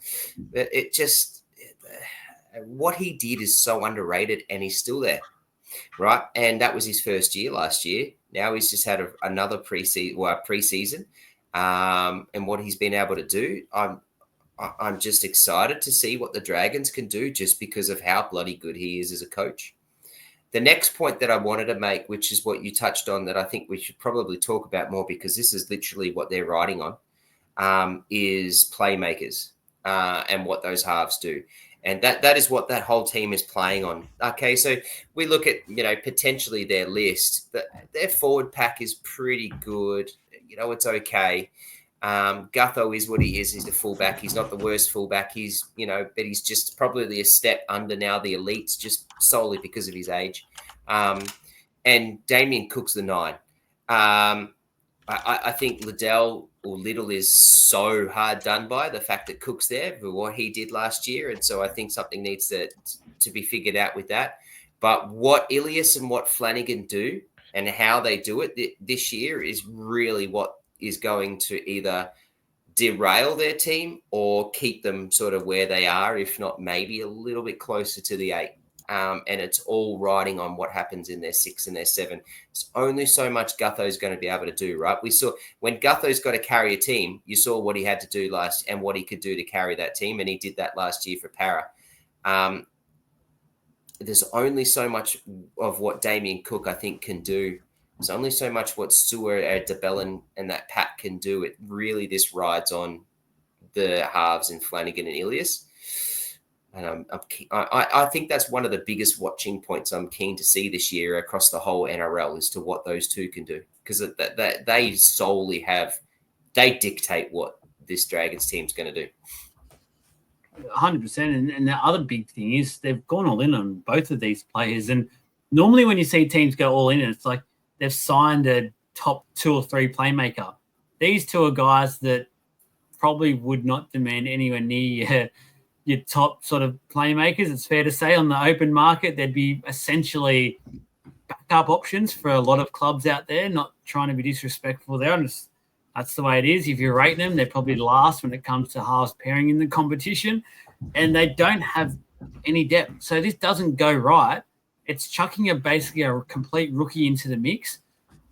What he did is so underrated, and he's still there, right? And that was his first year last year. Now he's just had another preseason, and what he's been able to do. I'm just excited to see what the Dragons can do, just because of how bloody good he is as a coach. The next point that I wanted to make, which is what you touched on, that I think we should probably talk about more, because this is literally what they're riding on, is playmakers and what those halves do. And that is what that whole team is playing on. Okay, so we look at, potentially their list. Their forward pack is pretty good. It's okay. Gutho is what he is. He's a fullback. He's not the worst fullback. But he's just probably a step under now the elites, just solely because of his age. And Damien Cook's the 9. I think Little is so hard done by the fact that Cook's there for what he did last year. And so I think something needs to be figured out with that. But what Ilias and what Flanagan do and how they do it this year is really what is going to either derail their team or keep them sort of where they are, if not maybe a little bit closer to the 8. And it's all riding on what happens in their 6 and their 7. It's only so much Gutho's going to be able to do, right? We saw when Gutho's got to carry a team, you saw what he had to do and what he could do to carry that team. And he did that last year for Para. There's only so much of what Damien Cook, I think, can do. There's only so much what Stewart, DeBellin, and that pack can do. It really, this rides on the halves in Flanagan and Ilias. And I think that's one of the biggest watching points I'm keen to see this year across the whole NRL, as to what those two can do. Because they solely they dictate what this Dragons team's going to do. 100%. And the other big thing is they've gone all in on both of these players. And normally when you see teams go all in, it's like they've signed a top 2 or 3 playmaker. These two are guys that probably would not demand anywhere near your top sort of playmakers. It's fair to say on the open market, there'd be essentially backup options for a lot of clubs out there, not trying to be disrespectful there. That's the way it is. If you rate them, they're probably last when it comes to halves pairing in the competition, and they don't have any depth. So this doesn't go right. It's chucking basically a complete rookie into the mix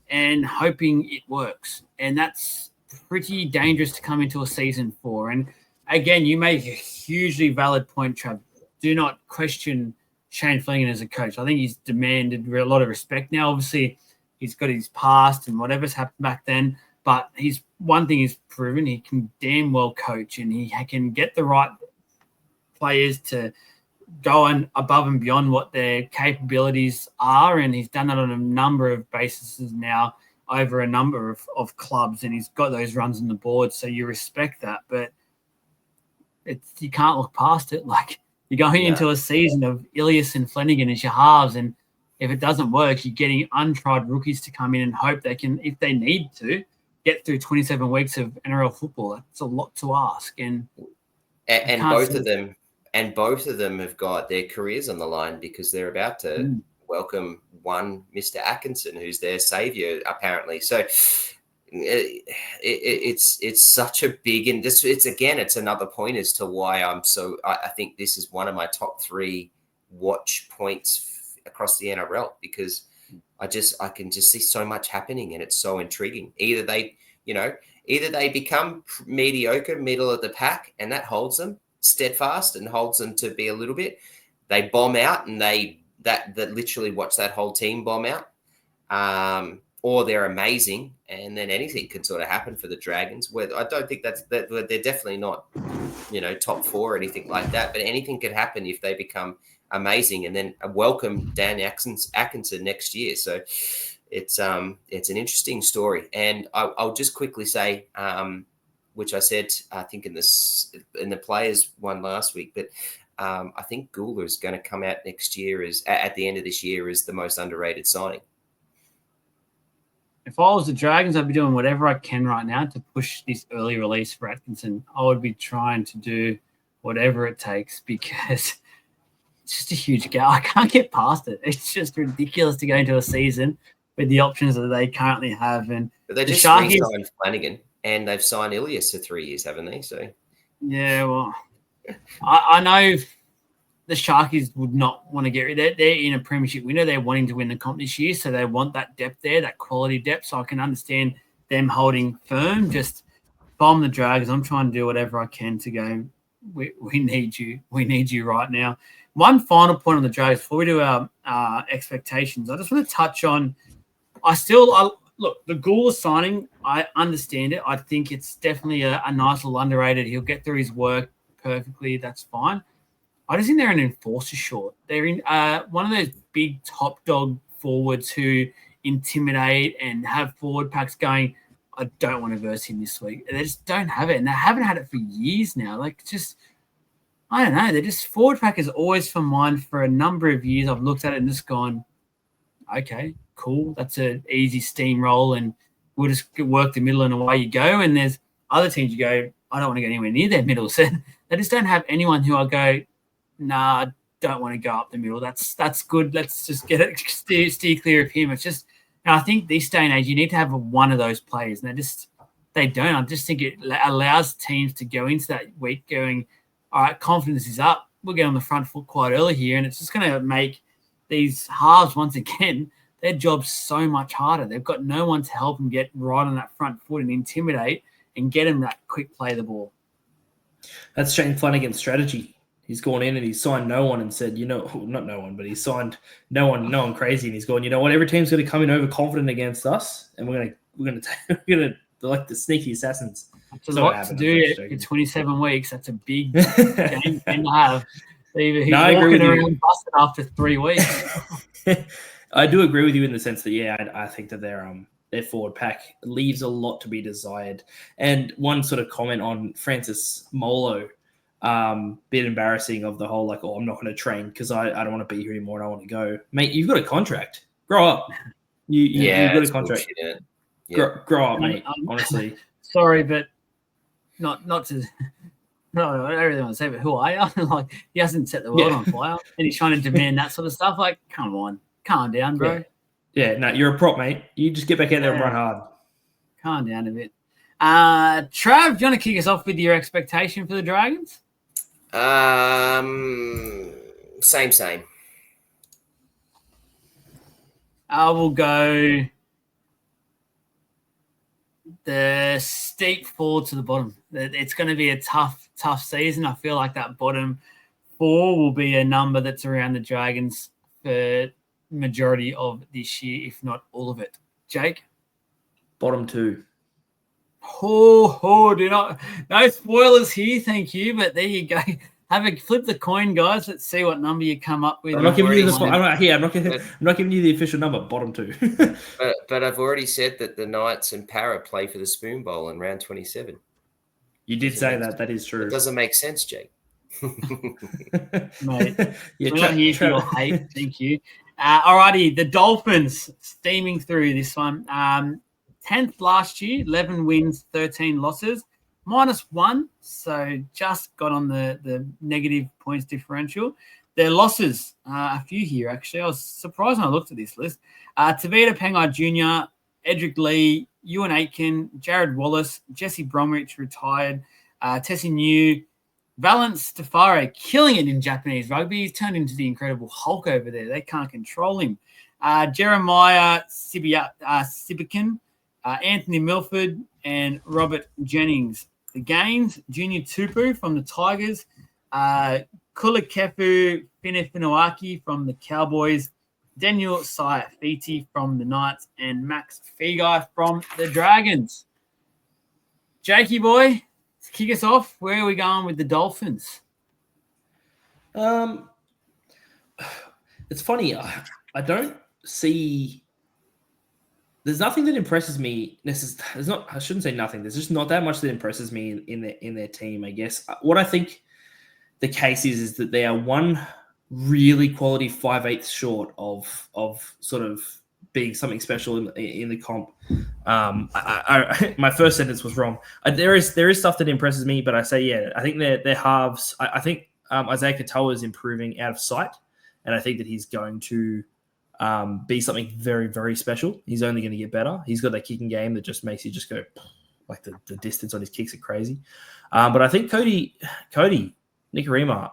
and hoping it works. And that's pretty dangerous to come into a season for. And again, you make a hugely valid point, Trav. Do not question Shane Flanagan as a coach. I think he's demanded a lot of respect now. Obviously, he's got his past and whatever's happened back then. But one thing he's proven, he can damn well coach, and he can get the right players to go above and beyond what their capabilities are. And he's done that on a number of bases now over a number of clubs, and he's got those runs on the board. So you respect that. But you can't look past it. Like, you're going into a season of Ilias and Flanagan as your halves, and if it doesn't work, you're getting untried rookies to come in and hope they can, if they need to, get through 27 weeks of NRL football. That's a lot to ask. And both of them have got their careers on the line, because they're about to welcome one Mr. Atkinson, who's their savior apparently. So it's such a big, and it's another point as to why I think this is one of my top 3 watch points across the NRL, because I can just see so much happening, and it's so intriguing. Either they become mediocre, middle of the pack, and that holds them steadfast and holds them to be a little bit. They bomb out, and that literally watch that whole team bomb out. or they're amazing, and then anything can sort of happen for the Dragons. Where I don't think that they're definitely not, top 4 or anything like that. But anything could happen if they become amazing, and then welcome Dan Atkinson next year. So it's an interesting story, and I'll just quickly say, which I said I think in the players one last week, but I think Gula is going to come out next year at the end of this year as the most underrated signing. If I was the Dragons, I'd be doing whatever I can right now to push this early release for Atkinson. I would be trying to do whatever it takes because it's just a huge gap. I can't get past it. It's just ridiculous to go into a season with the options that they currently have. But they just re-signed Flanagan, and they've signed Ilias for 3 years, haven't they? So yeah, well, I know the Sharkies would not want to get rid of it. They're in a premiership window. They're wanting to win the comp this year, so they want that depth there, that quality depth. So I can understand them holding firm. Just bomb the Dragons. I'm trying to do whatever I can to go, we need you. We need you right now. One final point on the Dragons before we do our expectations. I just want to touch on look, the Gula signing, I understand it. I think it's definitely a nice little underrated. He'll get through his work perfectly. That's fine. I just think they're an enforcer short. They're in one of those big top dog forwards who intimidate and have forward packs going, I don't want to verse him this week. They just don't have it, and they haven't had it for years now. I don't know. They're just forward pack is always for mine for a number of years. I've looked at it and just gone, okay, cool. That's an easy steamroll, and we'll just work the middle and away you go. And there's other teams you go, I don't want to go anywhere near their middle. So they just don't have anyone who I go, nah, I don't want to go up the middle. That's good. Let's just get it, steer clear of him. It's just, I think this day and age, you need to have one of those players. And they don't. I just think it allows teams to go into that week going, all right, confidence is up. We'll get on the front foot quite early here. And it's just going to make these halves, once again, their job's so much harder. They've got no one to help them get right on that front foot and intimidate and get them that quick play of the ball. That's Shane Flanagan's strategy. He's gone in and he's signed no one and said, not no one, but he's signed no one crazy. And he's gone, you know what? Every team's going to come in overconfident against us, and we're going to like the sneaky assassins. That's a lot to do for 27 weeks. That's a big game to have. He's walking around busted after 3 weeks. I do agree with you in the sense that, I think that their forward pack leaves a lot to be desired. And one sort of comment on Francis Molo, bit embarrassing of the whole, I'm not going to train because I don't want to be here anymore and I want to go. Mate, you've got a contract. Grow up. You've got a contract. Grow up, mate, honestly. Sorry, but not to... No, I don't really want to say, but who are you? He hasn't set the world on fire, and he's trying to demand that sort of stuff. Come on. Calm down, bro. Yeah, no, you're a prop, mate. You just get back out there and run hard. Calm down a bit. Trav, do you want to kick us off with your expectation for the Dragons? Same. I will go the steep fall to the bottom. It's going to be a tough season. I feel like that bottom 4 will be a number that's around the Dragons for majority of this year, if not all of it. Jake? Bottom 2. No spoilers here, thank you. But there you go. Flip the coin, guys. Let's see what number you come up with. I'm not giving you I'm not giving you the official number. Bottom 2. but I've already said that the Knights and Para play for the Spoon Bowl in round 27. You did say that. That is true. It doesn't make sense, Jake. Mate, we're not here for your hate. Thank you. Alrighty, the Dolphins steaming through this one. 10th last year, 11 wins, 13 losses, -1. So just got on the negative points differential. Their losses, a few here actually. I was surprised when I looked at this list. Tavita Pengai Jr., Edric Lee, Ewan Aitken, Jared Wallace, Jesse Bromwich retired, Tessie New, Valence Tafare killing it in Japanese rugby. He's turned into the Incredible Hulk over there. They can't control him. Jeremiah Sibikin, Anthony Milford, and Robert Jennings. The Gaines, Junior Tupu from the Tigers, Kulakefu Finefinoaki from the Cowboys, Daniel Saifiti from the Knights, and Max Feguy from the Dragons. Jakey boy, to kick us off, where are we going with the Dolphins? It's funny. I don't see. There's nothing that impresses me. There's not. I shouldn't say nothing. There's just not that much that impresses me in their team. I guess what I think the case is that they are one really quality 5/8 short of sort of being something special in the comp. My first sentence was wrong. There is stuff that impresses me, but I say I think their halves. I think Isaiah Katoa is improving out of sight, and I think that he's going to be something very, very special. He's only going to get better. He's got that kicking game that just makes you just go like the distance on his kicks are crazy. But I think Cody Nikorima,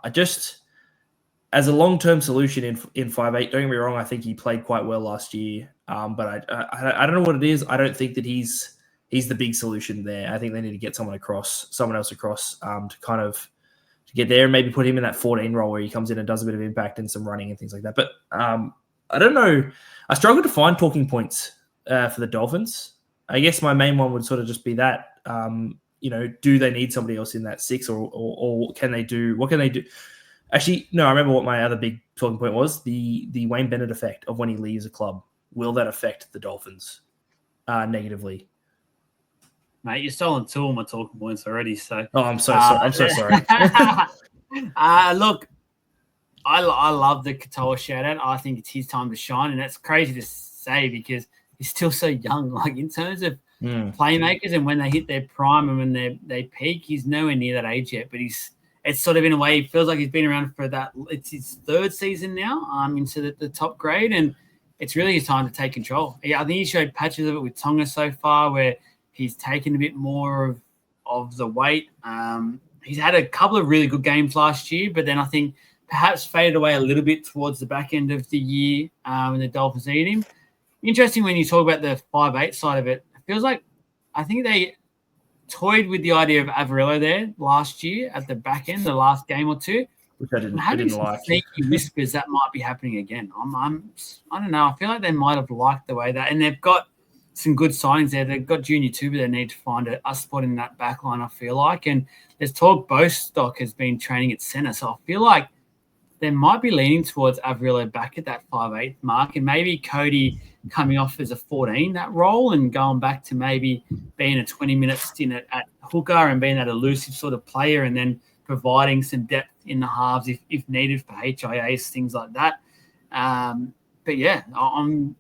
as a long-term solution in 5'8", don't get me wrong, I think he played quite well last year. But I don't know what it is. I don't think that he's the big solution there. I think they need to get someone else across to kind of to get there and maybe put him in that 14 role where he comes in and does a bit of impact and some running and things like that. But I don't know. I struggle to find talking points for the Dolphins. I guess my main one would sort of just be that, do they need somebody else in that 6 or can they do, what can they do? Actually, no, I remember what my other big talking point was, the Wayne Bennett effect of when he leaves a club. Will that affect the Dolphins negatively? Mate, you're stolen 2 of my talking points already. So, I'm so sorry. I'm so sorry. Look, I love the Katoa shout out. I think it's his time to shine, and that's crazy to say because he's still so young. Like in terms of playmakers, and when they hit their prime and when they peak, he's nowhere near that age yet. But it's sort of in a way, he feels like he's been around for that. It's his 3rd season now into the top grade, and it's really his time to take control. I think he showed patches of it with Tonga so far where he's taken a bit more of the weight. He's had a couple of really good games last year, but then I think perhaps faded away a little bit towards the back end of the year when the Dolphins need him. Interesting when you talk about the 5'8" side of it. It feels like I think they toyed with the idea of Averillo there last year at the back end, the last game or two. Which I didn't like. Sneaky whispers that might be happening again. I don't know. I feel like they might have liked the way that, and they've got some good signings there. They've got Junior too, but they need to find a spot in that back line, I feel like. And there's talk Bostock has been training at centre, so I feel like they might be leaning towards Averillo back at that 5'8" mark, and maybe Cody coming off as a 14 that role and going back to maybe being a 20-minute stint at hooker and being that elusive sort of player, and then providing some depth in the halves if needed for HIAs, things like that. But yeah, I'm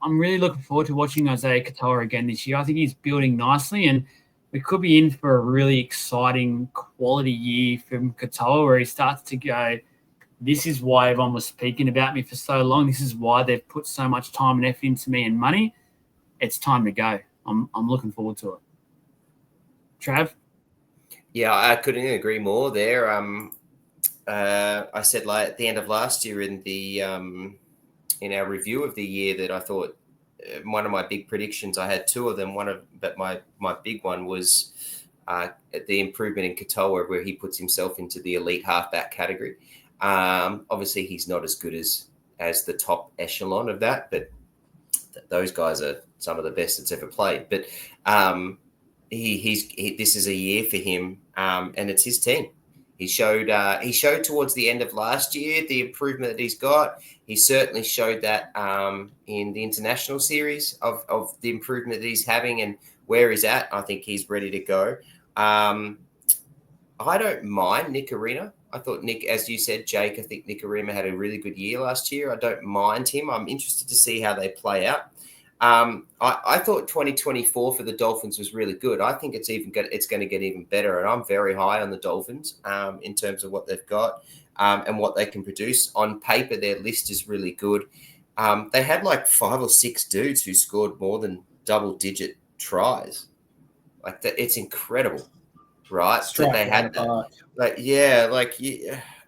really looking forward to watching Isaiah Katoa again this year. I think he's building nicely, and we could be in for a really exciting quality year from Katoa where he starts to go, this is why everyone was speaking about me for so long. This is why they've put so much time and effort into me and money. It's time to go. I'm looking forward to it. Trav? Yeah, I couldn't agree more there. I said like at the end of last year in our review of the year that I thought one of my big predictions, I had 2 of them. But my big one was the improvement in Katoa, where he puts himself into the elite halfback category. Obviously, he's not as good as the top echelon of that, but those guys are some of the best that's ever played. But this is a year for him, and it's his team. He showed towards the end of last year the improvement that he's got. He certainly showed that in the international series of the improvement that he's having and where he's at. I think he's ready to go. I don't mind Nick Arena. I thought Nick, as you said, Jake, I think Nick Arima had a really good year last year. I don't mind him. I'm interested to see how they play out. I thought 2024 for the Dolphins was really good. I think it's going to get even better, and I'm very high on the Dolphins in terms of what they've got and what they can produce. On paper, their list is really good. They had like 5 or 6 dudes who scored more than double-digit tries. Like that, it's incredible, right? That they had that.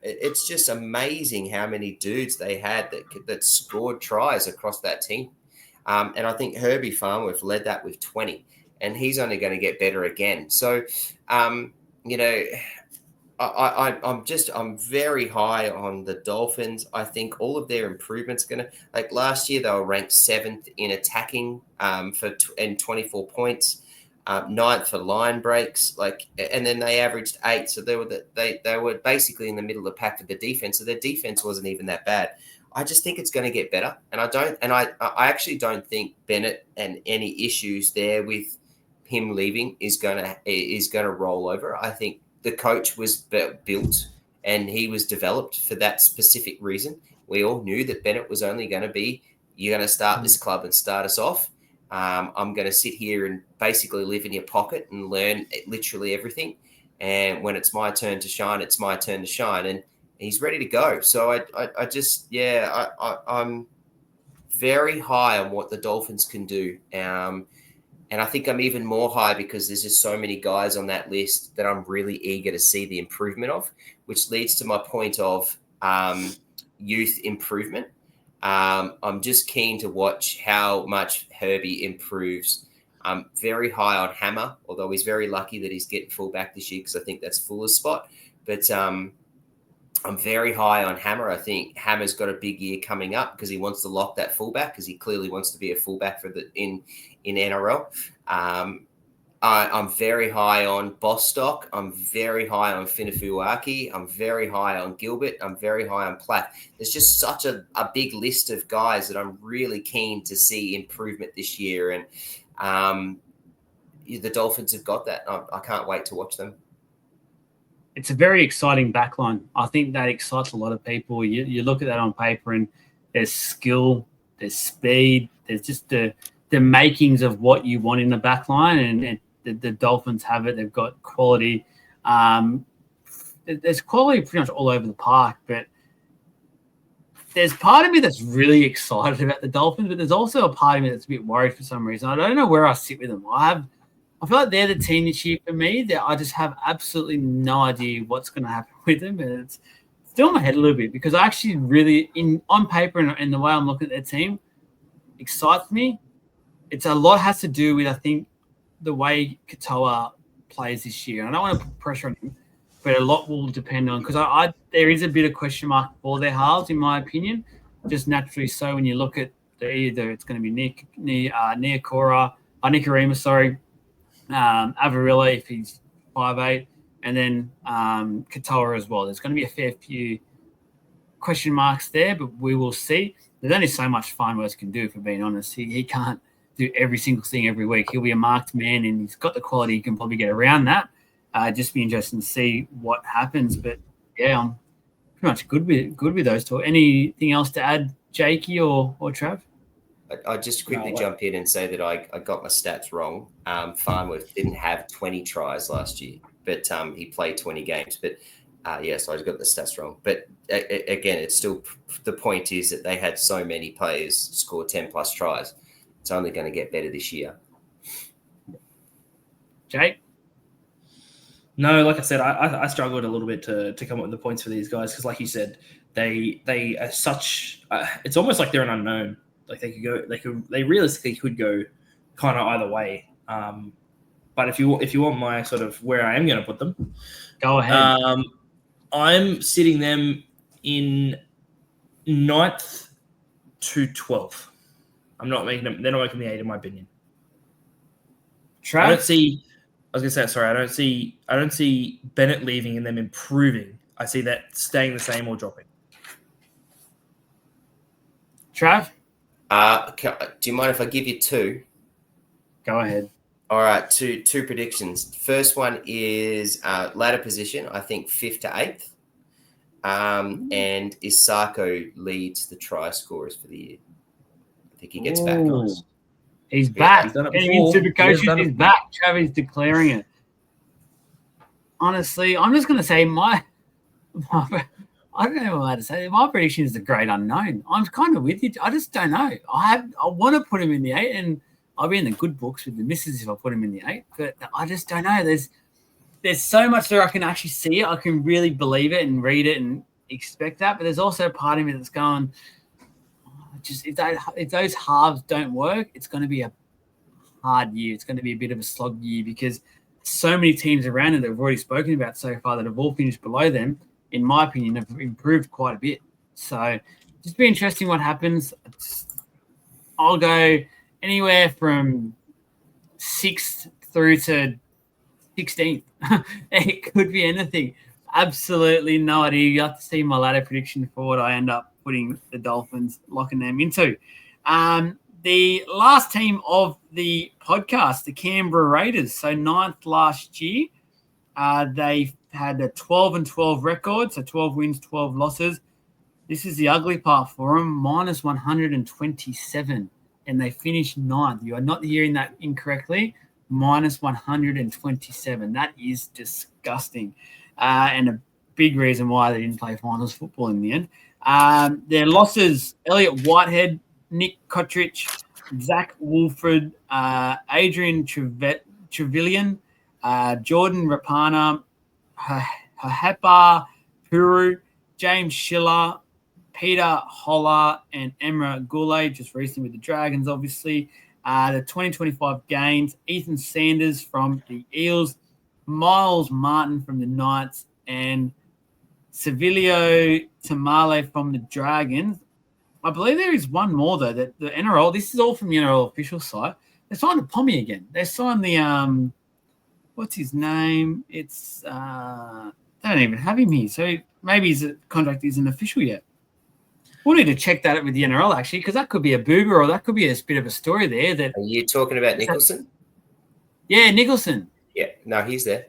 It's just amazing how many dudes they had that scored tries across that team. And I think Herbie Farmworth led that with 20, and he's only going to get better again. So, I'm very high on the Dolphins. I think all of their improvements like last year they were ranked 7th in attacking and 24 points, 9th for line breaks, and then they averaged 8. So they were basically in the middle of the pack for the defense. So their defense wasn't even that bad. I just think it's going to get better, and I actually don't think Bennett and any issues there with him leaving is gonna roll over. I think the coach was built and he was developed for that specific reason. We all knew that Bennett was only going to be, you're going to start this club and start us off. I'm going to sit here and basically live in your pocket and learn literally everything. And when it's my turn to shine, it's my turn to shine. And he's ready to go. So I'm very high on what the Dolphins can do. And I think I'm even more high because there's just so many guys on that list that I'm really eager to see the improvement of, which leads to my point of youth improvement. I'm just keen to watch how much Herbie improves. I'm very high on Hammer, although he's very lucky that he's getting fullback this year because I think that's Fuller's spot. But I'm very high on Hammer. I think Hammer's got a big year coming up because he wants to lock that fullback because he clearly wants to be a fullback in NRL. I'm very high on Bostock. I'm very high on Finafuaki. I'm very high on Gilbert. I'm very high on Platt. There's just such a big list of guys that I'm really keen to see improvement this year. And the Dolphins have got that. I can't wait to watch them. It's a very exciting backline. I think that excites a lot of people. You look at that on paper and there's skill, there's speed, there's just the makings of what you want in the backline, and the Dolphins have it. They've got quality. There's quality pretty much all over the park, but there's part of me that's really excited about the Dolphins, but there's also a part of me that's a bit worried for some reason. I don't know where I sit with them. I feel like they're the team this year for me that I just have absolutely no idea what's going to happen with them. And it's still in my head a little bit because I actually really, on paper and the way I'm looking at their team, excites me. It's a lot has to do with, I think, the way Katoa plays this year. I don't want to put pressure on him, but a lot will depend on, because there is a bit of question mark for their halves, in my opinion, just naturally so when you look at either it's going to be Nikorima, Avarilla if he's 5'8", and then Katoa as well. There's going to be a fair few question marks there, but we will see. There's only so much Fine Words can do, if we're being honest. He can't do every single thing every week. He'll be a marked man, and he's got the quality. He can probably get around that. Just be interesting to see what happens. But yeah, I'm pretty much good with those two. Anything else to add, Jakey or Trav? I just quickly jump in and say that I got my stats wrong. Farnworth didn't have 20 tries last year, but he played 20 games. But so I got the stats wrong. But again, it's still, the point is that they had so many players score 10 plus tries. It's only going to get better this year. Jake? No, like I said, I struggled a little bit to come up with the points for these guys because, like you said, they are such. It's almost like they're an unknown. Like they realistically could go kind of either way. But if you want my sort of where I am going to put them, go ahead. I'm sitting them in 9th to 12th. I'm not making them. They're not making the 8, in my opinion. Trav? I don't see. I was going to say, sorry. I don't see Bennett leaving and them improving. I see that staying the same or dropping. Trav? Do you mind if I give you 2? Go ahead. All right, two predictions. First one is ladder position, I think 5th to 8th. And Isako leads the try scorers for the year. I think he gets back. Nice. He's back. He's done it Getting before. into the coaches, he's back. Travis declaring it. Honestly, I'm just going to say I don't know what to say. My prediction is the great unknown. I'm kind of with you. I just don't know. I want to put him in the 8, and I'll be in the good books with the misses if I put him in the 8. But I just don't know. There's so much there I can actually see it. I can really believe it and read it and expect that. But there's also a part of me that's going, if those halves don't work, it's going to be a hard year. It's going to be a bit of a slog year because so many teams around it that we've already spoken about so far that have all finished below them, in my opinion, have improved quite a bit. So just be interesting what happens. I'll go anywhere from 6th through to 16th. It could be anything. Absolutely no idea. You have to see my ladder prediction for what I end up putting the Dolphins, locking them into. The last team of the podcast, the Canberra Raiders, so 9th last year. They had a 12-12 record, so 12 wins, 12 losses. This is the ugly part for them, minus 127, and they finished 9th. You are not hearing that incorrectly, minus 127. That is disgusting, and a big reason why they didn't play finals football in the end. Their losses, Elliot Whitehead, Nick Kotrich, Zach Wolford, Adrian Trevelyan, Jordan Rapana, Hahepa Puru, James Schiller, Peter Holler, and Emra Goulet, just recently with the Dragons, obviously. The 2025 games, Ethan Sanders from the Eels, Miles Martin from the Knights, and Sevilio Tamale from the Dragons. I believe there is one more, though, that the NRL, this is all from the NRL official site. They signed the Pommy again. They signed the, what's his name? It's, they don't even have him here. So maybe his contract isn't official yet. We'll need to check that out with the NRL, actually, because that could be a booger or that could be a bit of a story there. That Are you talking about Nicholson? Yeah, Nicholson. Yeah, no, he's there.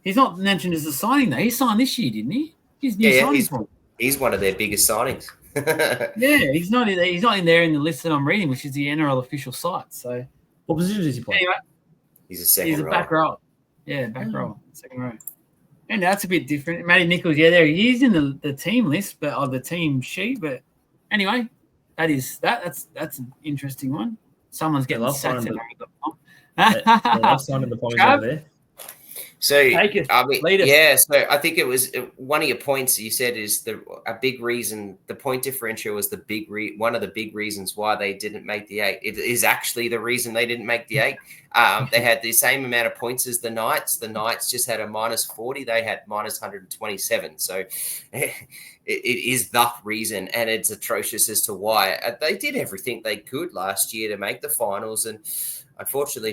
He's not mentioned as a signing, though. He signed this year, didn't he? He's new signing for him. He's one of their biggest signings. Yeah, he's not in there in the list that I'm reading, which is the NRL official site. So, what position does he play? Anyway, he's a second row. He's a back row. Yeah, back row, second row. And that's a bit different. Matty Nichols, yeah, there he is in the team list, but of the team sheet. But anyway, that's an interesting one. Someone's getting sacked. I love signing the Pommies over there. So I mean, yeah. So I think it was one of your points you said is a big reason. The point differential was one of the big reasons why they didn't make the 8. It is actually the reason they didn't make the 8. They had the same amount of points as the Knights. The Knights just had a minus 40. They had minus 127. So it is the reason, and it's atrocious as to why. They did everything they could last year to make the finals, and unfortunately,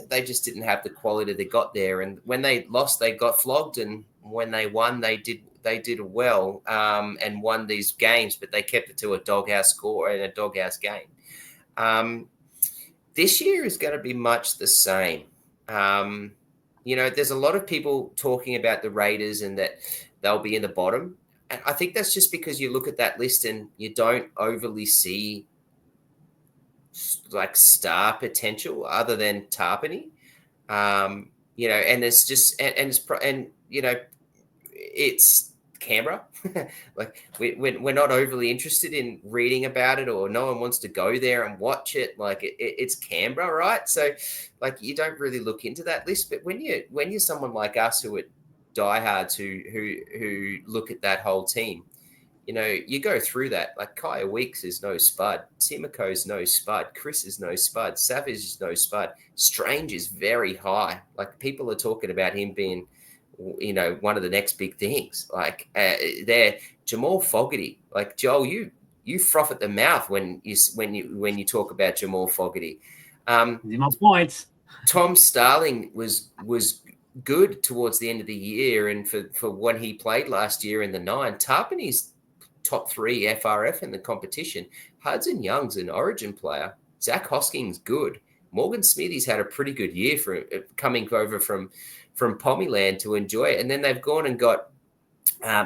they just didn't have the quality they got there. And when they lost, they got flogged. And when they won, they did well and won these games, but they kept it to a doghouse score and a doghouse game. This year is going to be much the same. There's a lot of people talking about the Raiders and that they'll be in the bottom. And I think that's just because you look at that list and you don't overly see like star potential other than Tarpany, and there's just it's Canberra. Like we're not overly interested in reading about it, or no one wants to go there and watch it. Like it's Canberra, right? So like you don't really look into that list. But when you're someone like us who are diehards who look at that whole team. You go through that. Like Kaya Weeks is no spud. Simoko's no spud. Chris is no spud. Savage is no spud. Strange is very high. Like people are talking about him being, one of the next big things. Like they're Jamal Fogarty. Like Joel, you froth at the mouth when you talk about Jamal Fogarty. My points. Tom Starling was good towards the end of the year, and for when he played last year in the 9, Tarpany's top 3 FRF in the competition. Hudson Young's an Origin player. Zach Hosking's good. Morgan Smithy's had a pretty good year for coming over from Pommyland to enjoy it. And then they've gone and got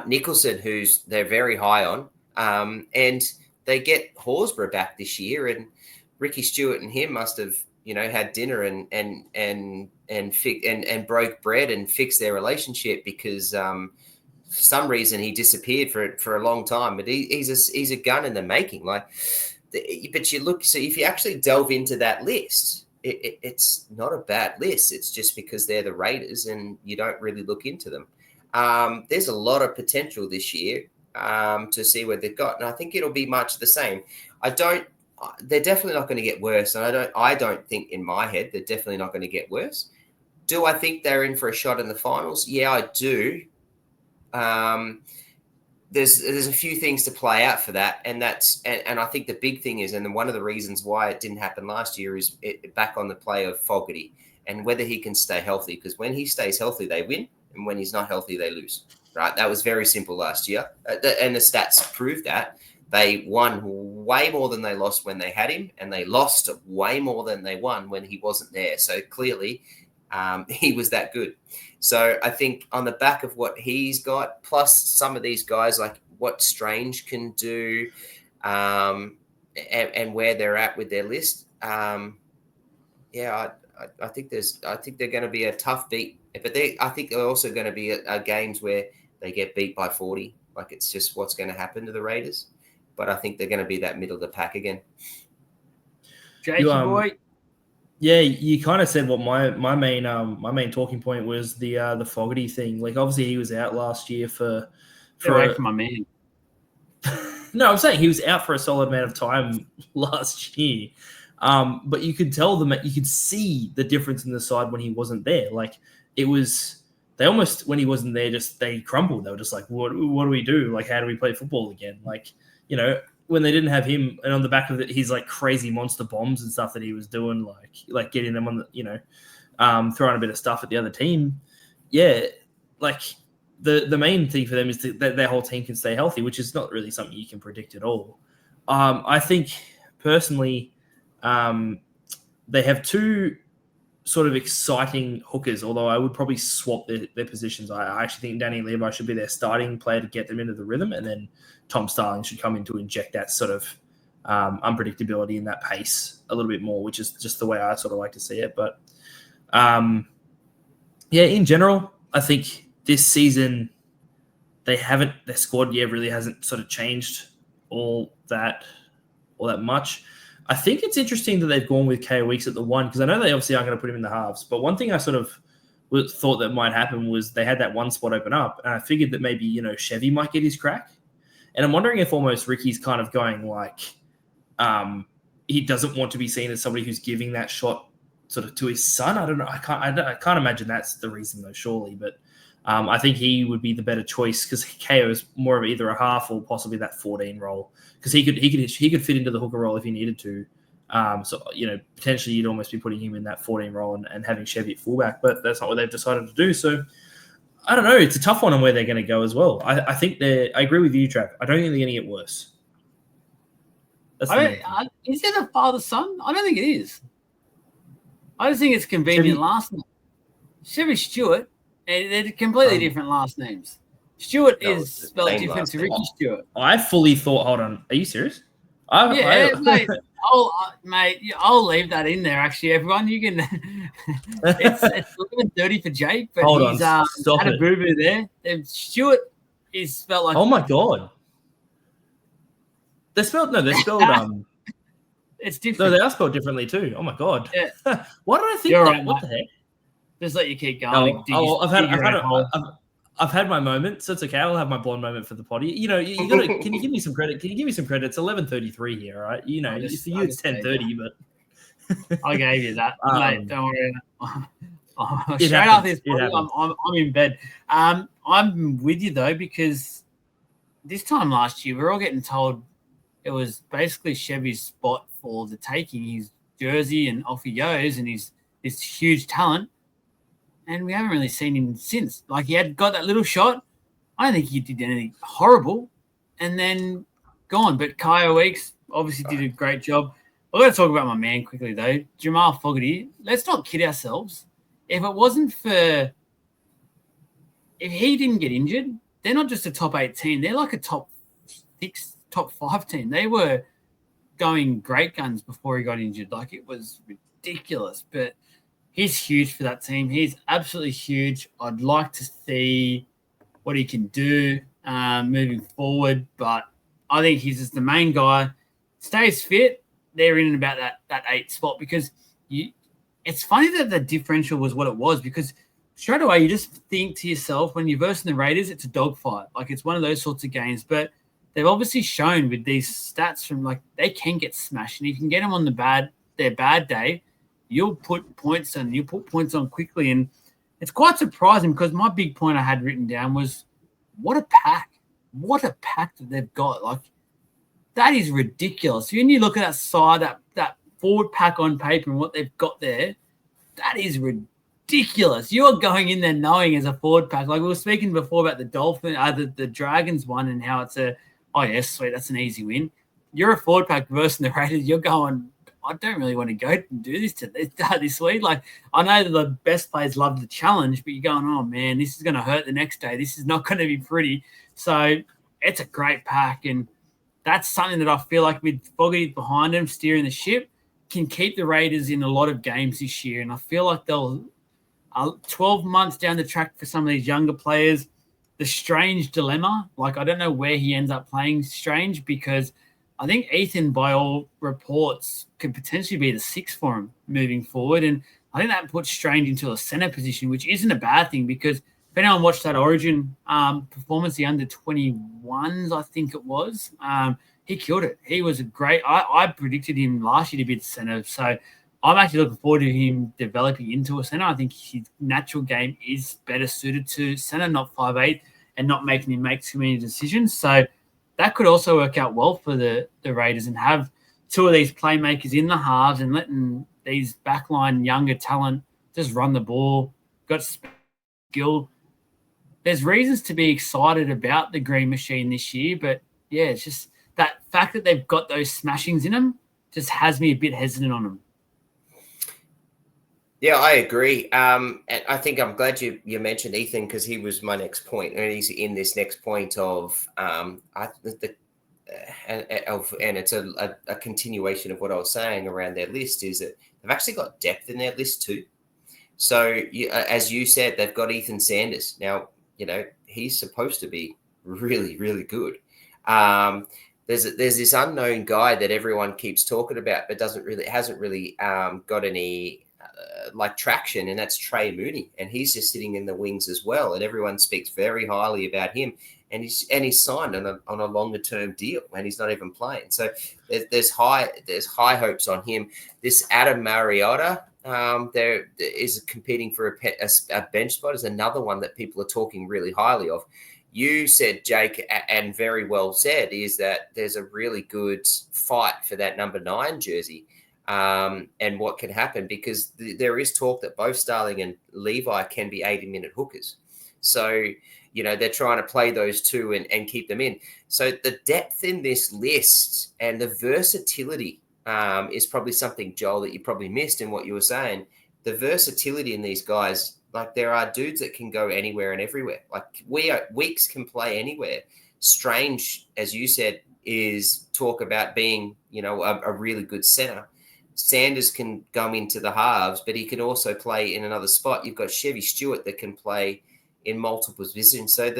Nicholson, who's they're very high on. And they get Horsburgh back this year, and Ricky Stewart and him must have had dinner and broke bread and fixed their relationship because for some reason he disappeared for a long time, but he's a gun in the making. But you look, so if you actually delve into that list, it's not a bad list. It's just because they're the Raiders and you don't really look into them. There's a lot of potential this year to see what they've got, and I think it'll be much the same. I don't they're definitely not going to get worse. And I don't think in my head they're definitely not going to get worse. Do I think they're in for a shot in the finals? Yeah, I do. There's a few things to play out for that, and I think the big thing is, and one of the reasons why it didn't happen last year is back on the play of Fogarty and whether he can stay healthy. Because when he stays healthy, they win, and when he's not healthy, they lose. Right? That was very simple last year, and the stats prove that. They won way more than they lost when they had him, and they lost way more than they won when he wasn't there. So clearly, he was that good. So I think on the back of what he's got, plus some of these guys, like what Strange can do, and where they're at with their list, I think they're going to be a tough beat. But I think they're also going to be games where they get beat by 40. Like it's just what's going to happen to the Raiders. But I think they're going to be that middle of the pack again. Jakey boy. Yeah, you kind of said what my main talking point was the Fogarty thing. Like obviously he was out last year for away from my man. No, I'm saying he was out for a solid amount of time last year. But you could tell them, you could see the difference in the side when he wasn't there. Like it was, they almost, when he wasn't there, they crumbled. They were just like, what do we do? Like, how do we play football again? Like, when they didn't have him, and on the back of it, his like crazy monster bombs and stuff that he was doing, like getting them on the, throwing a bit of stuff at the other team. Yeah, like the main thing for them is that their whole team can stay healthy, which is not really something you can predict at all. I think personally, they have two sort of exciting hookers, although I would probably swap their positions. I actually think Danny Levi should be their starting player to get them into the rhythm, and then Tom Starling should come in to inject that sort of unpredictability and that pace a little bit more, which is just the way I sort of like to see it. But in general, I think this season their squad really hasn't sort of changed all that much. I think it's interesting that they've gone with KO Weeks at the 1, because I know they obviously aren't going to put him in the halves. But one thing I sort of thought that might happen was they had that one spot open up, and I figured that maybe Chevy might get his crack. And I'm wondering if almost Ricky's kind of going like he doesn't want to be seen as somebody who's giving that shot sort of to his son. I don't know. I can't imagine that's the reason though, surely. But I think he would be the better choice, because KO is more of either a half or possibly that 14 role, because he could fit into the hooker role if he needed to. So potentially you'd almost be putting him in that 14 role and having Chevy at fullback, but that's not what they've decided to do. So I don't know. It's a tough one on where they're going to go as well. I think I agree with you, Trav. I don't think they're going to get worse. Is it a father-son? I don't think it is. I just think it's convenient last name. Chevy Stewart, they're completely different last names. Stewart is spelled different to Ricky Stewart. I fully thought, hold on, are you serious? Mate, I'll leave that in there, actually, everyone. You can it's 11:30 for Jake, but he's had a boo-boo there. Stewart is spelled like... Oh, my God. They're spelled it's different. No, they are spelled differently too. Oh my God. Yeah. Why did I think that? Right, what the heck? Just let you keep going. I've had my moment, so it's okay. I'll have my blonde moment for the potty. You gotta. Can you give me some credit? Can you give me some credit? It's 11:33 here, right? For you it's 10:30, but I gave you that, mate. Don't worry. Straight after this potty, I'm in bed. I'm with you though, because this time last year we're all getting told it was basically Chevy's spot for the taking, his jersey, and off he goes, and he's this huge talent. And we haven't really seen him since. Like, he had got that little shot. I don't think he did anything horrible. And then gone. But Kyle Weeks obviously did a great job. I've got to talk about my man quickly, though. Jamal Fogarty. Let's not kid ourselves. If he didn't get injured, they're not just a top 8 team. They're like a top 6, top 5 team. They were going great guns before he got injured. Like, it was ridiculous. But he's huge for that team. He's absolutely huge. I'd like to see what he can do moving forward, but I think he's just the main guy. Stays fit, they're in and about that 8 spot, because it's funny that the differential was what it was, because straight away you just think to yourself, when you're versing the Raiders, it's a dogfight. Like, it's one of those sorts of games. But they've obviously shown with these stats from like they can get smashed, and if you can get them on their bad day, you'll put points on quickly. And it's quite surprising because my big point I had written down was what a pack that they've got. Like that is ridiculous. When you look at that side, that forward pack on paper and what they've got there, that is ridiculous. You're going in there knowing as a forward pack, like we were speaking before about the Dragons one and how it's oh yes, sweet, that's an easy win. You're a forward pack versus the Raiders. You're going, I don't really want to go and do this week. Like I know that the best players love the challenge, but you're going, oh man, this is going to hurt the next day. This is not going to be pretty. So it's a great pack, and that's something that I feel like with Fogarty behind him steering the ship can keep the Raiders in a lot of games this year. And I feel like they'll 12 months down the track for some of these younger players, the Strange dilemma. Like I don't know where he ends up playing Strange because I think Ethan, by all reports, could potentially be the sixth for him moving forward. And I think that puts Strange into a centre position, which isn't a bad thing because if anyone watched that Origin performance, the under-21s, I think it was, he killed it. He was a great – I predicted him last year to be the centre. So I'm actually looking forward to him developing into a centre. I think his natural game is better suited to centre, not 5'8", and not making him make too many decisions. So that could also work out well for the Raiders and have two of these playmakers in the halves and letting these backline younger talent just run the ball, got skill. There's reasons to be excited about the Green Machine this year, but yeah, it's just that fact that they've got those smashings in them just has me a bit hesitant on them. Yeah, I agree. And I think I'm glad you mentioned Ethan because he was my next point, and he's in this next point of and it's a continuation of what I was saying around their list is that they've actually got depth in their list too. So as you said, they've got Ethan Sanders. Now, he's supposed to be really, really good. There's this unknown guy that everyone keeps talking about, but hasn't really got any traction, and that's Trey Mooney, and he's just sitting in the wings as well. And everyone speaks very highly about him, and he's signed on a longer term deal, and he's not even playing. So there's high hopes on him. This Adam Mariota, there is competing for a bench spot, is another one that people are talking really highly of. You said, Jake, and very well said, is that there's a really good fight for that number 9 jersey. And what can happen because there is talk that both Starling and Levi can be 80-minute hookers. So, they're trying to play those two and keep them in. So the depth in this list and the versatility is probably something, Joel, that you probably missed in what you were saying. The versatility in these guys, like there are dudes that can go anywhere and everywhere. Like Weeks can play anywhere. Strange, as you said, is talk about being, a really good center. Sanders can go into the halves, but he can also play in another spot. You've got Chevy Stewart that can play in multiple positions. So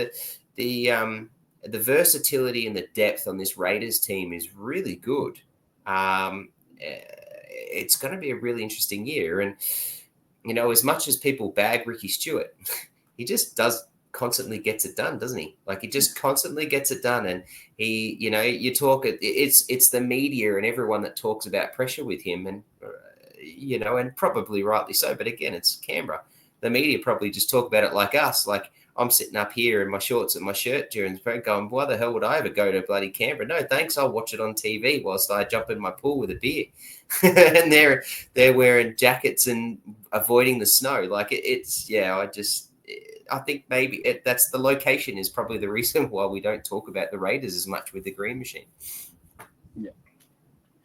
the versatility and the depth on this Raiders team is really good. It's going to be a really interesting year. And, as much as people bag Ricky Stewart, he just constantly gets it done, doesn't he? Like he just constantly gets it done. And he, you talk, it's the media and everyone that talks about pressure with him and, and probably rightly so. But again, it's Canberra. The media probably just talk about it like us. Like I'm sitting up here in my shorts and my shirt during the break going, why the hell would I ever go to bloody Canberra? No, thanks. I'll watch it on TV whilst I jump in my pool with a beer. And they're wearing jackets and avoiding the snow. Like I think maybe that's the location is probably the reason why we don't talk about the Raiders as much with the Green Machine. Yeah.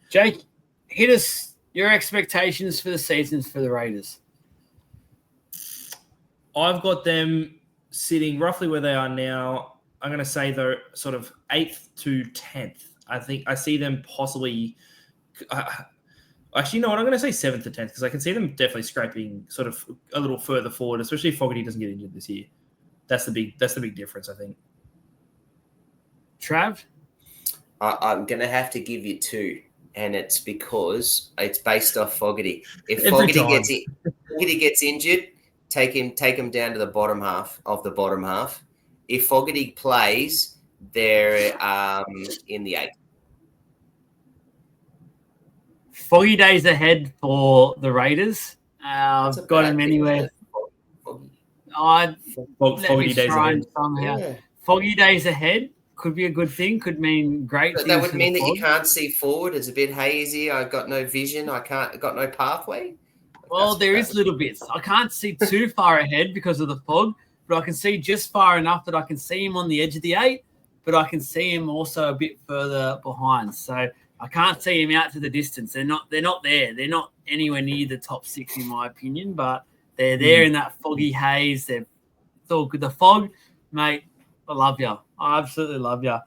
Jake, hit us your expectations for the seasons for the Raiders. I've got them sitting roughly where they are now. I'm going to say they're sort of 8th to 10th. I think I see them possibly actually, no, I'm going to say 7th to 10th because I can see them definitely scraping sort of a little further forward, especially if Fogarty doesn't get injured this year. That's the big difference, I think. Trav? I'm going to have to give you 2, and it's because it's based off Fogarty. If Fogarty gets injured, take him down to the bottom half of the bottom half. If Fogarty plays, They're in the 8th. Foggy days ahead for the Raiders. I've got them anywhere. Let Foggy me days try ahead. and somehow. Yeah. Foggy days ahead could be a good thing. Could mean great But things. that would for mean the that you fog. can't see forward. It's a bit hazy. I got no vision. Got no pathway. Well, there is little bits. I can't see too far ahead because of the fog, but I can see just far enough that I can see him on the edge of the 8, but I can see him also a bit further behind. So I can't see him out to the distance. They're not there. They're not anywhere near the top 6 in my opinion, but they're there in that foggy haze. It's all good. The fog, mate, I love you. I absolutely love you.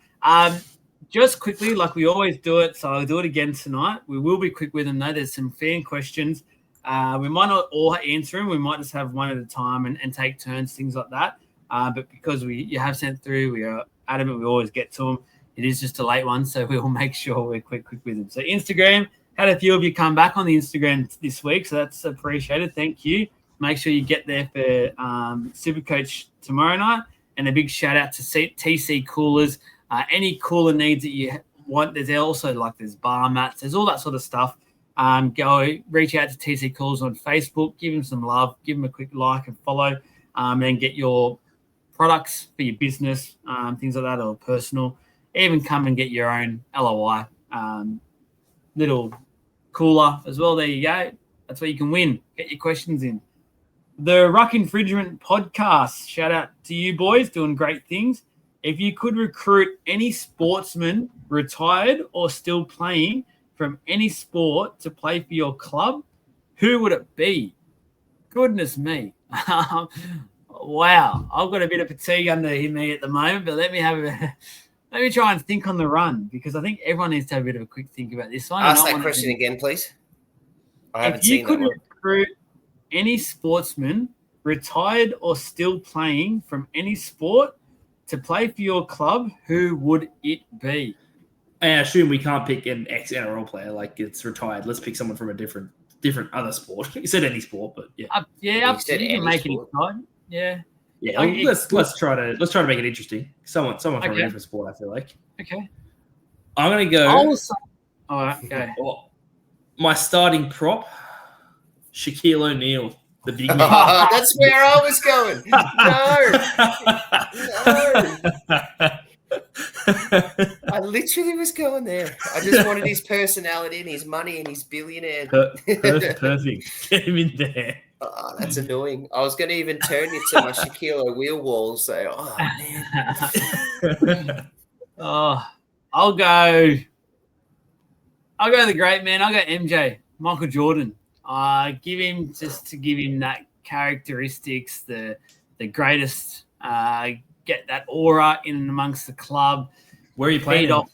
Just quickly, like we always do it, so I'll do it again tonight. We will be quick with them, though. There's some fan questions. We might not all answer them. We might just have one at a time and take turns, things like that. But because you have sent through, we are adamant we always get to them. It is just a late one, so we will make sure we're quick with them. So Instagram, had a few of you come back on the Instagram this week, so that's appreciated. Thank you. Make sure you get there for Supercoach tomorrow night. And a big shout out to TC Coolers. Any cooler needs that you want, there's also there's bar mats, there's all that sort of stuff. Go reach out to TC Coolers on Facebook, give them some love, give them a quick like and follow, and get your products for your business, things like that, or personal. Even come and get your own LOI little cooler as well. There you go. That's what you can win. Get your questions in. The Ruck Infringement Podcast. Shout out to you boys, doing great things. If you could recruit any sportsman, retired or still playing, from any sport to play for your club, who would it be? Goodness me. Wow. I've got a bit of fatigue under me at the moment, but let me try and think on the run, because I think everyone needs to have a bit of a quick think about this one. Ask that question again, please. I haven't seen that one. If you could recruit any sportsman, retired or still playing, from any sport to play for your club, who would it be? I assume we can't pick an ex-NRL player like it's retired. Let's pick someone from a different other sport. You said any sport, but yeah. You can make it exciting. Yeah. Yeah. Let's try to make it interesting. Someone from a different sport, I feel like. Okay. I'm gonna go. All right, go. My starting prop, Shaquille O'Neal. The big man. That's where I was going. No. I literally was going there. I just wanted his personality and his money and his billionaire. Perfect. Get him in there. Oh, that's annoying. I was going to even turn you to my Shaquille O'Neal wall and say, man. I'll go the great man. I'll go MJ, Michael Jordan. Give him that characteristics, the greatest, get that aura in and amongst the club. Where are you playing off?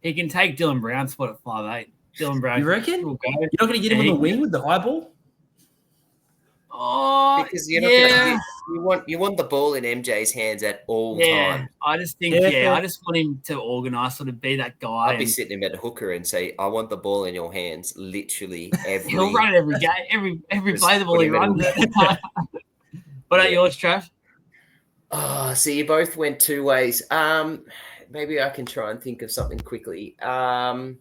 He can take Dylan Brown's spot at 5'8". Dylan Brown. You reckon? You're not going to get him on the wing with the high ball? Oh, because you're not you want the ball in MJ's hands at all times. I just think I just want him to organise, sort of be that guy. I'd be sitting him at a hooker and say, I want the ball in your hands literally every He'll run it every game, every play the ball he runs it. What about yours, Trav? Oh, so you both went two ways. Maybe I can try and think of something quickly. And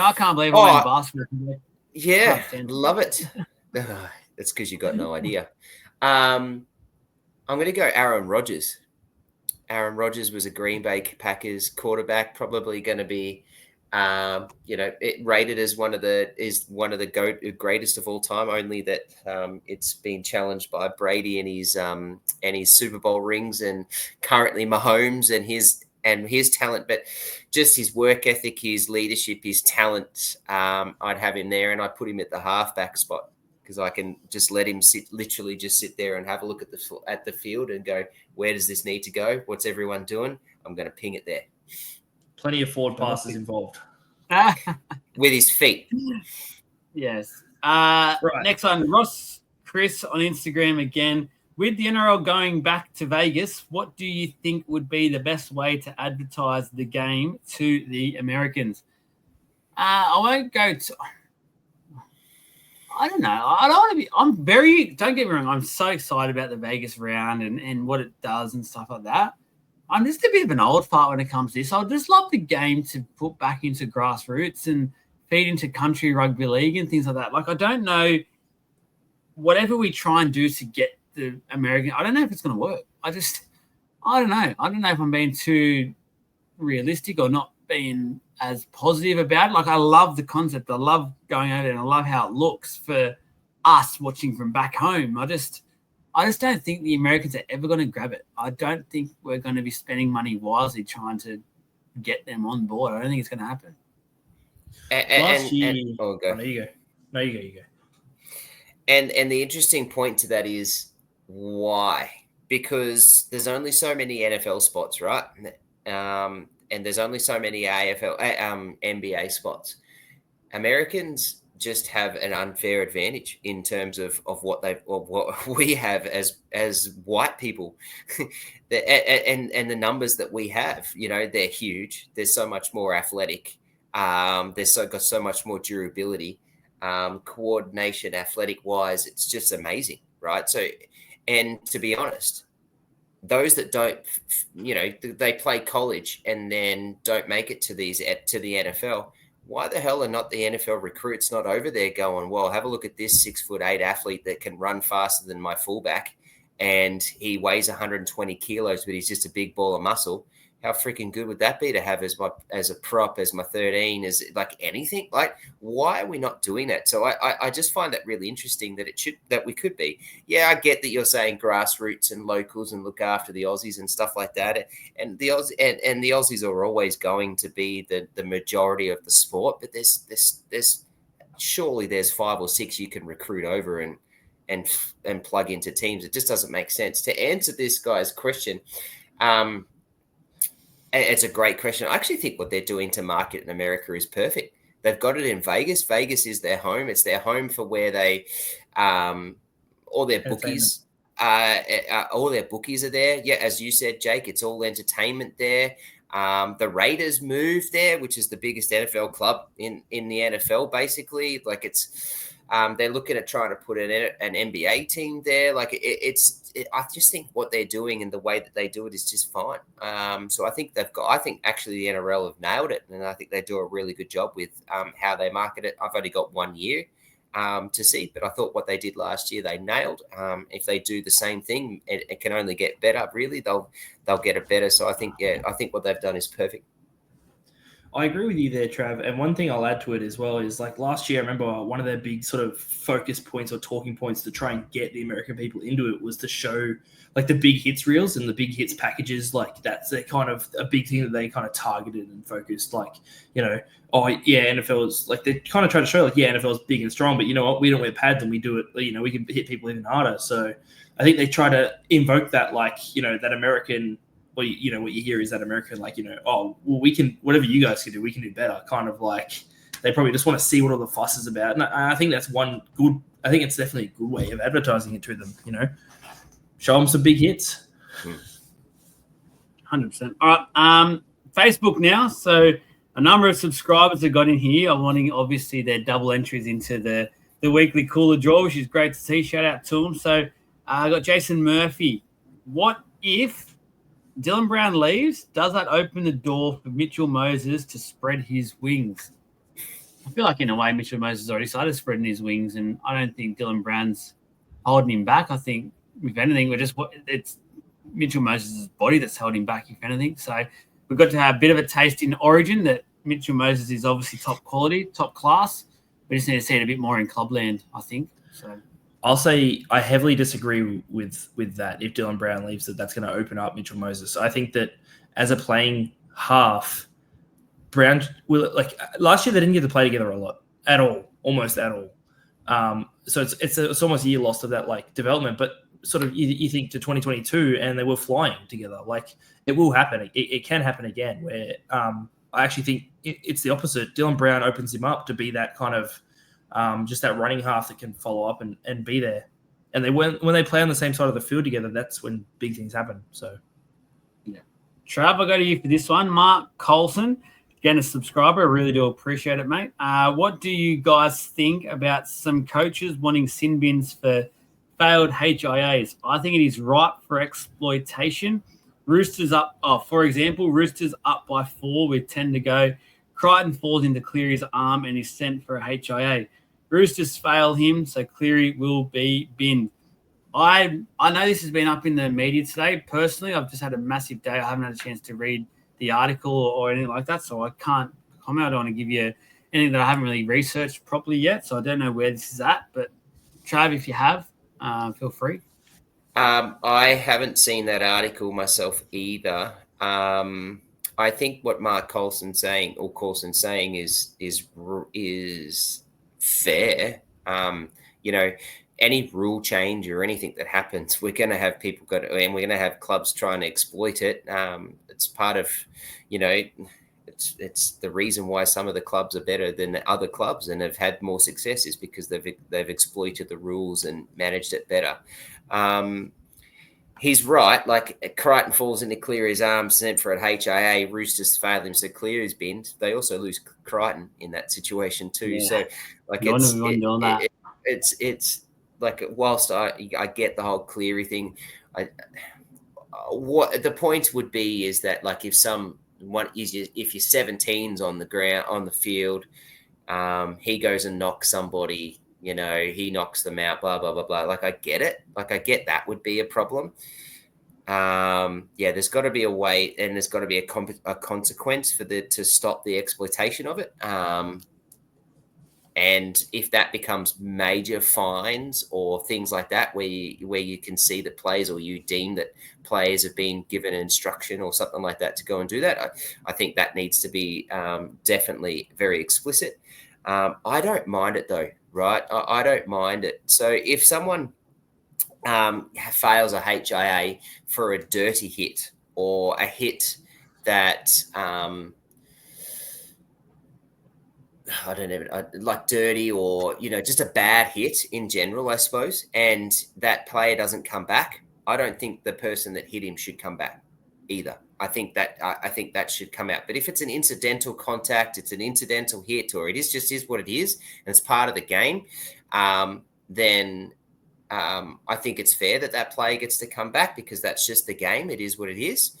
I can't believe I went basketball. Yeah, love it. That's because you got no idea. I'm going to go Aaron Rodgers. Aaron Rodgers was a Green Bay Packers quarterback, probably going to be, it rated as one of the greatest of all time. Only that it's been challenged by Brady and his Super Bowl rings, and currently Mahomes and his talent, but just his work ethic, his leadership, his talent. I'd have him there, and I'd put him at the halfback spot, because I can just let him sit there and have a look at the field and go, where does this need to go? What's everyone doing? I'm going to ping it there. Plenty of forward passes involved. With his feet. Yes. Right. Next one, Chris on Instagram again. With the NRL going back to Vegas, what do you think would be the best way to advertise the game to the Americans? I won't go to... I don't know. I don't want to be. Don't get me wrong. I'm so excited about the Vegas round and what it does and stuff like that. I'm just a bit of an old fart when it comes to this. I'd just love the game to put back into grassroots and feed into country rugby league and things like that. Like, I don't know, whatever we try and do to get the American, I don't know if it's going to work. I don't know. I don't know if I'm being too realistic or not being as positive about it. Like, I love the concept. I love going over there and I love how it looks for us watching from back home. I just don't think the Americans are ever going to grab it. I don't think we're going to be spending money wisely trying to get them on board. I don't think it's going to happen. You go. And the interesting point to that is why? Because there's only so many NFL spots, right? And there's only so many NBA spots. Americans just have an unfair advantage in terms of what we have as white people, and the numbers that we have. You know, they're huge. They're so much more athletic. Got so much more durability, coordination, athletic wise. It's just amazing, right? So, and to be honest, those that don't, they play college and then don't make it to the NFL. Why the hell are not the NFL recruits not over there going, well, have a look at this 6'8" athlete that can run faster than my fullback, and he weighs 120 kilos, but he's just a big ball of muscle. How freaking good would that be to have as a prop, as my 13, as like anything? Like, why are we not doing that? So I just find that really interesting that we could be. Yeah, I get that you're saying grassroots and locals and look after the Aussies and stuff like that. And the Aussies are always going to be the majority of the sport, but there's surely there's 5 or 6 you can recruit over and plug into teams. It just doesn't make sense. To answer this guy's question, it's a great question. I actually think what they're doing to market in America is perfect. They've got it in Vegas. Vegas is their home. It's their home for where they, all their bookies, all their bookies are there. Yeah, as you said, Jake, it's all entertainment there. The Raiders moved there, which is the biggest NFL club in the NFL, basically. Like, it's, they're looking at trying to put an NBA team there. Like, I just think what they're doing and the way that they do it is just fine. So I think actually the NRL have nailed it, and I think they do a really good job with how they market it. I've only got 1 year to see, but I thought what they did last year they nailed. If they do the same thing, it can only get better. Really, they'll get it better. So I think what they've done is perfect. I agree with you there, Trav. And one thing I'll add to it as well is, like, last year, I remember one of their big sort of focus points or talking points to try and get the American people into it was to show, like, the big hits reels and the big hits packages. Like, that's a kind of a big thing that they kind of targeted and focused. Like, NFL is, like, they kind of try to show, like, NFL is big and strong, but you know what? We don't wear pads and we do it, we can hit people even harder. So I think they try to invoke that, like, that American. Well, what you hear is that American, like, we can, whatever you guys can do, we can do better. Kind of like they probably just want to see what all the fuss is about. And I think that's I think it's definitely a good way of advertising it to them, show them some big hits. 100%. All right. Facebook now. So a number of subscribers have got in here. I'm wanting, obviously, their double entries into the weekly cooler draw, which is great to see. Shout out to them. So I got Jason Murphy. What if Dylan Brown leaves? Does that open the door for Mitchell Moses to spread his wings? I feel like, in a way, Mitchell Moses already started spreading his wings, and I don't think Dylan Brown's holding him back. I think, if anything, it's Mitchell Moses' body that's held him back, if anything. So we've got to have a bit of a taste in Origin that Mitchell Moses is obviously top quality, top class. We just need to see it a bit more in clubland, I think. So I'll say I heavily disagree with that. If Dylan Brown leaves, that's going to open up Mitchell Moses. I think that as a playing half, Brown will, like, last year they didn't get to play together a lot at all, almost at all. So it's almost a year lost of that, like, development. But sort of you think to 2022, and they were flying together. Like, it will happen. It can happen again. Where I actually think it's the opposite. Dylan Brown opens him up to be that kind of just that running half that can follow up and be there. And when they play on the same side of the field together, that's when big things happen. So, yeah. Trav, I'll go to you for this one. Mark Coulson Again, a subscriber. I really do appreciate it, mate. What do you guys think about some coaches wanting sin bins for failed HIAs? I think it is ripe for exploitation. Roosters up, for example, Roosters up by 4 with 10 to go. Crichton falls into Cleary's arm and is sent for a HIA. Roosters fail him, so Cleary will be binned. I know this has been up in the media today. Personally, I've just had a massive day. I haven't had a chance to read the article or anything like that, so I can't comment. I don't want to give you anything that I haven't really researched properly yet, so I don't know where this is at. But Trav, if you have, feel free. I haven't seen that article myself either. I think what Mark Coulson's saying is fair. Any rule change or anything that happens, we're going to have people and we're going to have clubs trying to exploit it. It's part of, it's the reason why some of the clubs are better than other clubs and have had more success is because they've exploited the rules and managed it better. He's right. Like Crichton falls into Cleary's arms, sent for an HIA. Roosters fail him, so Cleary's binned. They also lose Crichton in that situation too. Yeah. So, like, it's like whilst I get the whole Cleary thing, what the point would be is that like if your 17's on the ground on the field, he goes and knocks somebody. He knocks them out, blah, blah, blah, blah. Like, I get it. Like, I get that would be a problem. There's got to be a way and there's got to be a consequence to stop the exploitation of it. And if that becomes major fines or things like that, where you can see that players or you deem that players have been given instruction or something like that to go and do that, I think that needs to be definitely very explicit. I don't mind it though. Right. I don't mind it. So if someone fails a HIA for a dirty hit or a hit that I don't even like dirty or, just a bad hit in general, I suppose, and that player doesn't come back, I don't think the person that hit him should come back either. I think that should come out. But if it's an incidental contact, it's an incidental hit, or it is what it is, and it's part of the game, then I think it's fair that player gets to come back because that's just the game. It is what it is.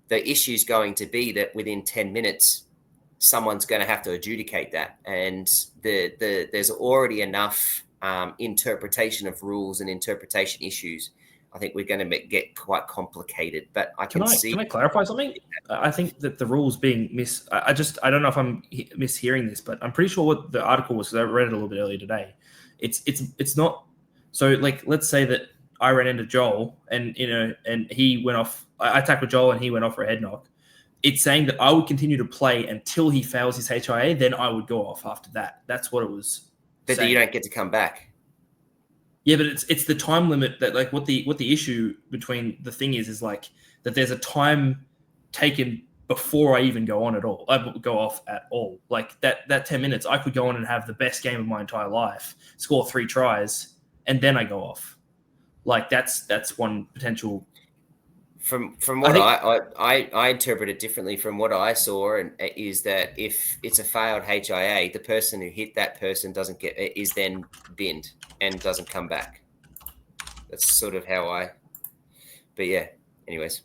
The issue is going to be that within 10 minutes, someone's going to have to adjudicate that, and there's already enough interpretation of rules and interpretation issues. I think we're going to get quite complicated, but Can I clarify something? I think that the rules being I don't know if I'm mishearing this, but I'm pretty sure what the article was, because I read it a little bit earlier today. It's not, so like, let's say that I ran into Joel and he went off, I tackled Joel and he went off for a head knock. It's saying that I would continue to play until he fails his HIA, then I would go off after that. That's what it was. But you don't get to come back. Yeah, but it's the time limit that, like, what the issue between the thing is like that there's a time taken before I even go on at all. I go off at all. Like that 10 minutes, I could go on and have the best game of my entire life, score 3 tries, and then I go off. Like that's one potential. From what I interpret it differently from what I saw, and is that if it's a failed HIA, the person who hit that person is then binned and doesn't come back. That's sort of how but yeah, anyways.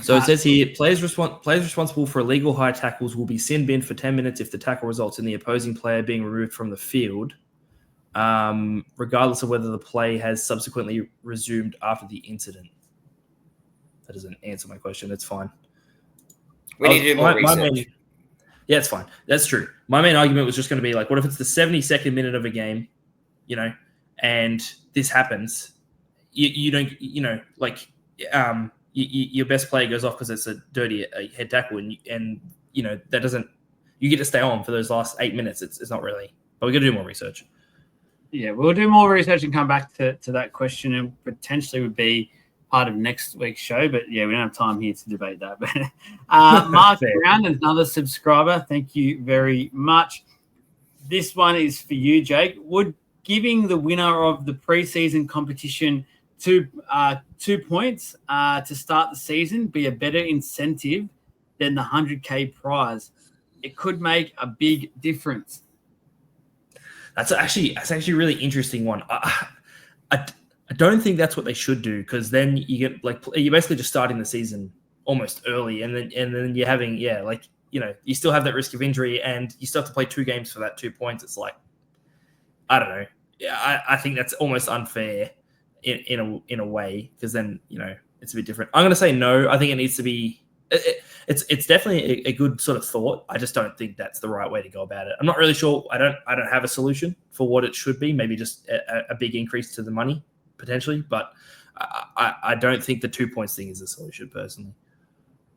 So it says here, players responsible for illegal high tackles will be sin binned for 10 minutes if the tackle results in the opposing player being removed from the field, regardless of whether the play has subsequently resumed after the incident. That doesn't answer my question. It's fine. We need to do more research. Yeah, it's fine. That's true. My main argument was just going to be like, what if it's the 72nd minute of a game, and this happens? You don't, your best player goes off because it's a dirty head tackle, and that doesn't. You get to stay on for those last 8 minutes. It's not really. But we're going to do more research. Yeah, we'll do more research and come back to that question, and potentially would be part of next week's show, but yeah, we don't have time here to debate that. But Mark Brown, another subscriber, thank you very much. This one is for you, Jake. Would giving the winner of the preseason competition 2 points to start the season be a better incentive than the 100K prize? it could make a big difference. That's actually a really interesting one. I don't think that's what they should do, because then you get you're basically just starting the season almost early, and then you're having you still have that risk of injury, and you still have to play 2 games for that 2 points. It's like, I don't know. Yeah, I think that's almost unfair in a way, because then it's a bit different. I'm going to say no. I think it needs to be. It's definitely a good sort of thought. I just don't think that's the right way to go about it. I'm not really sure. I don't have a solution for what it should be. Maybe just a big increase to the money potentially, but I don't think the 2 points thing is a solution personally.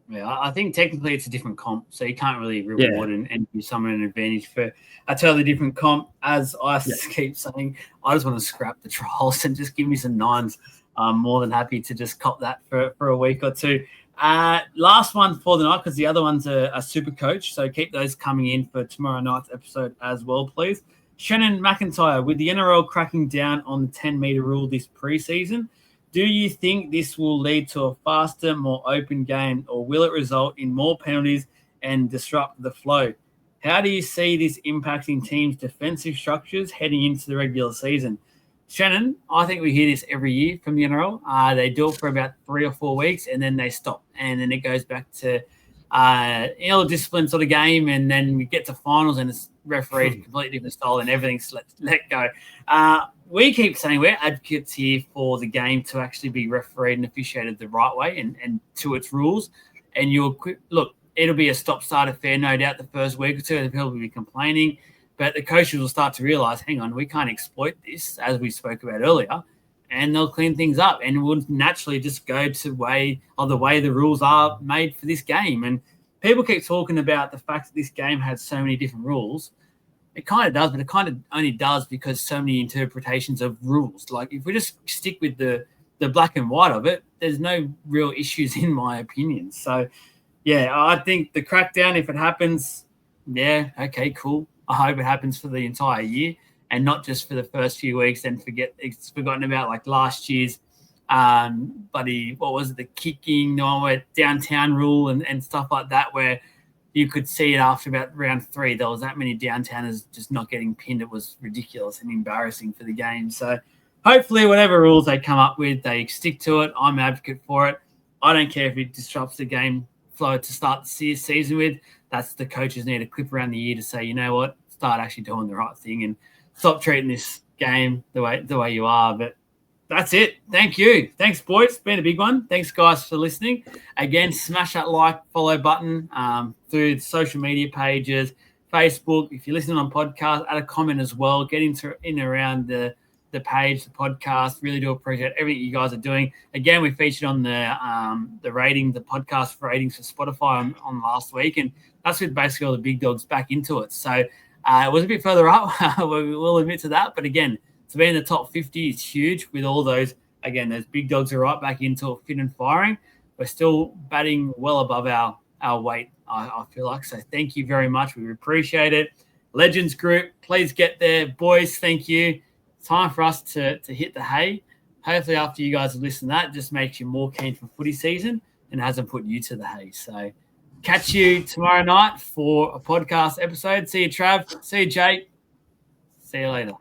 Yeah, I think technically it's a different comp, so you can't really reward and give someone an advantage for a totally different comp. As I keep saying, I just want to scrap the trials and just give me some 9s. I'm more than happy to just cop that for a week or two. Last one for the night, because the other one's a super coach, so keep those coming in for tomorrow night's episode as well, please. Shannon McIntyre, with the NRL cracking down on the 10-meter rule this preseason, do you think this will lead to a faster, more open game, or will it result in more penalties and disrupt the flow? How do you see this impacting teams' defensive structures heading into the regular season? Shannon, I think we hear this every year from the NRL. They do it for about 3 or 4 weeks, and then they stop. And then it goes back to ill-disciplined sort of game, and then we get to finals, and it's refereed completely different style, and everything's let go. We keep saying we're advocates here for the game to actually be refereed and officiated the right way and to its rules. And look, it'll be a stop-start affair, no doubt, the first week or two. The people will be complaining. But the coaches will start to realize, hang on, we can't exploit this, as we spoke about earlier, and they'll clean things up. And we'll naturally just go to the way the rules are made for this game. And people keep talking about the fact that this game has so many different rules. It kind of does, but it kind of only does because so many interpretations of rules. Like, if we just stick with the black and white of it, there's no real issues in my opinion. So, yeah, I think the crackdown, if it happens, yeah, okay, cool. I hope it happens for the entire year and not just for the first few weeks and it's forgotten about, like last year's the kicking, the one where downtown rule and stuff like that, where you could see it after about round 3. There was that many downtowners just not getting pinned. It was ridiculous and embarrassing for the game. So hopefully whatever rules they come up with, they stick to it. I'm an advocate for it. I don't care if it disrupts the game flow to start the season with. That's the coaches need a clip around the year to say, you know what, start actually doing the right thing and stop treating this game the way you are. But that's it. Thank you. Thanks, boys. It's been a big one. Thanks, guys, for listening. Again, smash that like, follow button through the social media pages, Facebook. If you're listening on podcast, add a comment as well. Get in around the page, the podcast. Really do appreciate everything you guys are doing. Again, we featured on the rating, the podcast ratings for Spotify on last week, and that's with basically all the big dogs back into it. So it was a bit further up. We'll admit to that. But again, to be in the top 50 is huge with all those. Again, those big dogs are right back into it, fit and firing. We're still batting well above our weight, I feel like. So thank you very much. We appreciate it. Legends Group, please get there. Boys, thank you. Time for us to hit the hay. Hopefully after you guys have listened to that, it just makes you more keen for footy season and hasn't put you to the hay. So catch you tomorrow night for a podcast episode. See you, Trav. See you, Jake. See you later.